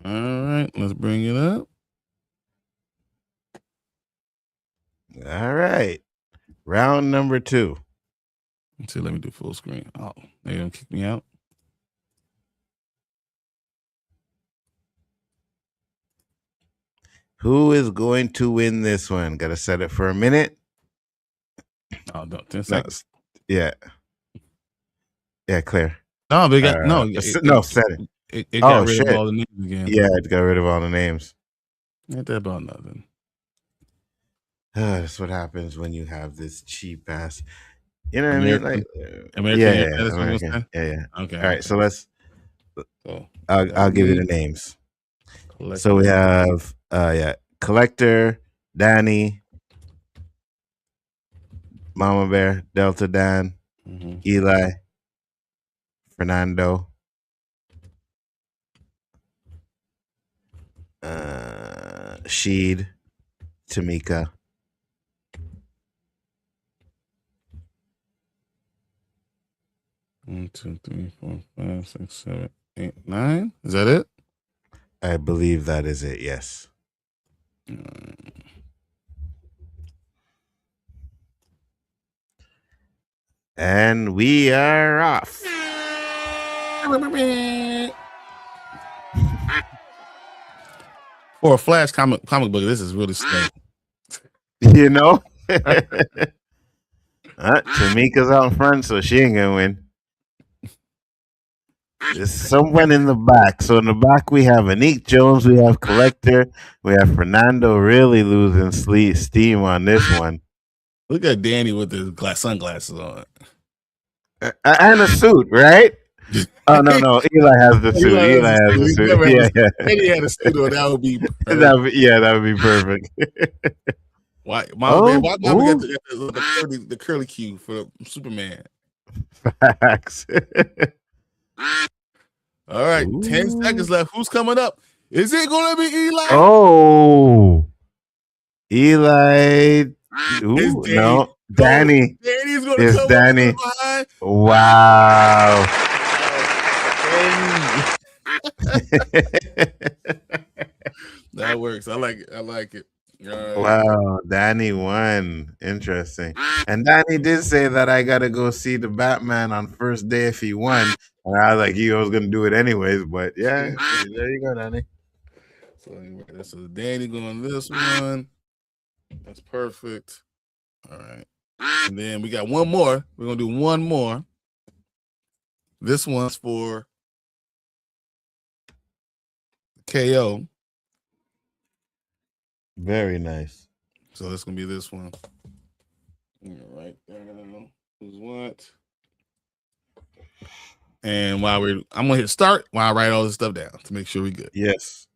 All right, let's bring it up.
All right. Round number 2.
Let's see, let me do full screen. Oh, they gonna kick me out.
Who is going to win this one? Gotta set it for a minute.
Oh, no, 10 seconds.
Yeah, clear.
No, but it got
set it.
It got rid of all the names again.
Yeah, it got rid of all the names.
Ain't that about nothing?
That's what happens when you have this cheap ass. You know what I mean? Like,
American.
yeah,
That's what I'm
American.
saying?
Yeah.
Okay.
All right, so let's.
So,
I'll give you the names. So
Collector.
we have Collector, Danny, Mama Bear, Delta Dan, Eli, Fernando, Sheed, Tamika.
1, 2, 3, 4, 5, 6, 7, 8, 9. Is that it?
I believe that is it. Yes. And we are off.
For a Flash comic book, this is really slow.
You know? Tamika's out in front, so she ain't gonna win. There's someone in the back. So in the back we have Anik Jones, we have Collector, we have Fernando really losing steam on this one.
Look at Danny with his sunglasses on.
And a suit, right? Oh no! Eli has the suit. Eli has the suit. Yeah.
Danny had a suit on. That would be perfect.
that would be perfect.
Why Mama got the curly cue for Superman?
Facts.
All right, 10 seconds left. Who's coming up? Is it going to be Eli?
Oh, Eli. Ooh, no, Danny.
Danny's going to come
Danny.
up behind.
Wow.
That works. I like it.
Wow, Danny won. Interesting. And Danny did say that I gotta go see the Batman on first day if he won. And I was like, he was gonna do it anyways. But yeah, there you go, Danny.
So Danny going this one. That's perfect. All right. And then we got one more. We're gonna do one more. This one's for KO.
Very nice.
So that's gonna be this one. Right there. Who's what? And I'm gonna hit start while I write all this stuff down to make sure we're good.
Yes.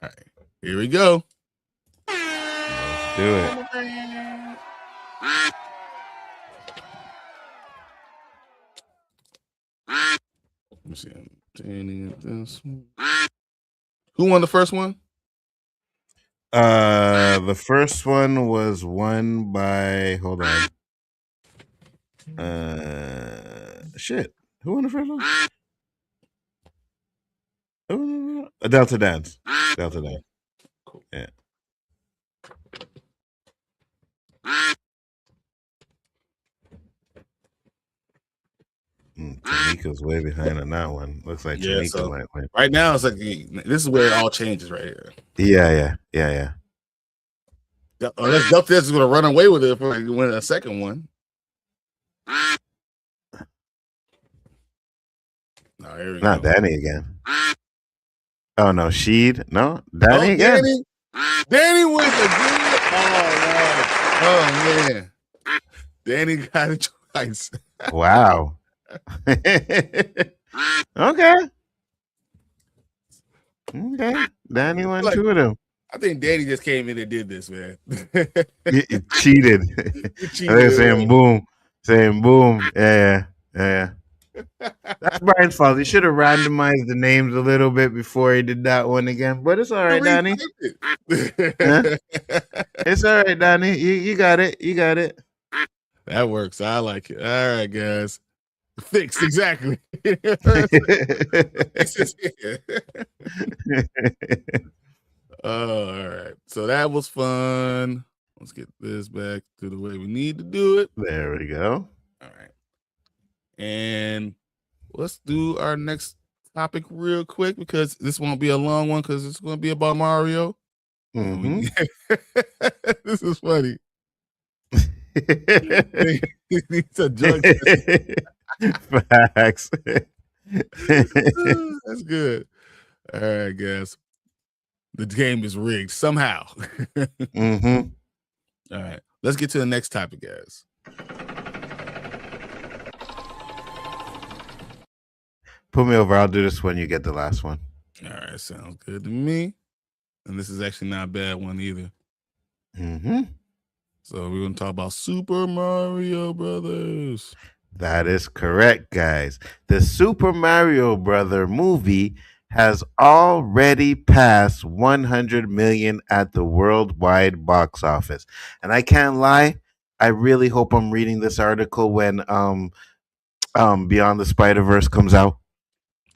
All right. Here we go.
Let's do it.
Let me see. Danny, this one. Who won the first one?
The first one was won by hold on. Shit. Who won the first one? Delta Dance. Cool. Yeah. Tamika's way behind on that one. Looks like Tamika might win.
Right now, it's like this is where it all changes right here.
Yeah.
Unless Delta is going to run away with it if we win a second one. No, here we
Not
go.
Danny again. Oh no, Sheed. No, Danny again.
Danny wins again. Oh man. Danny got it twice.
Wow. Okay. Danny won two of them.
I think Danny just came in and did this, man.
He cheated. They're saying boom. Yeah. That's Brian's fault. He should have randomized the names a little bit before he did that one again. But it's all right, Danny. It's all right, Danny. You got it.
That works. I like it. All right, guys. Fixed, exactly. All right. So that was fun. Let's get this back to the way we need to do it.
There we go.
All right. And let's do our next topic real quick because this won't be a long one because it's going to be about Mario.
Mm-hmm.
This is funny. It's a drug
Facts.
That's good. All right, guys. The game is rigged somehow.
Mm-hmm.
All right. Let's get to the next topic, guys.
Put me over. I'll do this when you get the last one.
All right, sounds good to me. And this is actually not a bad one either.
Mm-hmm.
So we're gonna talk about Super Mario Brothers.
That is correct, guys. The Super Mario Brother movie has already passed 100 million at the worldwide box office. And I can't lie, I really hope I'm reading this article when Beyond the Spider-Verse comes out.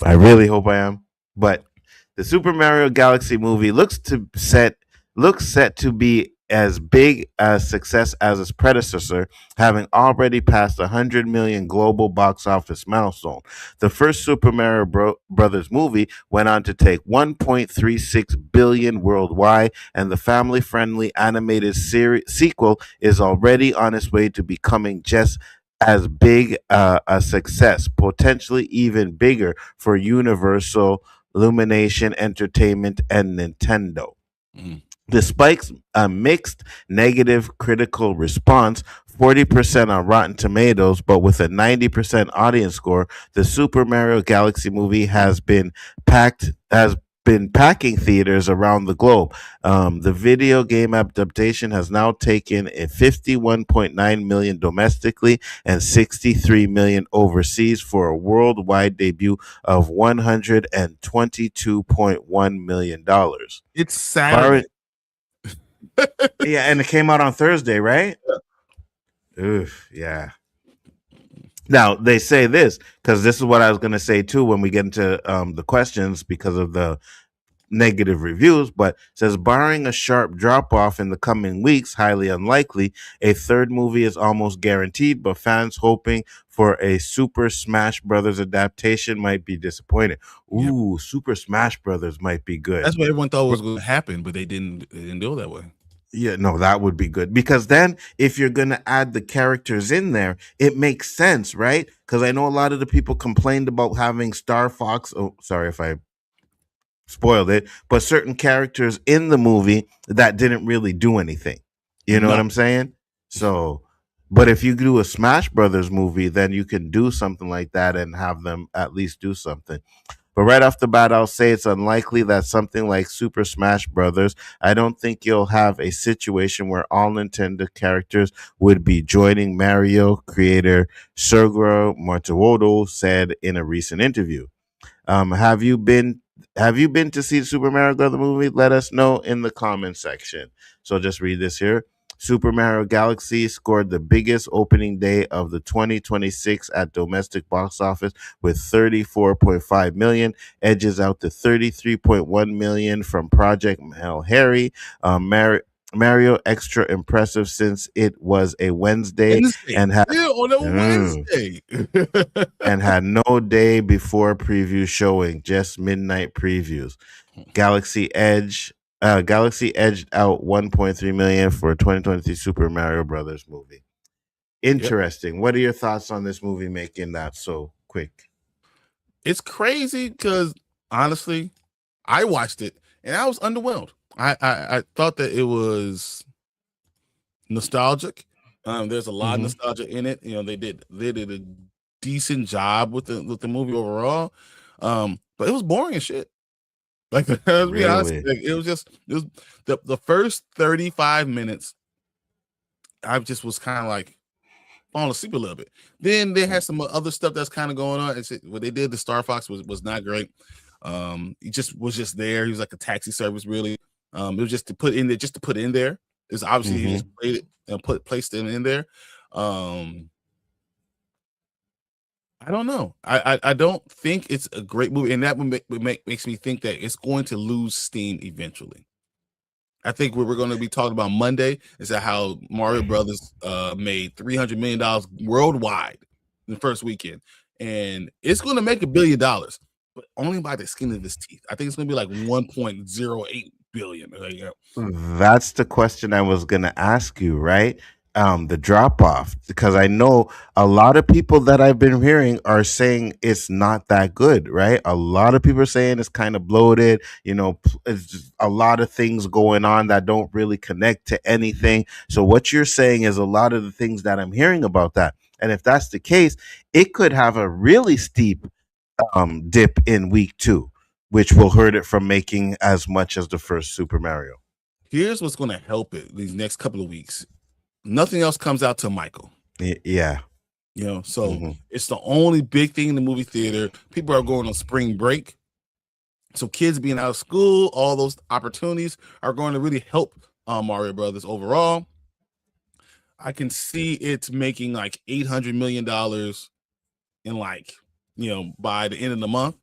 I really hope I am. But the Super Mario Galaxy movie looks set to be as big a success as its predecessor, having already passed 100 million global box office milestone. The first Super Mario Brothers movie went on to take 1.36 billion worldwide, and the family-friendly animated sequel is already on its way to becoming just as big a success, potentially even bigger for Universal, Illumination Entertainment, and Nintendo.
Mm.
Despite a mixed negative critical response, 40% on Rotten Tomatoes, but with a 90% audience score, the Super Mario Galaxy movie has been packing theaters around the globe. The video game adaptation has now taken in 51.9 million domestically and 63 million overseas for a worldwide debut of $122.1 million.
It's Saturday.
Yeah, and it came out on Thursday, right? Oof, yeah. Now they say this because this is what I was going to say too when we get into the questions because of the negative reviews. But it says barring a sharp drop off in the coming weeks, highly unlikely. A third movie is almost guaranteed, but fans hoping for a Super Smash Brothers adaptation might be disappointed. Ooh, yep. Super Smash Brothers might be good.
That's what everyone thought was going to happen, but they didn't do it that way.
Yeah, no, that would be good because then if you're going to add the characters in there, it makes sense, right? Because I know a lot of the people complained about having Star Fox. Oh, sorry if I spoiled it, but certain characters in the movie that didn't really do anything. You know what I'm saying? So, but if you do a Smash Brothers movie, then you can do something like that and have them at least do something. But right off the bat, I'll say it's unlikely that something like Super Smash Brothers, I don't think you'll have a situation where all Nintendo characters would be joining Mario, creator Sergio Matsumoto said in a recent interview. Have you been to see the Super Mario Brother movie? Let us know in the comment section. So just read this here. Super Mario Galaxy scored the biggest opening day of the 2026 at domestic box office with 34.5 million, edges out to 33.1 million from Project Hail Harry. Mario extra impressive since it was a Wednesday. And had
on a Wednesday
and had no day before preview showing, just midnight previews. Galaxy edged out 1.3 million for 2023 Super Mario Brothers movie. Interesting. Yep. What are your thoughts on this movie making that so quick?
It's crazy because honestly, I watched it and I was underwhelmed. I thought that it was nostalgic. There's a lot of nostalgia in it. You know, they did a decent job with the movie overall. But it was boring as shit. Like, to be honest, like, it was the first 35 minutes. I just was kind of like falling asleep a little bit. Then they had some other stuff that's kind of going on. What they did, the Star Fox was not great. He just was just there. He was like a taxi service, really. It was just to put in there. It's obviously he just played it and placed it in there. I don't know. I don't think it's a great movie, and that makes me think that it's going to lose steam eventually. I think what we're going to be talking about Monday is that how Mario Brothers made $300 million worldwide in the first weekend, and it's going to make $1 billion, but only by the skin of its teeth. I think it's going to be like 1.08 billion.
That's the question I was going to ask you, right? The drop off, because I know a lot of people that I've been hearing are saying it's not that good, right? A lot of people are saying it's kind of bloated, you know, it's just a lot of things going on that don't really connect to anything. So what you're saying is a lot of the things that I'm hearing about that. And if that's the case, it could have a really steep dip in week 2, which will hurt it from making as much as the first Super Mario.
Here's what's going to help it these next couple of weeks. Nothing else comes out till Michael.
Yeah.
So it's the only big thing in the movie theater. People are going on spring break. So kids being out of school, all those opportunities are going to really help Mario Brothers overall. I can see it's making like $800 million in by the end of the month,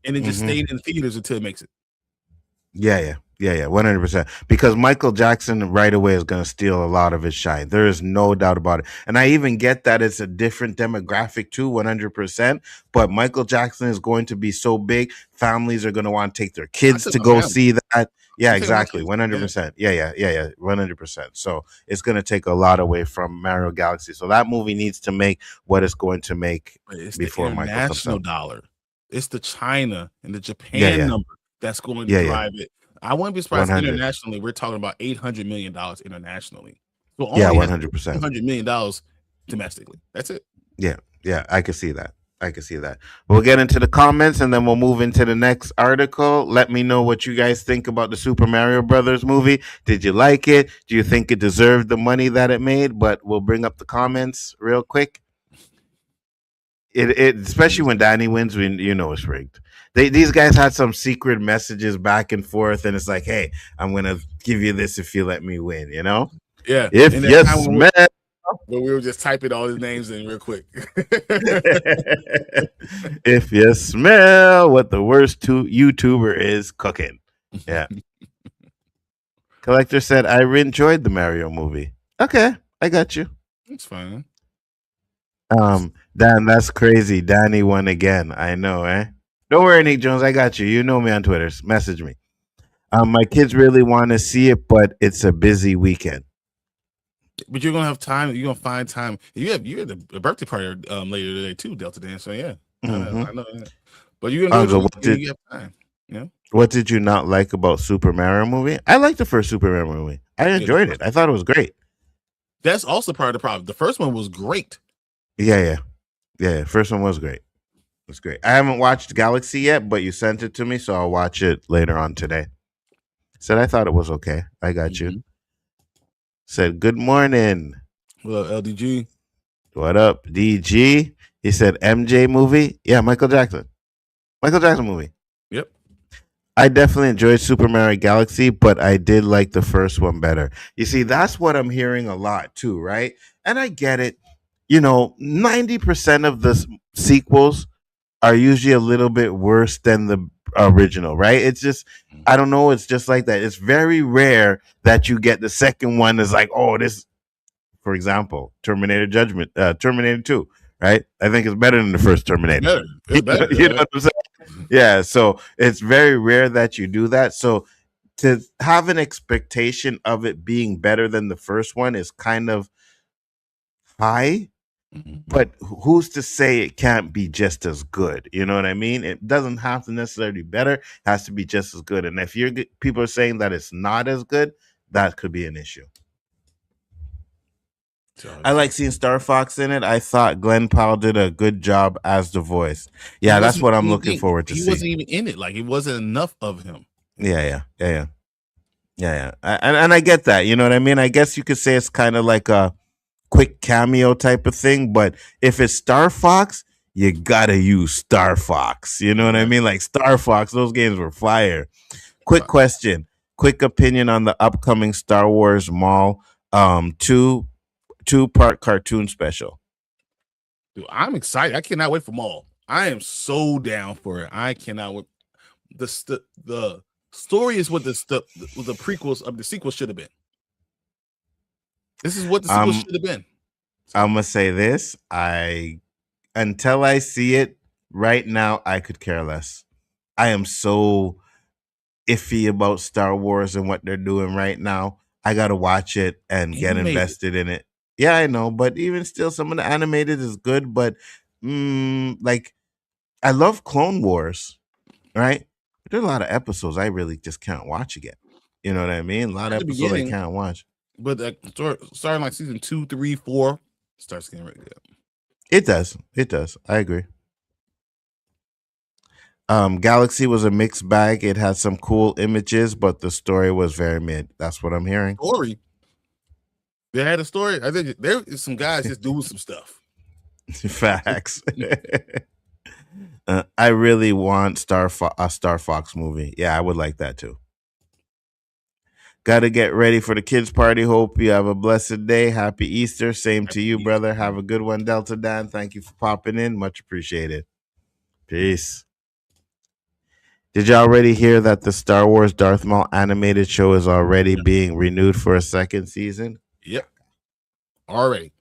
and then just staying in the theaters until it makes it.
Yeah, 100%. Because Michael Jackson right away is going to steal a lot of his shine. There is no doubt about it. And I even get that it's a different demographic too, 100%. But Michael Jackson is going to be so big, families are going to want to take their kids to go see that. Yeah, exactly. 100%. Yeah, 100%. So it's going to take a lot away from Mario Galaxy. So that movie needs to make what it's going to make before Michael comes out.
Dollar. It's the China and the Japan number that's going to drive it. I wouldn't be surprised internationally. We're talking about $800 million internationally. So only
100%.
$100 million domestically. That's it.
Yeah, I can see that. We'll get into the comments and then we'll move into the next article. Let me know what you guys think about the Super Mario Brothers movie. Did you like it? Do you think it deserved the money that it made? But we'll bring up the comments real quick. It especially when Danny wins, it's rigged. These guys had some secret messages back and forth, and it's like, hey, I'm gonna give you this if you let me win.
Yeah.
If yes, man.
But we were just typing all his names in real quick.
If you smell what the worst YouTuber is cooking. Yeah. Collector said, I enjoyed the Mario movie. Okay, I got you.
It's fine.
Dan, that's crazy. Danny won again. I know, eh? Don't worry, Nick Jones. I got you. You know me on Twitter. Message me. My kids really want to see it, but it's a busy weekend.
But you're gonna have time. You're gonna find time. You're at a birthday party later today too, Delta Dan. So yeah, I know. But you're gonna do it. You have time.
What did you not like about Super Mario movie? I liked the first Super Mario movie. I enjoyed it. I thought it was great.
That's also part of the problem. The first one was great.
Yeah. First one was great. It was great. I haven't watched Galaxy yet, but you sent it to me, so I'll watch it later on today. Said I thought it was okay. I got you. Said good morning.
What up, LDG?
What up, DG? He said MJ movie. Yeah, Michael Jackson movie.
Yep.
I definitely enjoyed Super Mario Galaxy, but I did like the first one better. You see, that's what I'm hearing a lot too, right? And I get it. 90% of the sequels are usually a little bit worse than the original, right? It's just, I don't know. It's just like that. It's very rare that you get the second one is like, oh, this, for example, Terminator 2, right? I think it's better than the first Terminator.
Better,
you know what I'm saying? Yeah. So it's very rare that you do that. So to have an expectation of it being better than the first one is kind of high. But who's to say it can't be just as good? You know what I mean? It doesn't have to necessarily be better. It has to be just as good. And if people are saying that it's not as good, that could be an issue. I like seeing Star Fox in it. I thought Glenn Powell did a good job as the voice. Yeah, that's what I'm looking forward to see.
He wasn't even in it. Like, it wasn't enough of him.
Yeah. And I get that. You know what I mean? I guess you could say it's kind of like a quick cameo type of thing, but if it's Star Fox, you gotta use Star Fox. You know what I mean? Like Star Fox, those games were fire. Quick question, quick opinion on the upcoming Star Wars Maul two-part cartoon special.
Dude, I'm excited. I cannot wait for Maul. I am so down for it. I cannot wait. The story is what the prequels of the sequel should have been. This is what the sequel should have been.
I'm gonna say this. Until I see it right now, I could care less. I am so iffy about Star Wars and what they're doing right now. I gotta watch it and get invested in it. Yeah, I know, but even still, some of the animated is good. But like, I love Clone Wars, right? But there's a lot of episodes I really just can't watch again. You know what I mean? A lot of episodes I can't watch.
But starting like season 2, 3, 4 starts getting really good.
It does. I agree. Galaxy was a mixed bag. It had some cool images, but the story was very mid. That's what I'm hearing.
Story. They had a story. I think there is some guys just doing some stuff.
Facts. I really want a Star Fox movie. Yeah, I would like that too. Got to get ready for the kids' party. Hope you have a blessed day. Happy Easter. Same to you, brother. Have a good one, Delta Dan. Thank you for popping in. Much appreciated. Peace. Did you already hear that the Star Wars Darth Maul animated show is already being renewed for a second season?
Yep. Already.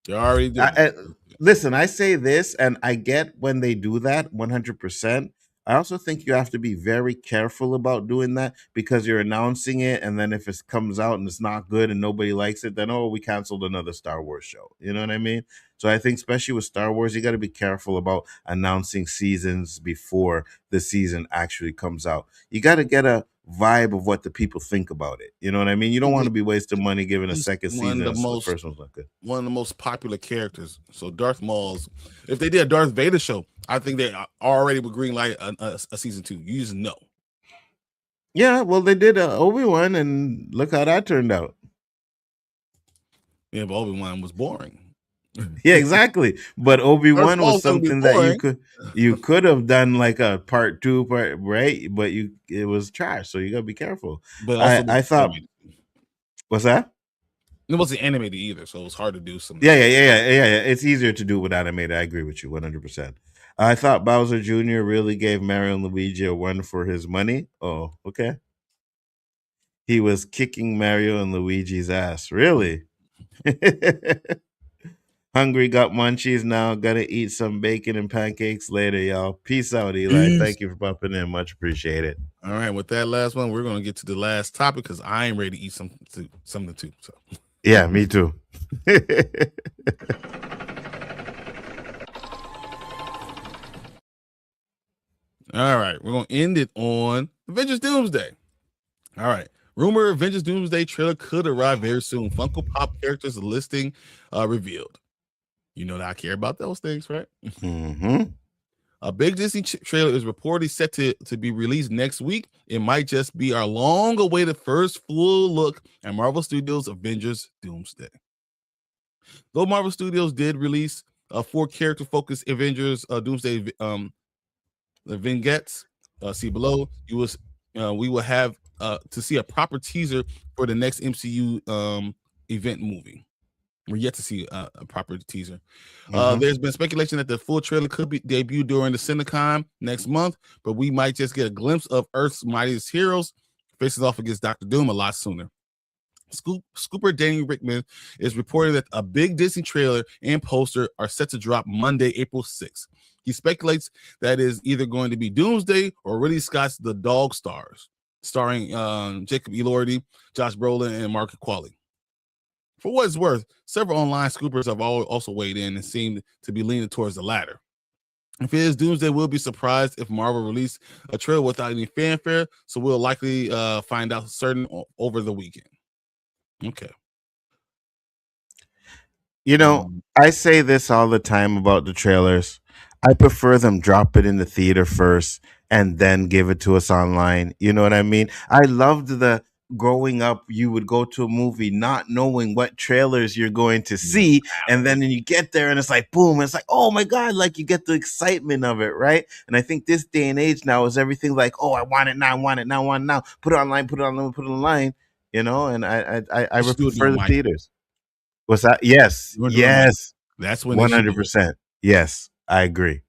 They're already doing it.
Listen, I say this, and I get when they do that 100%. I also think you have to be very careful about doing that because you're announcing it, and then if it comes out and it's not good and nobody likes it, then we canceled another Star Wars show. You know what I mean? So I think, especially with Star Wars, you got to be careful about announcing seasons before the season actually comes out. You got to get a vibe of what the people think about it. You know what I mean? You don't want to be wasting money giving a second season if the first one's not good.
One of the most popular characters. So Darth Maul's, if they did a Darth Vader show, I think they already would green light a season 2. You just know.
Yeah, well, they did Obi-Wan, and look how that turned out.
Yeah, but Obi-Wan was boring.
Yeah, exactly. But Obi-Wan was something that you could have done like a part 2, right? But it was trash, so you gotta be careful. But also I thought, what's that?
It wasn't animated either, so it was hard to do some.
Yeah. It's easier to do with animated. I agree with you 100%. I thought Bowser Jr. really gave Mario and Luigi a run for his money. Oh, okay. He was kicking Mario and Luigi's ass. Really? Hungry, got munchies now. Gotta eat some bacon and pancakes later, y'all. Peace out, Eli. Thank you for popping in. Much appreciated.
All right, with that last one, we're gonna get to the last topic because I am ready to eat something too. So
yeah, me too.
All right, we're gonna end it on Avengers Doomsday. All right. Rumor Avengers Doomsday trailer could arrive very soon. Funko Pop characters listing revealed. You know that I care about those things, right?
Mm-hmm.
A big Disney trailer is reportedly set to be released next week. It might just be our long-awaited first full look at Marvel Studios' Avengers Doomsday. Though Marvel Studios did release 4 character-focused Avengers Doomsday vignettes, see below, we will have to see a proper teaser for the next MCU event movie. We're yet to see a proper teaser. There's been speculation that the full trailer could be debuted during the CinemaCon next month, but we might just get a glimpse of Earth's mightiest heroes facing off against Dr. Doom a lot sooner. Scooper Danny Rickman is reporting that a big Disney trailer and poster are set to drop Monday, April 6th. He speculates that it is either going to be Doomsday or Ridley Scott's The Dog Stars, starring Jacob Elordi, Josh Brolin, and Mark Qualley. For what it's worth, several online scoopers have also weighed in and seem to be leaning towards the latter. If it is Doomsday, we'll be surprised if Marvel released a trailer without any fanfare, so we'll likely find out certain over the weekend. Okay.
You know, I say this all the time about the trailers. I prefer them drop it in the theater first and then give it to us online. You know what I mean? I loved the growing up, you would go to a movie not knowing what trailers you're going to see, and then you get there and it's like boom, it's like, oh my god, like you get the excitement of it, right? And I think this day and age now is everything like, oh, I want it now, put it online, put it online, you know. And I prefer the theaters. What's that? Yes.
That's when
100%. Yes, I agree.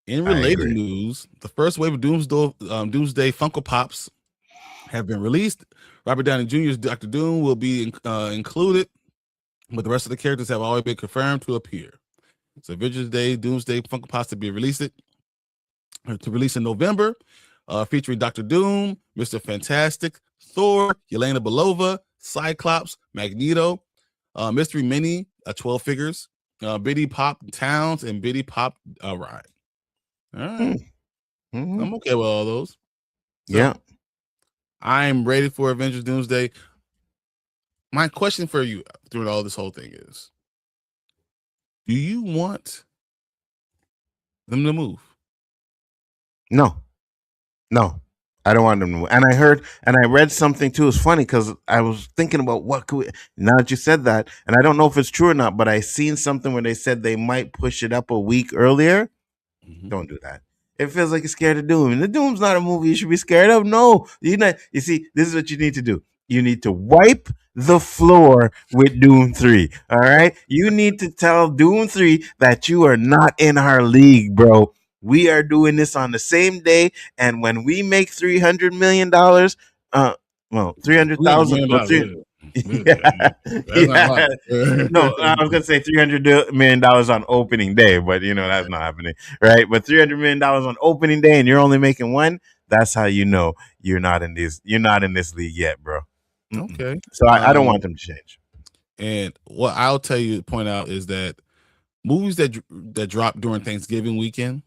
In related news, the first wave of Doomsday Funko Pops have been released. Robert Downey Jr.'s Dr. Doom will be included, but the rest of the characters have already been confirmed to appear. So Avengers Day Doomsday Funko Pops to release in November, featuring Dr. Doom, Mr. Fantastic, Thor, Yelena Belova, Cyclops, Magneto, Mystery Mini, 12 figures, Biddy Pop Towns, and Biddy Pop Ride. All right. I'm okay with all those. So,
yeah.
I'm ready for Avengers Doomsday. My question for you through all this whole thing is, do you want them to move?
No, no, I don't want them to. And I read something too. It's funny because I was thinking about what could we, now that you said that, and I don't know if it's true or not, but I seen something where they said they might push it up a week earlier.
Mhm.
Don't do that. It feels like you're scared of Doom. And the Doom's not a movie you should be scared of. No, you know. You see, this is what you need to do. You need to wipe the floor with Doom 3. All right. You need to tell Doom 3 that you are not in our league, bro. We are doing this on the same day. And when we make $300 million, well, 300,000 or
$300
three,
million.
yeah,
That's not a
yeah.
lot.
No, I was gonna say $300 million on opening day, but that's not happening, right? But $300 million on opening day, and you're only making one. That's how you know you're not in this. You're not in this league yet, bro. Mm-mm.
Okay.
So I don't want them to change.
And what I'll tell you, point out is that movies that drop during Thanksgiving weekend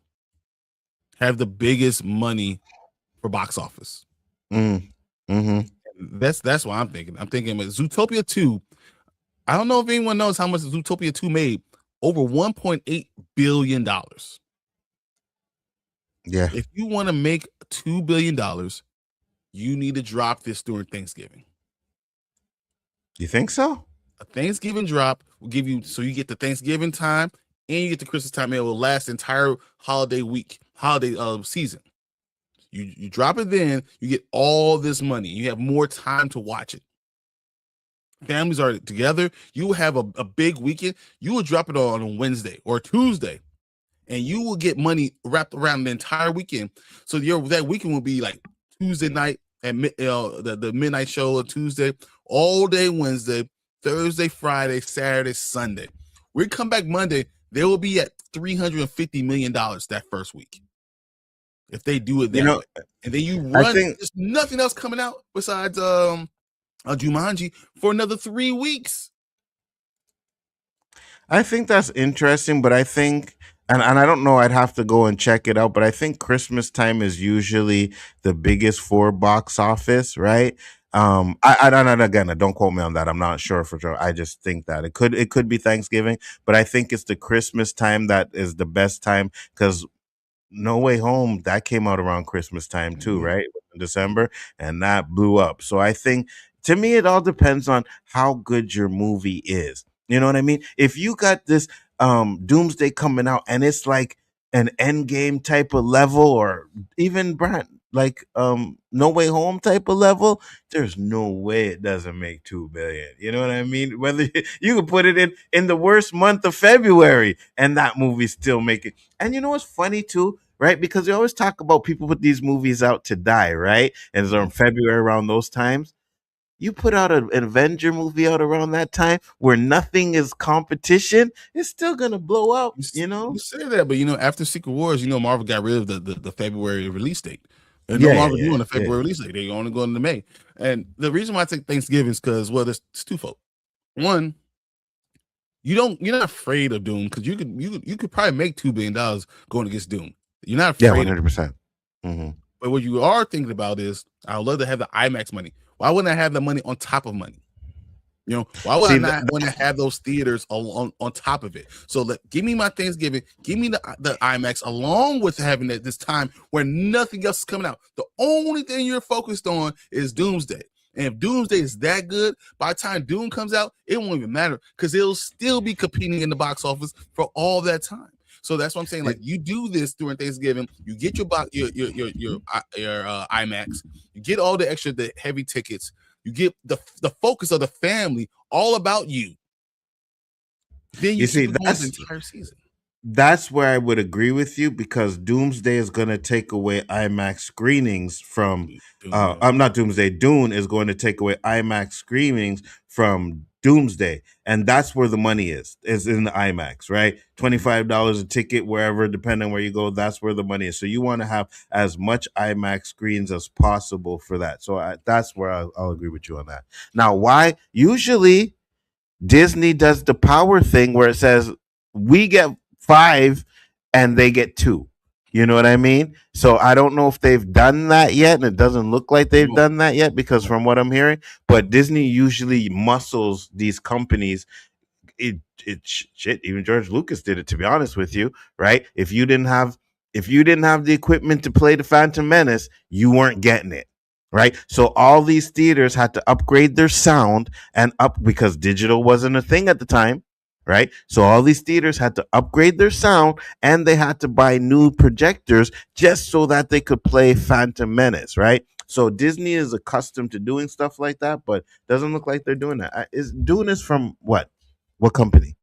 have the biggest money for box office.
Mm-hmm.
That's what I'm thinking. I'm thinking with Zootopia 2. I don't know if anyone knows how much Zootopia 2 made. Over $1.8 billion.
Yeah,
If you want to make $2 billion, you need to drop this during Thanksgiving.
you think so?
A Thanksgiving drop will give you, so you get the Thanksgiving time and you get the Christmas time. And it will last the entire holiday season. You drop it then, you get all this money. You have more time to watch it. Families are together. You will have a big weekend. You will drop it on a Wednesday or Tuesday, and you will get money wrapped around the entire weekend. So that weekend will be like Tuesday night and the midnight show on Tuesday, all day Wednesday, Thursday, Friday, Saturday, Sunday. We come back Monday, they will be at $350 million that first week if they do it that way. And then you
I
run.
think
There's nothing else coming out besides Jumanji for another 3 weeks.
I think that's interesting, but I think, and I don't know, I'd have to go and check it out, but I think Christmas time is usually the biggest for box office, right? I don't, and again, don't quote me on that. I'm not sure for sure. I just think that it could be Thanksgiving, but I think it's the Christmas time that is the best time because No Way Home that came out around Christmas time too,
Mhm.
right? In December, and that blew up. So I think to me it all depends on how good your movie is. You know what I mean? If you got this Doomsday coming out and it's like an end game type of level or even like No Way Home type of level, there's no way it doesn't make 2 billion. You know what I mean? Whether you could put it in the worst month of February and that movie still make it. And you know what's funny too? Right? Because we always talk about people put these movies out to die, right? And it's in February around those times. You put out an Avenger movie out around that time where nothing is competition, it's still gonna blow up, you
You
know?
say that, but after Secret Wars, Marvel got rid of the February release date. They're no
Yeah, yeah,
longer
yeah,
doing the
yeah.
February release date. They're only going to May. And the reason why I take Thanksgiving is because, well, it's twofold. One, you're not afraid of Doom because you could probably make $2 billion going against Doom. You're not
Yeah,
afraid of it.
100%. Mm-hmm.
But what you are thinking about is, I would love to have the IMAX money. Why wouldn't I have the money on top of money? Why would I
See,
not want to have those theaters on top of it? So give me my Thanksgiving, give me the IMAX along with having this time where nothing else is coming out. The only thing you're focused on is Doomsday. And if Doomsday is that good, by the time Doom comes out, it won't even matter because it'll still be competing in the box office for all that time. So that's what I'm saying. Like, you do this during Thanksgiving, you get your IMAX, you get all the heavy tickets, you get the focus of the family all about you. Then you
you
keep
see,
it going the entire season.
that's where I would agree with you because Doomsday is going to take away IMAX screenings from. I'm not Doomsday. Dune is going to take away IMAX screenings from Doomsday, and that's where the money is in the IMAX, right? $25 a ticket wherever, depending on where you go. That's where the money is. So you want to have as much IMAX screens as possible for that. So that's where I'll agree with you on that. Now, why usually Disney does the power thing where it says we get 5 and they get 2. You know what I mean? So I don't know if they've done that yet, and it doesn't look like they've done that yet because from what I'm hearing, but Disney usually muscles these companies. Shit. Even George Lucas did it. To be honest with you, right? If you didn't have if you didn't have the equipment to play the Phantom Menace, you weren't getting it. Right. So all these theaters had to upgrade their sound and up because digital wasn't a thing at the time. Right. So all these theaters had to upgrade their sound and they had to buy new projectors just so that they could play Phantom Menace. Right. So Disney is accustomed to doing stuff like that, but doesn't look like they're doing that. Is doing this from what? What company?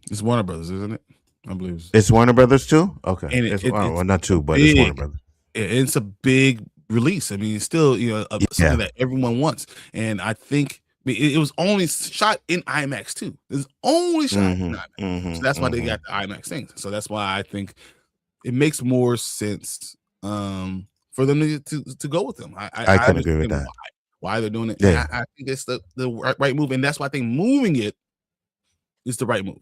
It's Warner Brothers, isn't it? I believe
It's Warner Brothers too. Okay,
and
well, not two, but
big.
it's Warner Brothers.
It's a big release. I mean, it's still something that everyone wants, and I think it was only shot in IMAX too. It's only shot in IMAX, so that's why they got the IMAX thing. So that's why I think it makes more sense for them to go with them.
I can agree with that.
Why they're doing it?
Yeah.
I think it's the right move, and that's why I think moving it is the right move.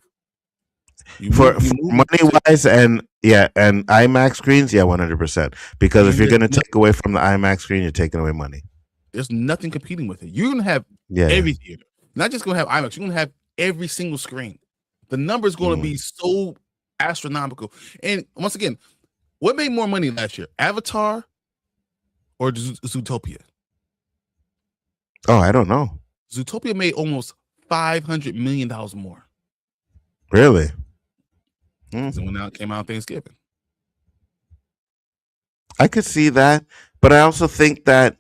For money wise and IMAX screens, 100%. Because if you're going to take away from the IMAX screen, you're taking away money.
There's nothing competing with it. You're going to have every theater, not just going to have IMAX. You're going to have every single screen. The number is going to be so astronomical. And once again, what made more money last year, Avatar or Zootopia?
Oh, I don't know.
Zootopia made almost $500 million more.
Really?
So when it came out Thanksgiving.
I could see that, but I also think that,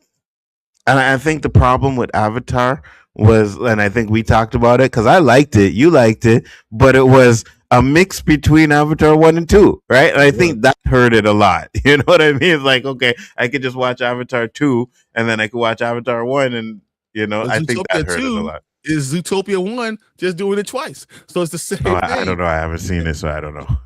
and I think the problem with Avatar was, and I think we talked about it because I liked it, you liked it, but it was a mix between Avatar 1 and 2, right? And I think that hurt it a lot. You know what I mean? It's like, okay, I could just watch Avatar 2 and then I could watch Avatar 1, and I think that hurt it a lot.
Is Zootopia 1 just doing it twice? So it's the same thing.
I don't know. I haven't seen it, so I don't know.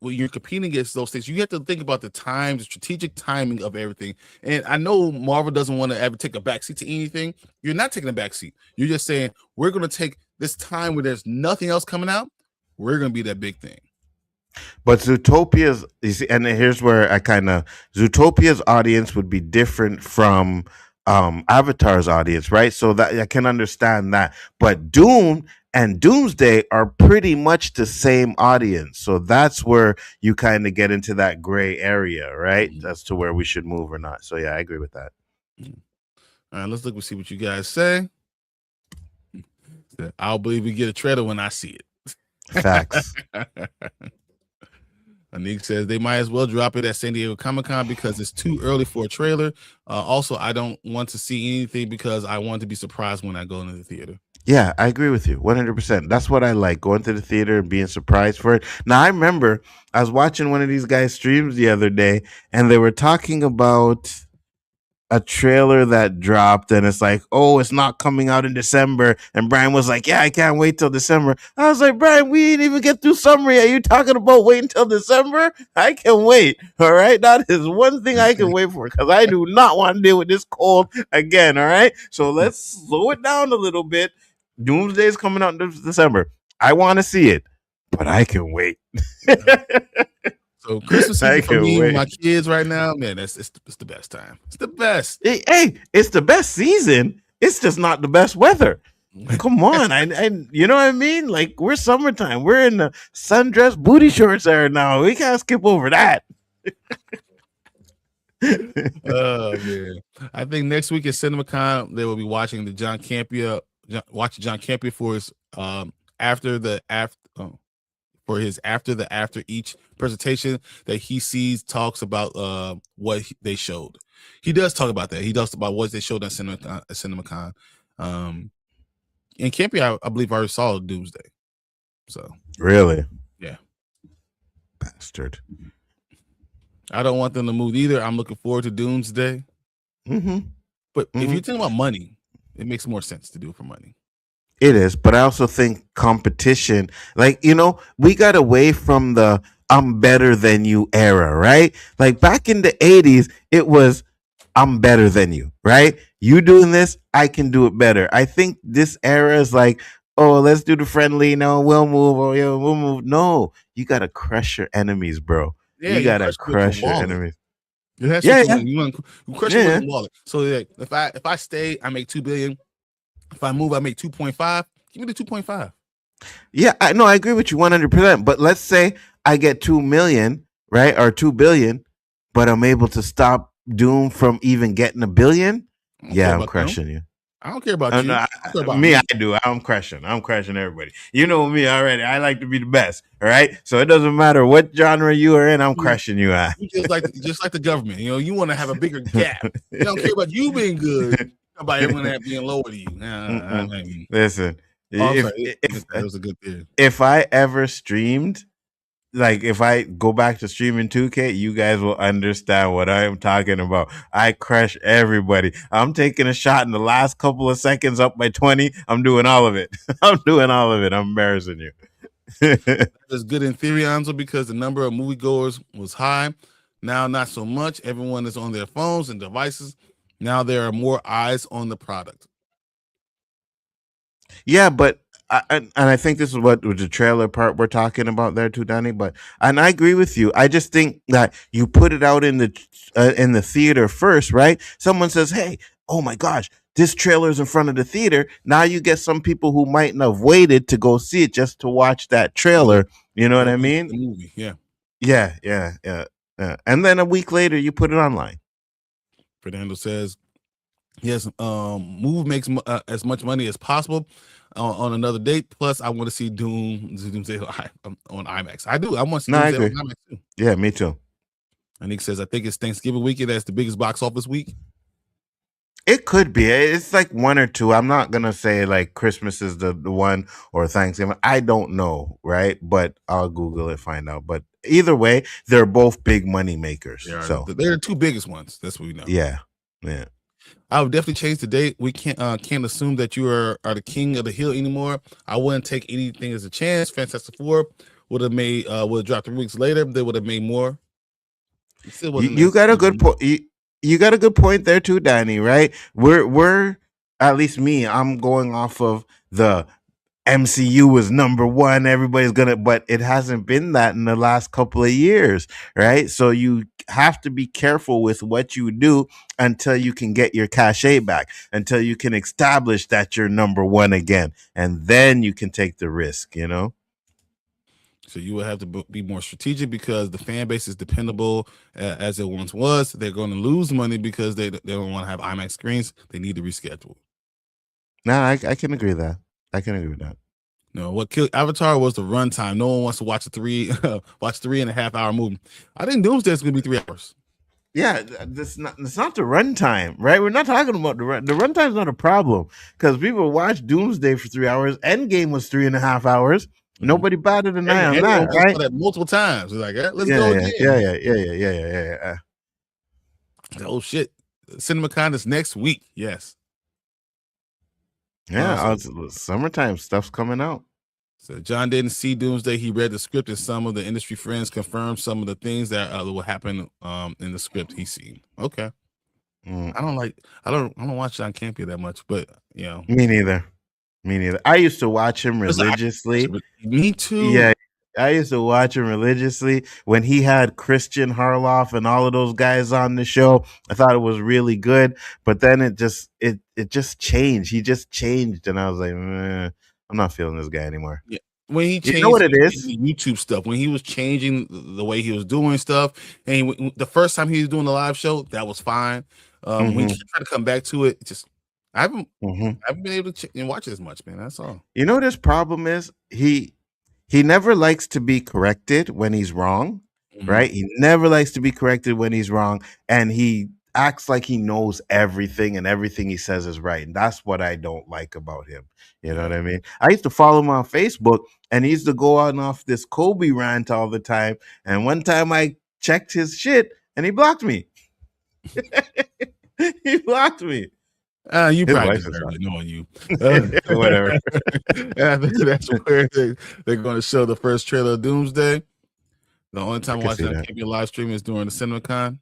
When you're competing against those things, you have to think about the time, the strategic timing of everything. And I know Marvel doesn't want to ever take a backseat to anything. You're not taking a backseat. You're just saying, we're going to take this time where there's nothing else coming out. We're going to be that big thing.
But Zootopia's, you see, and here's where Zootopia's audience would be different from Avatar's audience, right? So that I can understand that, but Dune and Doomsday are pretty much the same audience, so that's where you kind of get into that gray area, right? As to where we should move or not. So I agree with that.
All right, let's look and see what you guys say. I'll believe we get a trailer when I see it.
Facts.
Anik says they might as well drop it at San Diego Comic-Con because it's too early for a trailer. Also, I don't want to see anything because I want to be surprised when I go into the theater.
Yeah, I agree with you 100%. That's what I like, going to the theater and being surprised for it. Now, I remember I was watching one of these guys' streams the other day, and they were talking about a trailer that dropped, and it's like, oh, it's not coming out in December. And Brian was like, yeah, I can't wait till December. I was like, Brian, we didn't even get through summer yet. You talking about waiting till December? I can wait. All right. That is one thing I can wait for, because I do not want to deal with this cold again. All right. So let's slow it down a little bit. Doomsday is coming out in December. I want to see it, but I can wait.
So Christmas season for me and my kids right now, man, it's the best time. It's the best.
Hey, it's the best season. It's just not the best weather. Come on, I you know what I mean? Like, we're summertime. We're in the sundress booty shorts era now. We can't skip over that.
Oh man, I think next week at CinemaCon they will be watching the John Campea for his after each presentation that he sees, talks about what they showed. He does talk about that. He does about what they showed at CinemaCon. And Campea, I believe, already saw Doomsday. So
really,
yeah,
bastard.
I don't want them to move either. I'm looking forward to Doomsday. But if you're talking about money, it makes more sense to do it for money.
It is, but I also think competition, like, we got away from the I'm better than you era, right? Like back in the 80s, it was I'm better than you, right? You doing this, I can do it better. I think this era is like, oh, let's do the friendly, we'll move, we'll move. No, you got to crush your enemies, bro. Yeah, you got to crush your enemies.
You want to crush your wallet. So if I stay, I make $2 billion. If I move, I make 2.5. Give me the 2.5.
Yeah, I agree with you 100%. But let's say I get 2 million, right, or 2 billion, but I'm able to stop Doom from even getting 1 billion.
I don't care
Yeah, I'm
about them.
crushing you.
I don't care about you.
No,
I care about
me,
me.
I do. I'm crushing. I'm crushing everybody. You know me already. I like to be the best. All right. So it doesn't matter what genre you are in. I'm crushing you at.
You just like the government. You want to have a bigger gap. You don't care about you being good, about everyone that being lower to you.
Listen,
I'm
if
sorry.
if
That was a good theory.
if I ever streamed, like if I go back to streaming 2K, you guys will understand what I am talking about. I crush everybody. I'm taking a shot in the last couple of seconds up by 20. I'm doing all of it. I'm doing all of it. I'm embarrassing you.
It's good in theory, Anzo, because the number of moviegoers was high. Now, not so much. Everyone is on their phones and devices. Now there are more eyes on the product.
Yeah, but and I think this is what with the trailer part we're talking about there too, Danny. But and I agree with you. I just think that you put it out in the theater first, right? Someone says, "Hey, oh my gosh, this trailer's in front of the theater." Now you get some people who mightn't have waited to go see it just to watch that trailer. You know what I mean?
The movie, yeah.
Yeah. And then a week later, you put it online.
Fernando says, yes, move makes as much money as possible on another date. Plus, I want to see Doomsday on IMAX. I do. I want to see
No, I
Doomsday
agree.
on IMAX too.
Yeah, me too.
And Nick says, I think it's Thanksgiving weekend. That's the biggest box office week.
It could be. It's like one or two. I'm not gonna say like Christmas is the one or Thanksgiving. I don't know, right? But I'll Google it, find out. But either way, they're both big money makers. So
They're the two biggest ones. That's what we know.
yeah.
I would definitely change the date. We can't assume that you are the king of the hill anymore. I wouldn't take anything as a chance. Fantastic Four would have dropped 3 weeks later. They would have made more.
You got a good point. You got a good point there too, Danny. Right? We're at least me. I'm going off of the MCU was number one. Everybody's gonna, but it hasn't been that in the last couple of years, right? So you have to be careful with what you do until you can get your cachet back, until you can establish that you're number one again, and then you can take the risk.
So you will have to be more strategic because the fan base is dependable as it once was. They're going to lose money because they don't want to have IMAX screens. They need to reschedule.
No, I can agree with that. I can agree with that.
No, what killed Avatar was the runtime. No one wants to watch a 3.5 hour movie. I think Doomsday is going to be 3 hours.
Yeah, it's not the runtime, right? We're not talking about the run. The runtime's not a problem because people watch Doomsday for 3 hours. Endgame was 3.5 hours. Nobody batted an eye on that, right?
That multiple times. It's like, let's
yeah,
go
again. Yeah.
Oh shit! CinemaCon is next week. Yes.
Yeah, summertime stuff's coming out.
So John didn't see Doomsday. He read the script, and some of the industry friends confirmed some of the things that will happen in the script he's seen. Okay. I don't watch John Campia that much, but
Me neither. I used to watch him religiously.
Me too.
Yeah, I used to watch him religiously when he had Christian Harloff and all of those guys on the show. I thought it was really good, but then it just changed. He just changed, and I was like, I'm not feeling this guy anymore.
Yeah. When he changed,
you know what it is?
YouTube stuff. When he was changing the way he was doing stuff, and the first time he was doing the live show, that was fine. When he tried to come back to it, just I haven't been able to watch it as much, man. That's all.
You know what his problem is? He never likes to be corrected when he's wrong, right? He never likes to be corrected when he's wrong, and he acts like he knows everything and everything he says is right. And that's what I don't like about him. You know what I mean? I used to follow him on Facebook, and he used to go on off this Kobe rant all the time. And one time I checked his shit, and he blocked me. He blocked me.
You probably deserve it, knowing you.
Whatever.
That's where they're going to show the first trailer of Doomsday. The only time I watch that can't be a live stream is during the CinemaCon.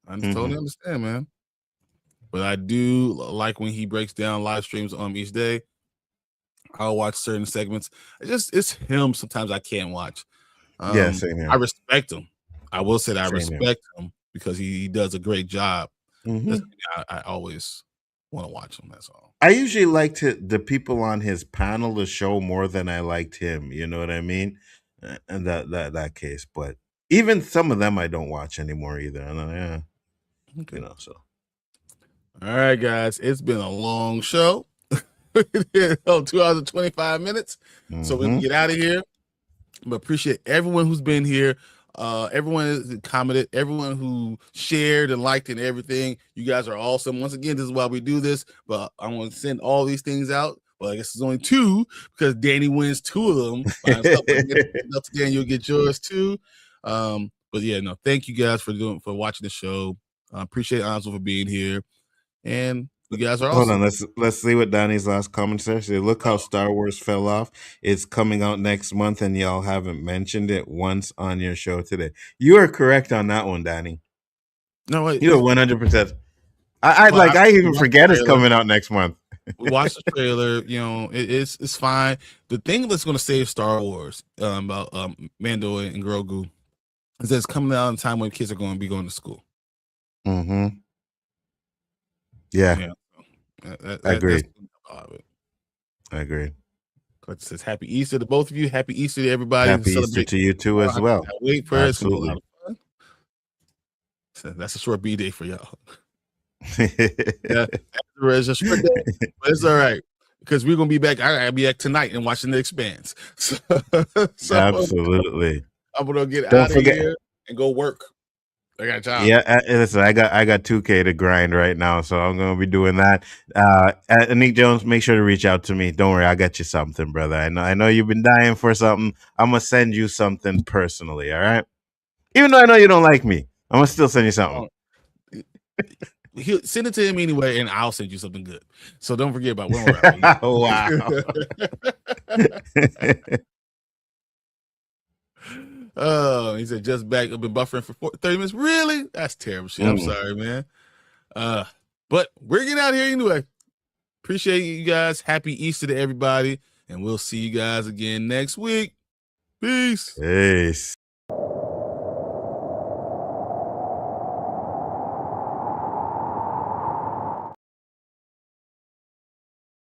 I totally understand, man. But I do like when he breaks down live streams each day. I'll watch certain segments. It's him. Sometimes I can't watch.
Yeah, same here.
I respect him. I will say that I respect him because he does a great job. I always want to watch him. That's all.
I usually liked the people on his panel to show more than I liked him. You know what I mean? And that case, but Even some of them I don't watch anymore either. And
Okay.
So.
All right, guys. It's been a long show. 2 hours and 25 minutes. So we can get out of here. But appreciate everyone who's been here. Everyone has commented, everyone who shared and liked and everything. You guys are awesome. Once again, this is why we do this. But I want to send all these things out. Well, I guess it's only 2 because Danny wins 2 of them by himself. Dan, you'll get yours too. But yeah, no, thank you guys for watching the show. I appreciate Nzo for being here. And you guys are awesome.
Hold on, let's see what Donnie's last comment says. Look how Star Wars fell off. It's coming out next month, and y'all haven't mentioned it once on your show today. You are correct on that one, Donnie.
No, wait,
you're 100%. I even forget it's coming out next month.
We watched the trailer. It's fine. The thing that's going to save Star Wars about Mando and Grogu is that it's coming out in a time when kids are going to be going to school.
Mm-hmm. Yeah. I agree. I agree.
It says Happy Easter to both of you. Happy Easter to everybody.
Happy Easter to you too as well.
Wait for
Absolutely.
it. So that's a short B day for y'all. It's a short day, but it's all right because we're gonna be back. I gotta be back tonight and watching The Expanse. So
absolutely.
I'm gonna get out of here and go work. I got a job.
Yeah, listen, I got 2K to grind right now, so I'm gonna be doing that. Nick Jones, make sure to reach out to me. Don't worry, I got you something, brother. I know you've been dying for something. I'm gonna send you something personally. All right, even though I know you don't like me, I'm gonna still send you something.
He'll send it to him anyway, and I'll send you something good. So don't forget about it.
Wow.
Oh, he said just back. I've been buffering for 30 minutes. Really? That's terrible shit. I'm sorry, man. But we're getting out of here anyway. Appreciate you guys. Happy Easter to everybody, and we'll see you guys again next week. Peace.
Peace.